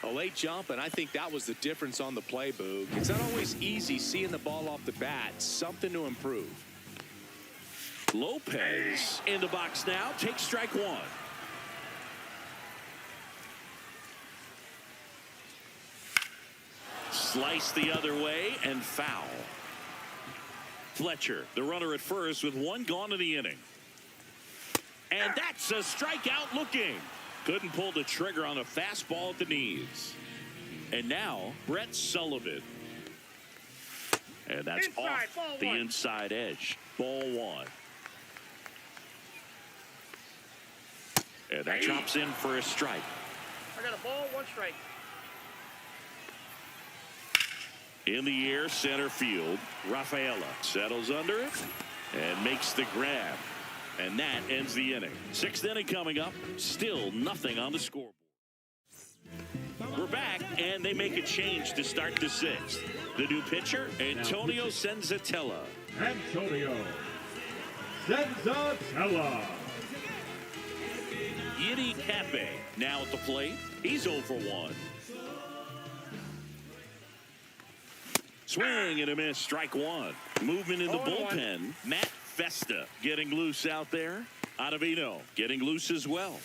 A late jump, and I think that was the difference on the play, Boog. It's not always easy seeing the ball off the bat. Something to improve. Lopez in the box now. Takes strike one. Slice the other way and foul. Fletcher, the runner at first with one gone in the inning. And that's a strikeout looking. Couldn't pull the trigger on a fastball at the knees. And now Brett Sullivan. And that's Inside, off ball the one. inside edge. Ball one. And that drops in for a strike. I got a ball, one strike. In the air, center field. Rafaela settles under it and makes the grab. And that ends the inning. Sixth inning coming up. Still nothing on the scoreboard. We're back, and they make a change to start the sixth. The new pitcher, Antonio Senzatella. Antonio Senzatella. Yiddy Cape now at the plate. He's 0 for 1. Swing and a miss, strike one. Movement in the 0-1. bullpen. Matt Festa getting loose out there. Ottavino getting loose as well.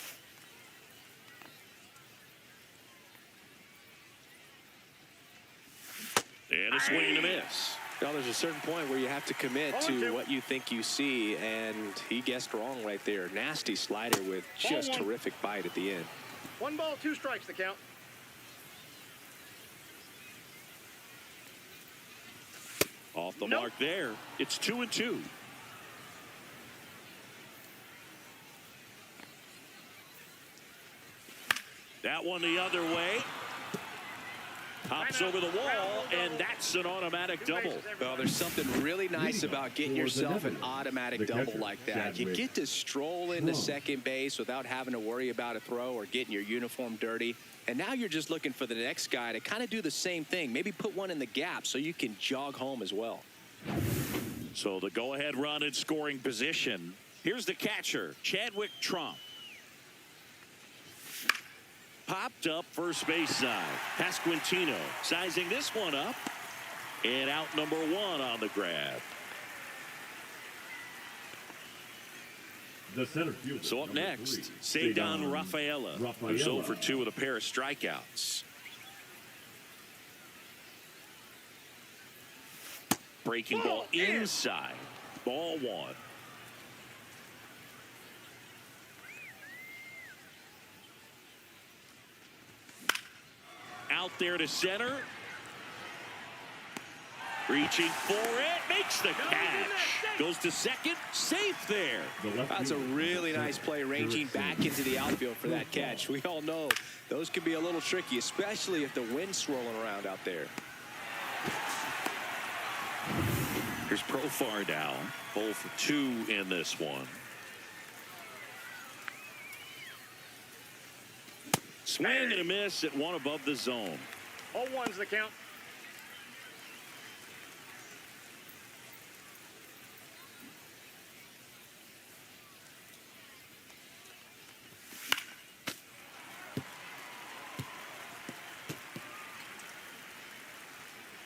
And a swing and a miss. Now, there's a certain point where you have to commit to what you think you see, and he guessed wrong right there. Nasty slider with just terrific bite at the end. 1 ball, 2 strikes the count. Off the mark there. It's 2-2. That one the other way. Hops over the wall, and that's an automatic double. Well, there's something really nice about getting yourself an automatic double like that. You get to stroll into second base without having to worry about a throw or getting your uniform dirty. And now you're just looking for the next guy to kind of do the same thing. Maybe put one in the gap so you can jog home as well. So the go-ahead run in scoring position. Here's the catcher, Chadwick Trump. Popped up first base side. Pasquantino sizing this one up. And out number 1 on the grab. The center fielder. So up next, Cedon Rafaela, who's 0 for 2 with a pair of strikeouts. Breaking ball inside. Ball 1. Out there to center. Reaching for it. Makes the catch. Goes to second. Safe there. That's a really nice play, ranging back into the outfield for that catch. We all know those can be a little tricky, especially if the wind's swirling around out there. Here's Profar now. 0 for 2 in this one. Swing and a miss at 1 above the zone. 0-1's the count.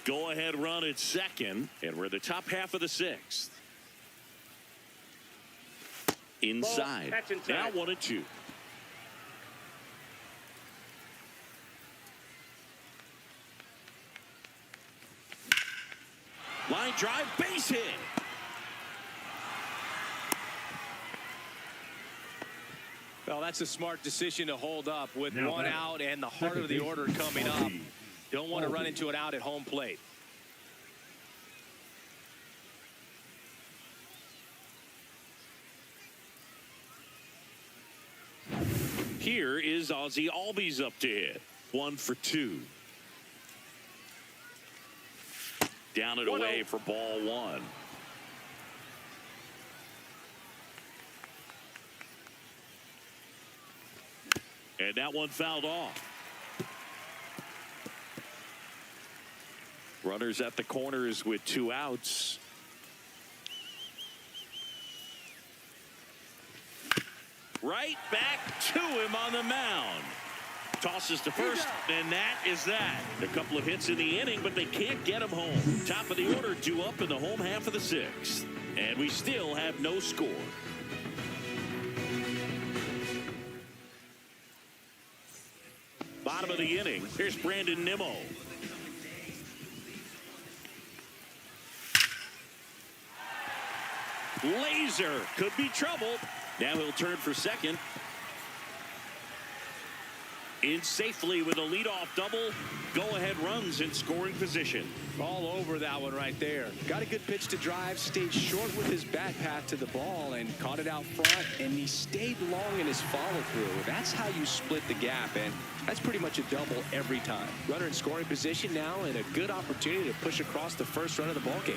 Go-ahead run at second, and we're in the top half of the 6th. Inside. That's inside. Now 1-2. Line drive, base hit. Well, that's a smart decision to hold up with one out and the heart of the order coming up. Don't want to run into an out at home plate. Here is Ozzie Albies up to hit. 1 for 2. Down and away for ball 1. And that one fouled off. Runners at the corners with 2 outs. Right back to him on the mound. tosses to first, and that is that. A couple of hits in the inning, but they can't get him home. Top of the order due up in the home half of the sixth. And we still have no score. Bottom of the inning, here's Brandon Nimmo. Laser could be trouble. Now he'll turn for second. In safely with a leadoff double. Go-ahead runs in scoring position. All over that one right there. Got a good pitch to drive, stayed short with his bat path to the ball and caught it out front, and he stayed long in his follow-through. That's how you split the gap, and that's pretty much a double every time. Runner in scoring position now, and a good opportunity to push across the first run of the ballgame.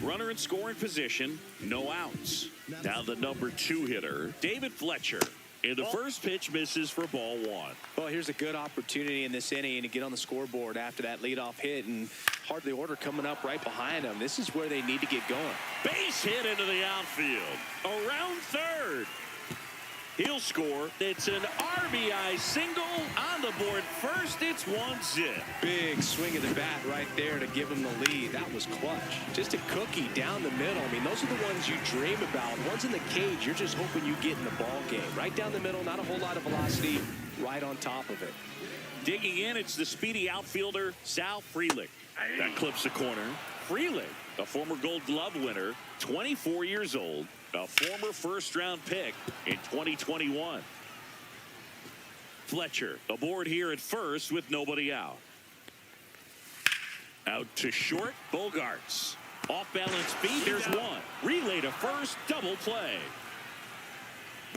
Runner in scoring position, no outs. Now the number 2 hitter, David Fletcher. And the first pitch misses for ball 1. Well, here's a good opportunity in this inning to get on the scoreboard after that leadoff hit, and hard the order coming up right behind them. This is where they need to get going. Base hit into the outfield. Around third. He'll score. It's an RBI single on the board first. It's 1-0. Big swing of the bat right there to give him the lead. That was clutch. Just a cookie down the middle. I mean, those are the ones you dream about. Ones in the cage, you're just hoping you get in the ball game. Right down the middle, not a whole lot of velocity, right on top of it. Digging in, it's the speedy outfielder, Sal Frelick. That clips the corner. Frelick, a former Gold Glove winner, 24 years old. A former first-round pick in 2021. Fletcher aboard here at first with nobody out. Out to short, Bogarts. Off-balance feet, there's one. Relay to first, double play.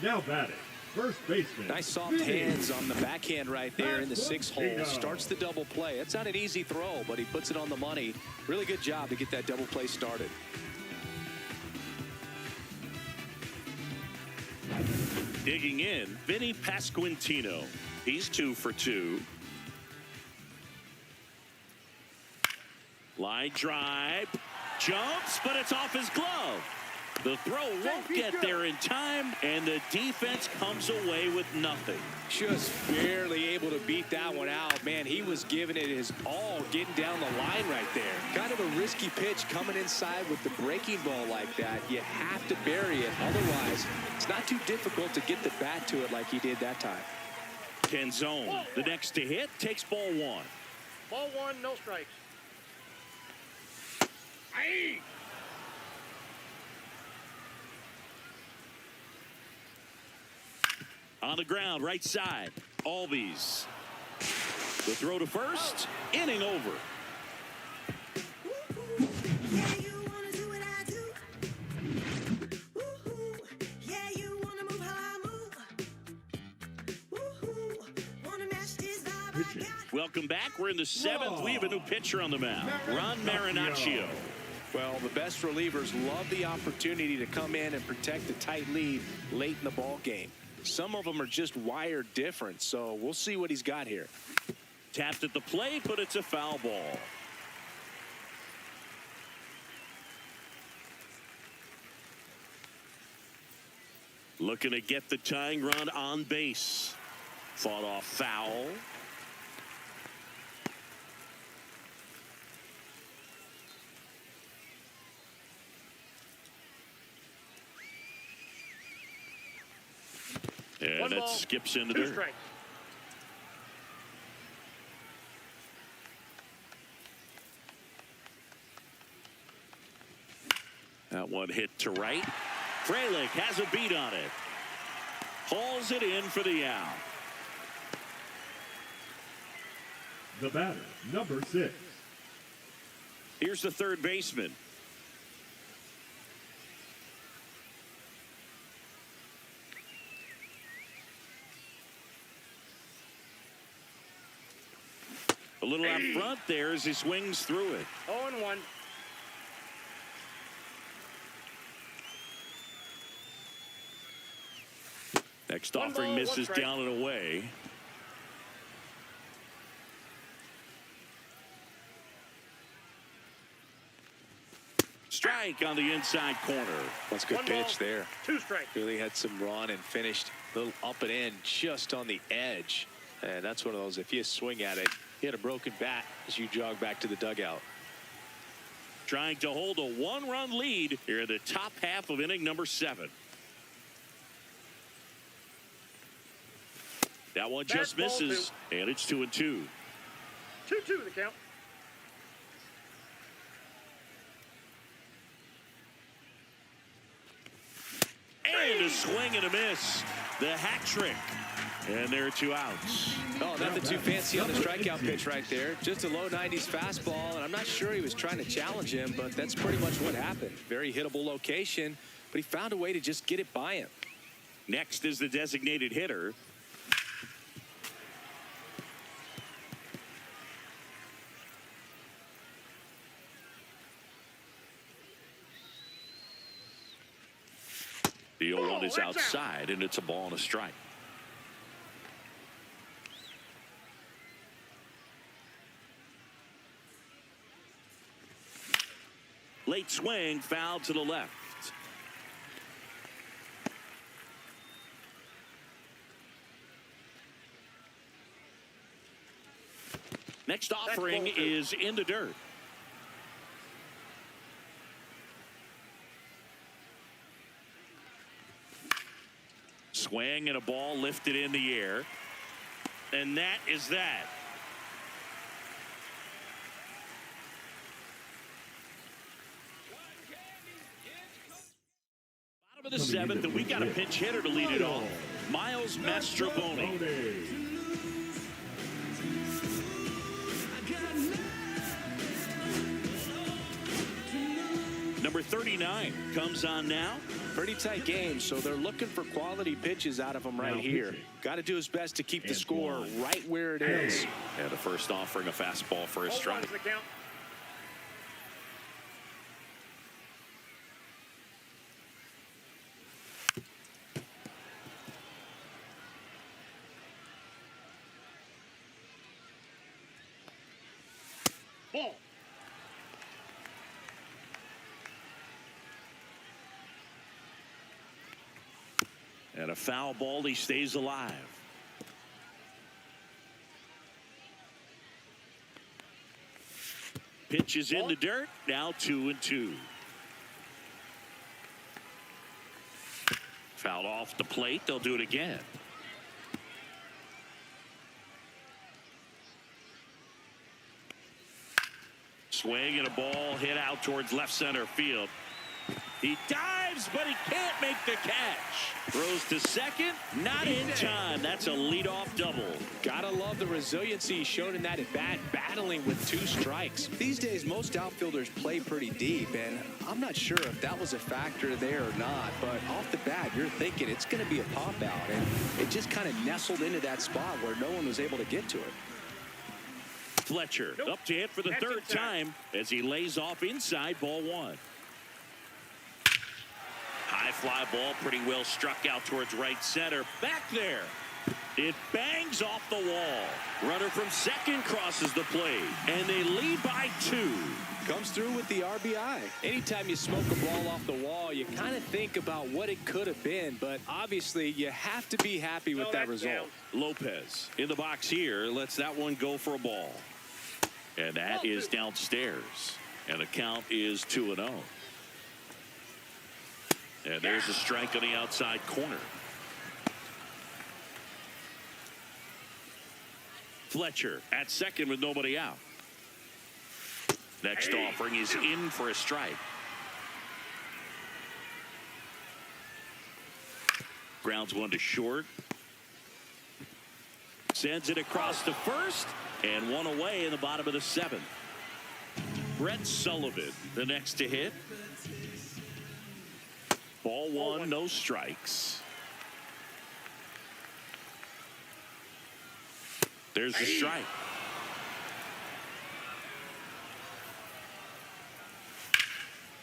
Now batting, first baseman. Nice soft hands on the backhand right there in the 6 hole. Starts the double play. It's not an easy throw, but he puts it on the money. Really good job to get that double play started. Digging in, Vinny Pasquantino. He's 2 for 2. Line drive. Jumps, but it's off his glove. The throw won't get there in time, and the defense comes away with nothing. Just barely able to beat that one out. Man, he was giving it his all, getting down the line right there. Kind of a risky pitch coming inside with the breaking ball like that. You have to bury it. Otherwise, it's not too difficult to get the bat to it like he did that time. Canzone, the next to hit, takes ball 1. Ball 1, no strikes. Aye. On the ground, right side, Albies. The throw to first, inning over. Welcome back. We're in the 7th. We have a new pitcher on the mound, Ron Marinaccio. Well, the best relievers love the opportunity to come in and protect a tight lead late in the ball game. Some of them are just wired different, so we'll see what he's got here. Tapped at the plate, but it's a foul ball. Looking to get the tying run on base. Fought off foul. And that skips into 2 there. strikes. That one hit to right. Frelick has a beat on it. Hauls it in for the out. The batter, number 6. Here's the third baseman. A little out front there as he swings through it. 0-1. Next One offering ball, one misses strike. down and away. Strike on the inside corner. That's a good One pitch ball, there. 2 strikes. Really had some run and finished Little up and in just on the edge. And that's one of those, if you swing at it, you had a broken bat as you jog back to the dugout. Trying to hold a one-run lead here in the top half of inning number 7. That one just misses, and it's 2-2. 2-2 the count. And a swing and a miss. The hat trick. And there are 2 outs. Oh, nothing too fancy on the strikeout pitch right there. Just a low 90s fastball, and I'm not sure he was trying to challenge him, but that's pretty much what happened. Very hittable location, but he found a way to just get it by him. Next is the designated hitter. The 0-1 is outside, and it's a ball and a strike. Late swing, foul to the left. Next offering is in the dirt. Swing and a ball lifted in the air. And that is that. Bottom of the 7th, and we got a pinch hitter to lead it off. Miles Mastrobuoni. Number 39 comes on now. Pretty tight game, so they're looking for quality pitches out of him right here. Got to do his best to keep the score right where it is. And the first offering, a fastball for a strike. Ball. And a foul ball, he stays alive. Pitch is in the dirt, now 2-2. Fouled off the plate, they'll do it again. Swing and a ball hit out towards left center field. He dives, but he can't make the catch. Throws to second, not in time. That's a leadoff double. Gotta love the resiliency shown in that at bat, battling with 2 strikes. These days, most outfielders play pretty deep, and I'm not sure if that was a factor there or not, but off the bat, you're thinking it's gonna be a pop out, and it just kind of nestled into that spot where no one was able to get to it. Fletcher up to hit for the 3rd time as he lays off inside, ball 1. High fly ball, pretty well struck out towards right center. Back there. It bangs off the wall. Runner from second crosses the plate, and they lead by 2. Comes through with the RBI. Anytime you smoke a ball off the wall, you kind of think about what it could have been, but obviously you have to be happy with that result. Lopez in the box here lets that one go for a ball. And that is downstairs. And the count is 2-0. And there's a strike on the outside corner. Fletcher at second with nobody out. Next offering is in for a strike. Grounds one to short. Sends it across to first. And one away in the bottom of the 7th. Brett Sullivan, the next to hit. Ball 1, no strikes. There's the strike.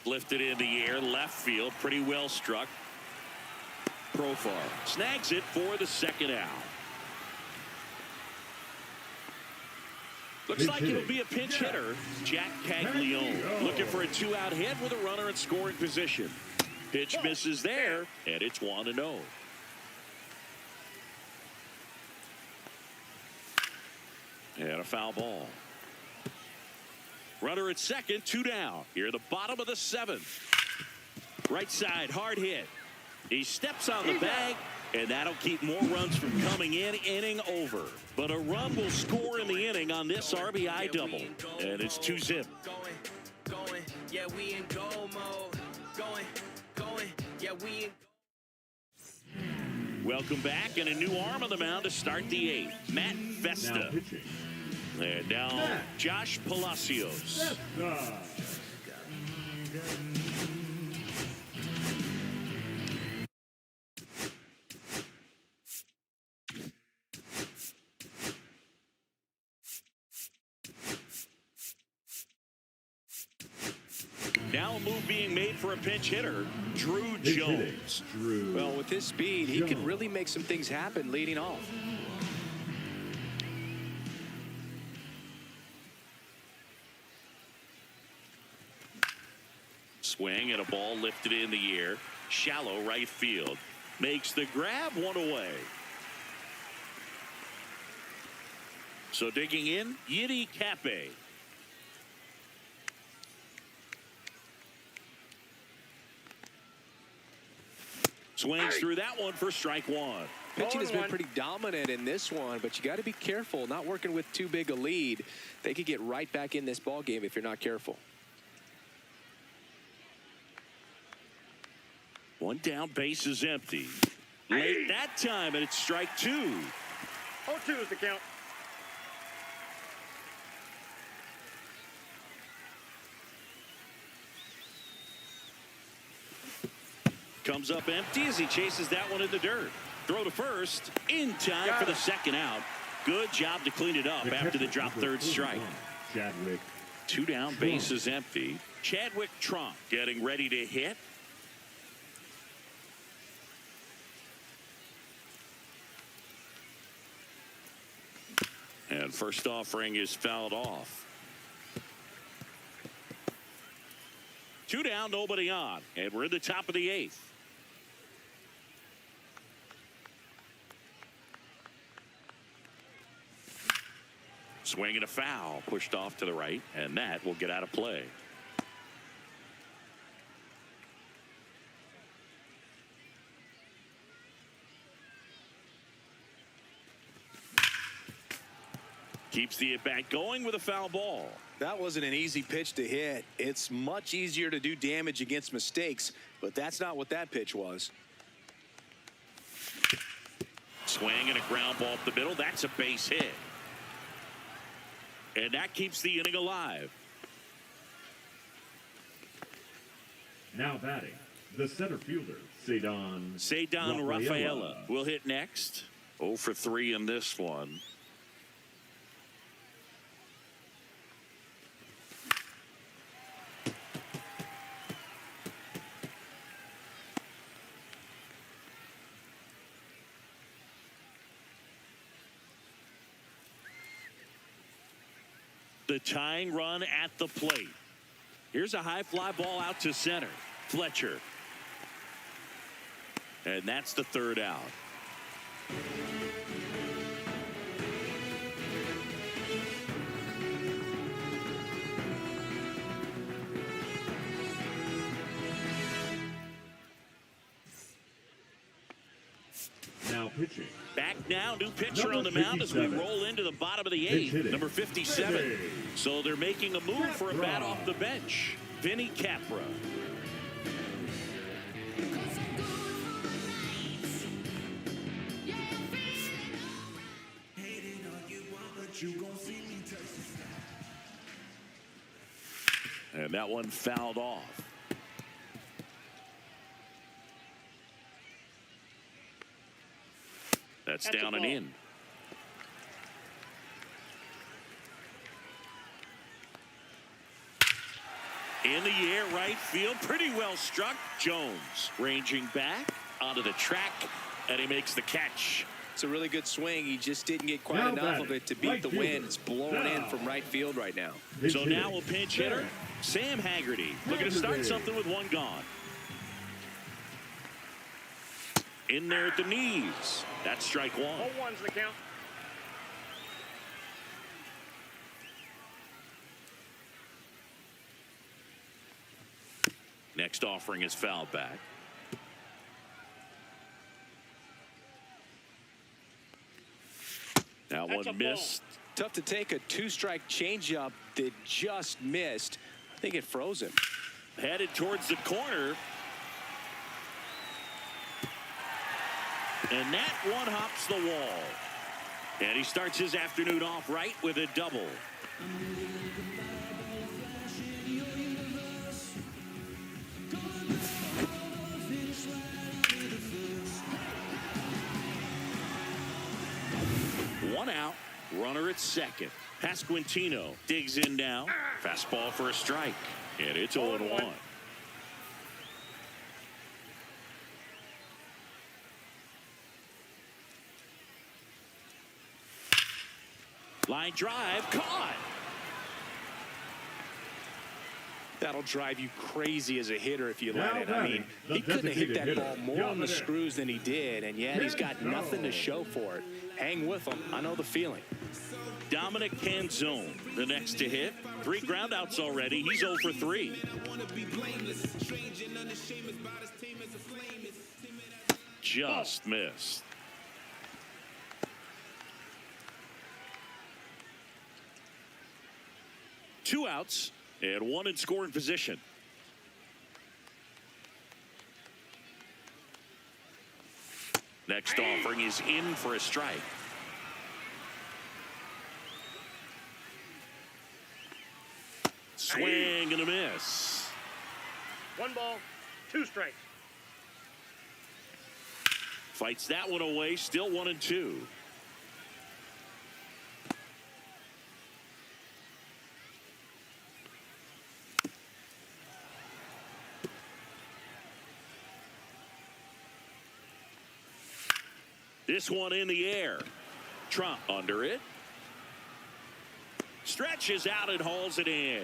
Lifted in the air, left field, pretty well struck. Profar snags it for the 2nd out. Looks like it'll be a pinch hitter. Jack Caglione looking for a 2-out hit with a runner in scoring position. Pitch misses there, and it's 1-0. And a foul ball. Runner at second, 2 down. Here, the bottom of the 7th. Right side, hard hit. He steps on the bag, and that'll keep more runs from coming in. Inning over. But a run will score in the inning on this RBI double. And it's 2-zip. Going, yeah, we in go mode. Going, yeah, we in. Welcome back, and a new arm on the mound to start the 8th. Matt Vesta. Now pitching. And now Josh Palacios. Now a move being made for a pinch hitter, Drew Jones. Well, with his speed, he can really make some things happen leading off. Swing and a ball lifted in the air. Shallow right field. Makes the grab, 1 away. So digging in, Yiddy Cape. Swings through that one for strike 1. Pitching has been pretty dominant in this one, but you got to be careful. Not working with too big a lead. They could get right back in this ball game if you're not careful. 1 down, base is empty. Late that time, and it's strike 2. 0-2 is the count. Comes up empty as he chases that one in the dirt. Throw to first, in time for the second out. Good job to clean it up after the drop 3rd strike. Chadwick. 2 down, base is empty. Chadwick Trump getting ready to hit. And first offering is fouled off. 2 down, nobody on. And we're in the top of the 8th. Swing and a foul, pushed off to the right, and that will get out of play. Keeps the at-bat going with a foul ball. That wasn't an easy pitch to hit. It's much easier to do damage against mistakes, but that's not what that pitch was. Swing and a ground ball up the middle. That's a base hit. And that keeps the inning alive. Now batting, the center fielder, Cedon Rafaela will hit next. 0 for 3 in this one. The tying run at the plate. Here's a high fly ball out to center. Fletcher. And that's the 3rd out. Now pitching. Back now, new pitcher on the mound as we roll into the bottom of the 8th. Number 57. So they're making a move for a bat off the bench. Vinny Capra. And that one fouled off. That's down and in. In the air, right field, pretty well struck. Jones ranging back onto the track, and he makes the catch. It's a really good swing. He just didn't get quite enough of it to beat the wind. It's blowing in from right field right now. So now a pinch hitter, Sam Haggerty, looking to start something with 1 gone. In there at the knees. That's strike 1. 0-1's the count. Next offering is fouled back. That one missed. Tough to take a two-strike changeup that just missed. I think it froze him. Headed towards the corner. And that one hops the wall. And he starts his afternoon off right with a double. One out, runner at second. Pasquantino digs in now. Fastball for a strike. And it's 0-1. Line drive, caught. That'll drive you crazy as a hitter if you let it. I mean, he couldn't have hit that ball more on the screws than he did, and yet he's got nothing to show for it. Hang with him. I know the feeling. Dominic Canzone, the next to hit. 3 groundouts already. He's 0 for 3. Just missed. Two outs and one in scoring position. Next offering is in for a strike. Swing and a miss. 1 ball, 2 strikes. Fights that one away, still 1-2. This one in the air. Trump under it. Stretches out and hauls it in.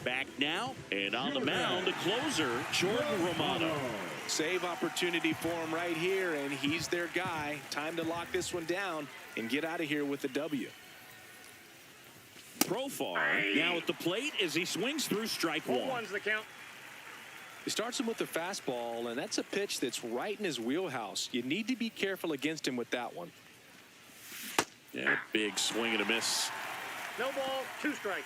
Back now, and on the mound, the closer, Jordan Romano. Save opportunity for him right here, and he's their guy. Time to lock this one down and get out of here with the W. Profar now at the plate as he swings through strike one. 1's the count. He starts him with the fastball, and that's a pitch that's right in his wheelhouse. You need to be careful against him with that one. Yeah, big swing and a miss. No ball, 2 strikes.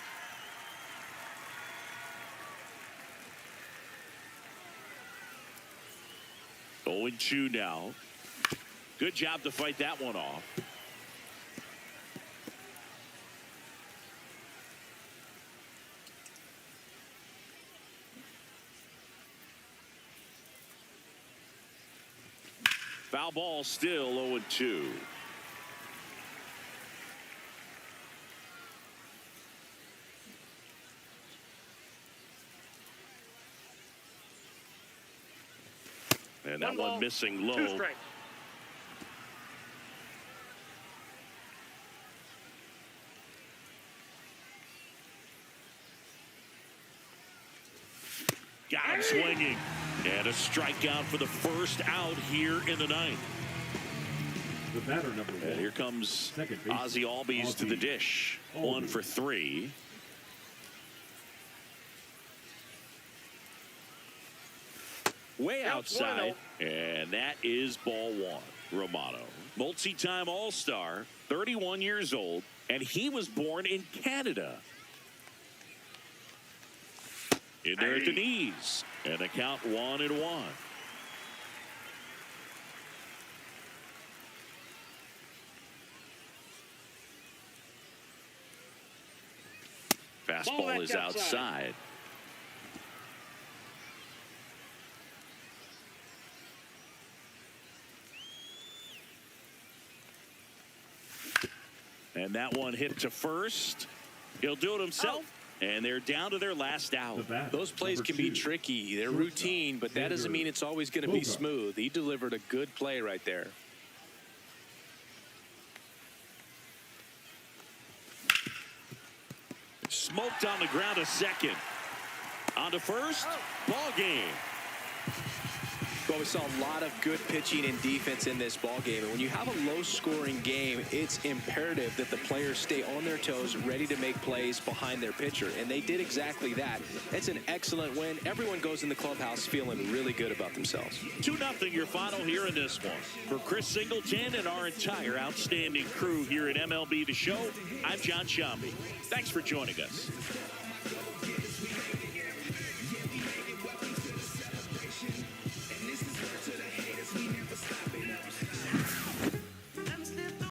Oh, 0-2 now. Good job to fight that one off. Foul ball, still 0-2. And that one missing low. 2 strikes. Got him swinging. And a strikeout for the first out here in the ninth. The batter number 1. And here comes Ozzie Albies to the dish. 1 for 3. Way outside. And that is ball 1. Romano, multi-time All-Star, 31 years old, and he was born in Canada. In there at the knees, and a count 1-1. Fastball is outside. And that one hit to first. He'll do it himself. And they're down to their last out. Those plays can be tricky. They're routine, but that doesn't mean it's always going to be smooth. He delivered a good play right there. Smoked on the ground a second. On to first. Ball game. Well, we saw a lot of good pitching and defense in this ball game. And when you have a low-scoring game, it's imperative that the players stay on their toes, ready to make plays behind their pitcher. And they did exactly that. It's an excellent win. Everyone goes in the clubhouse feeling really good about themselves. 2-0 your final here in this one. For Chris Singleton and our entire outstanding crew here at MLB The Show, I'm John Shambi. Thanks for joining us.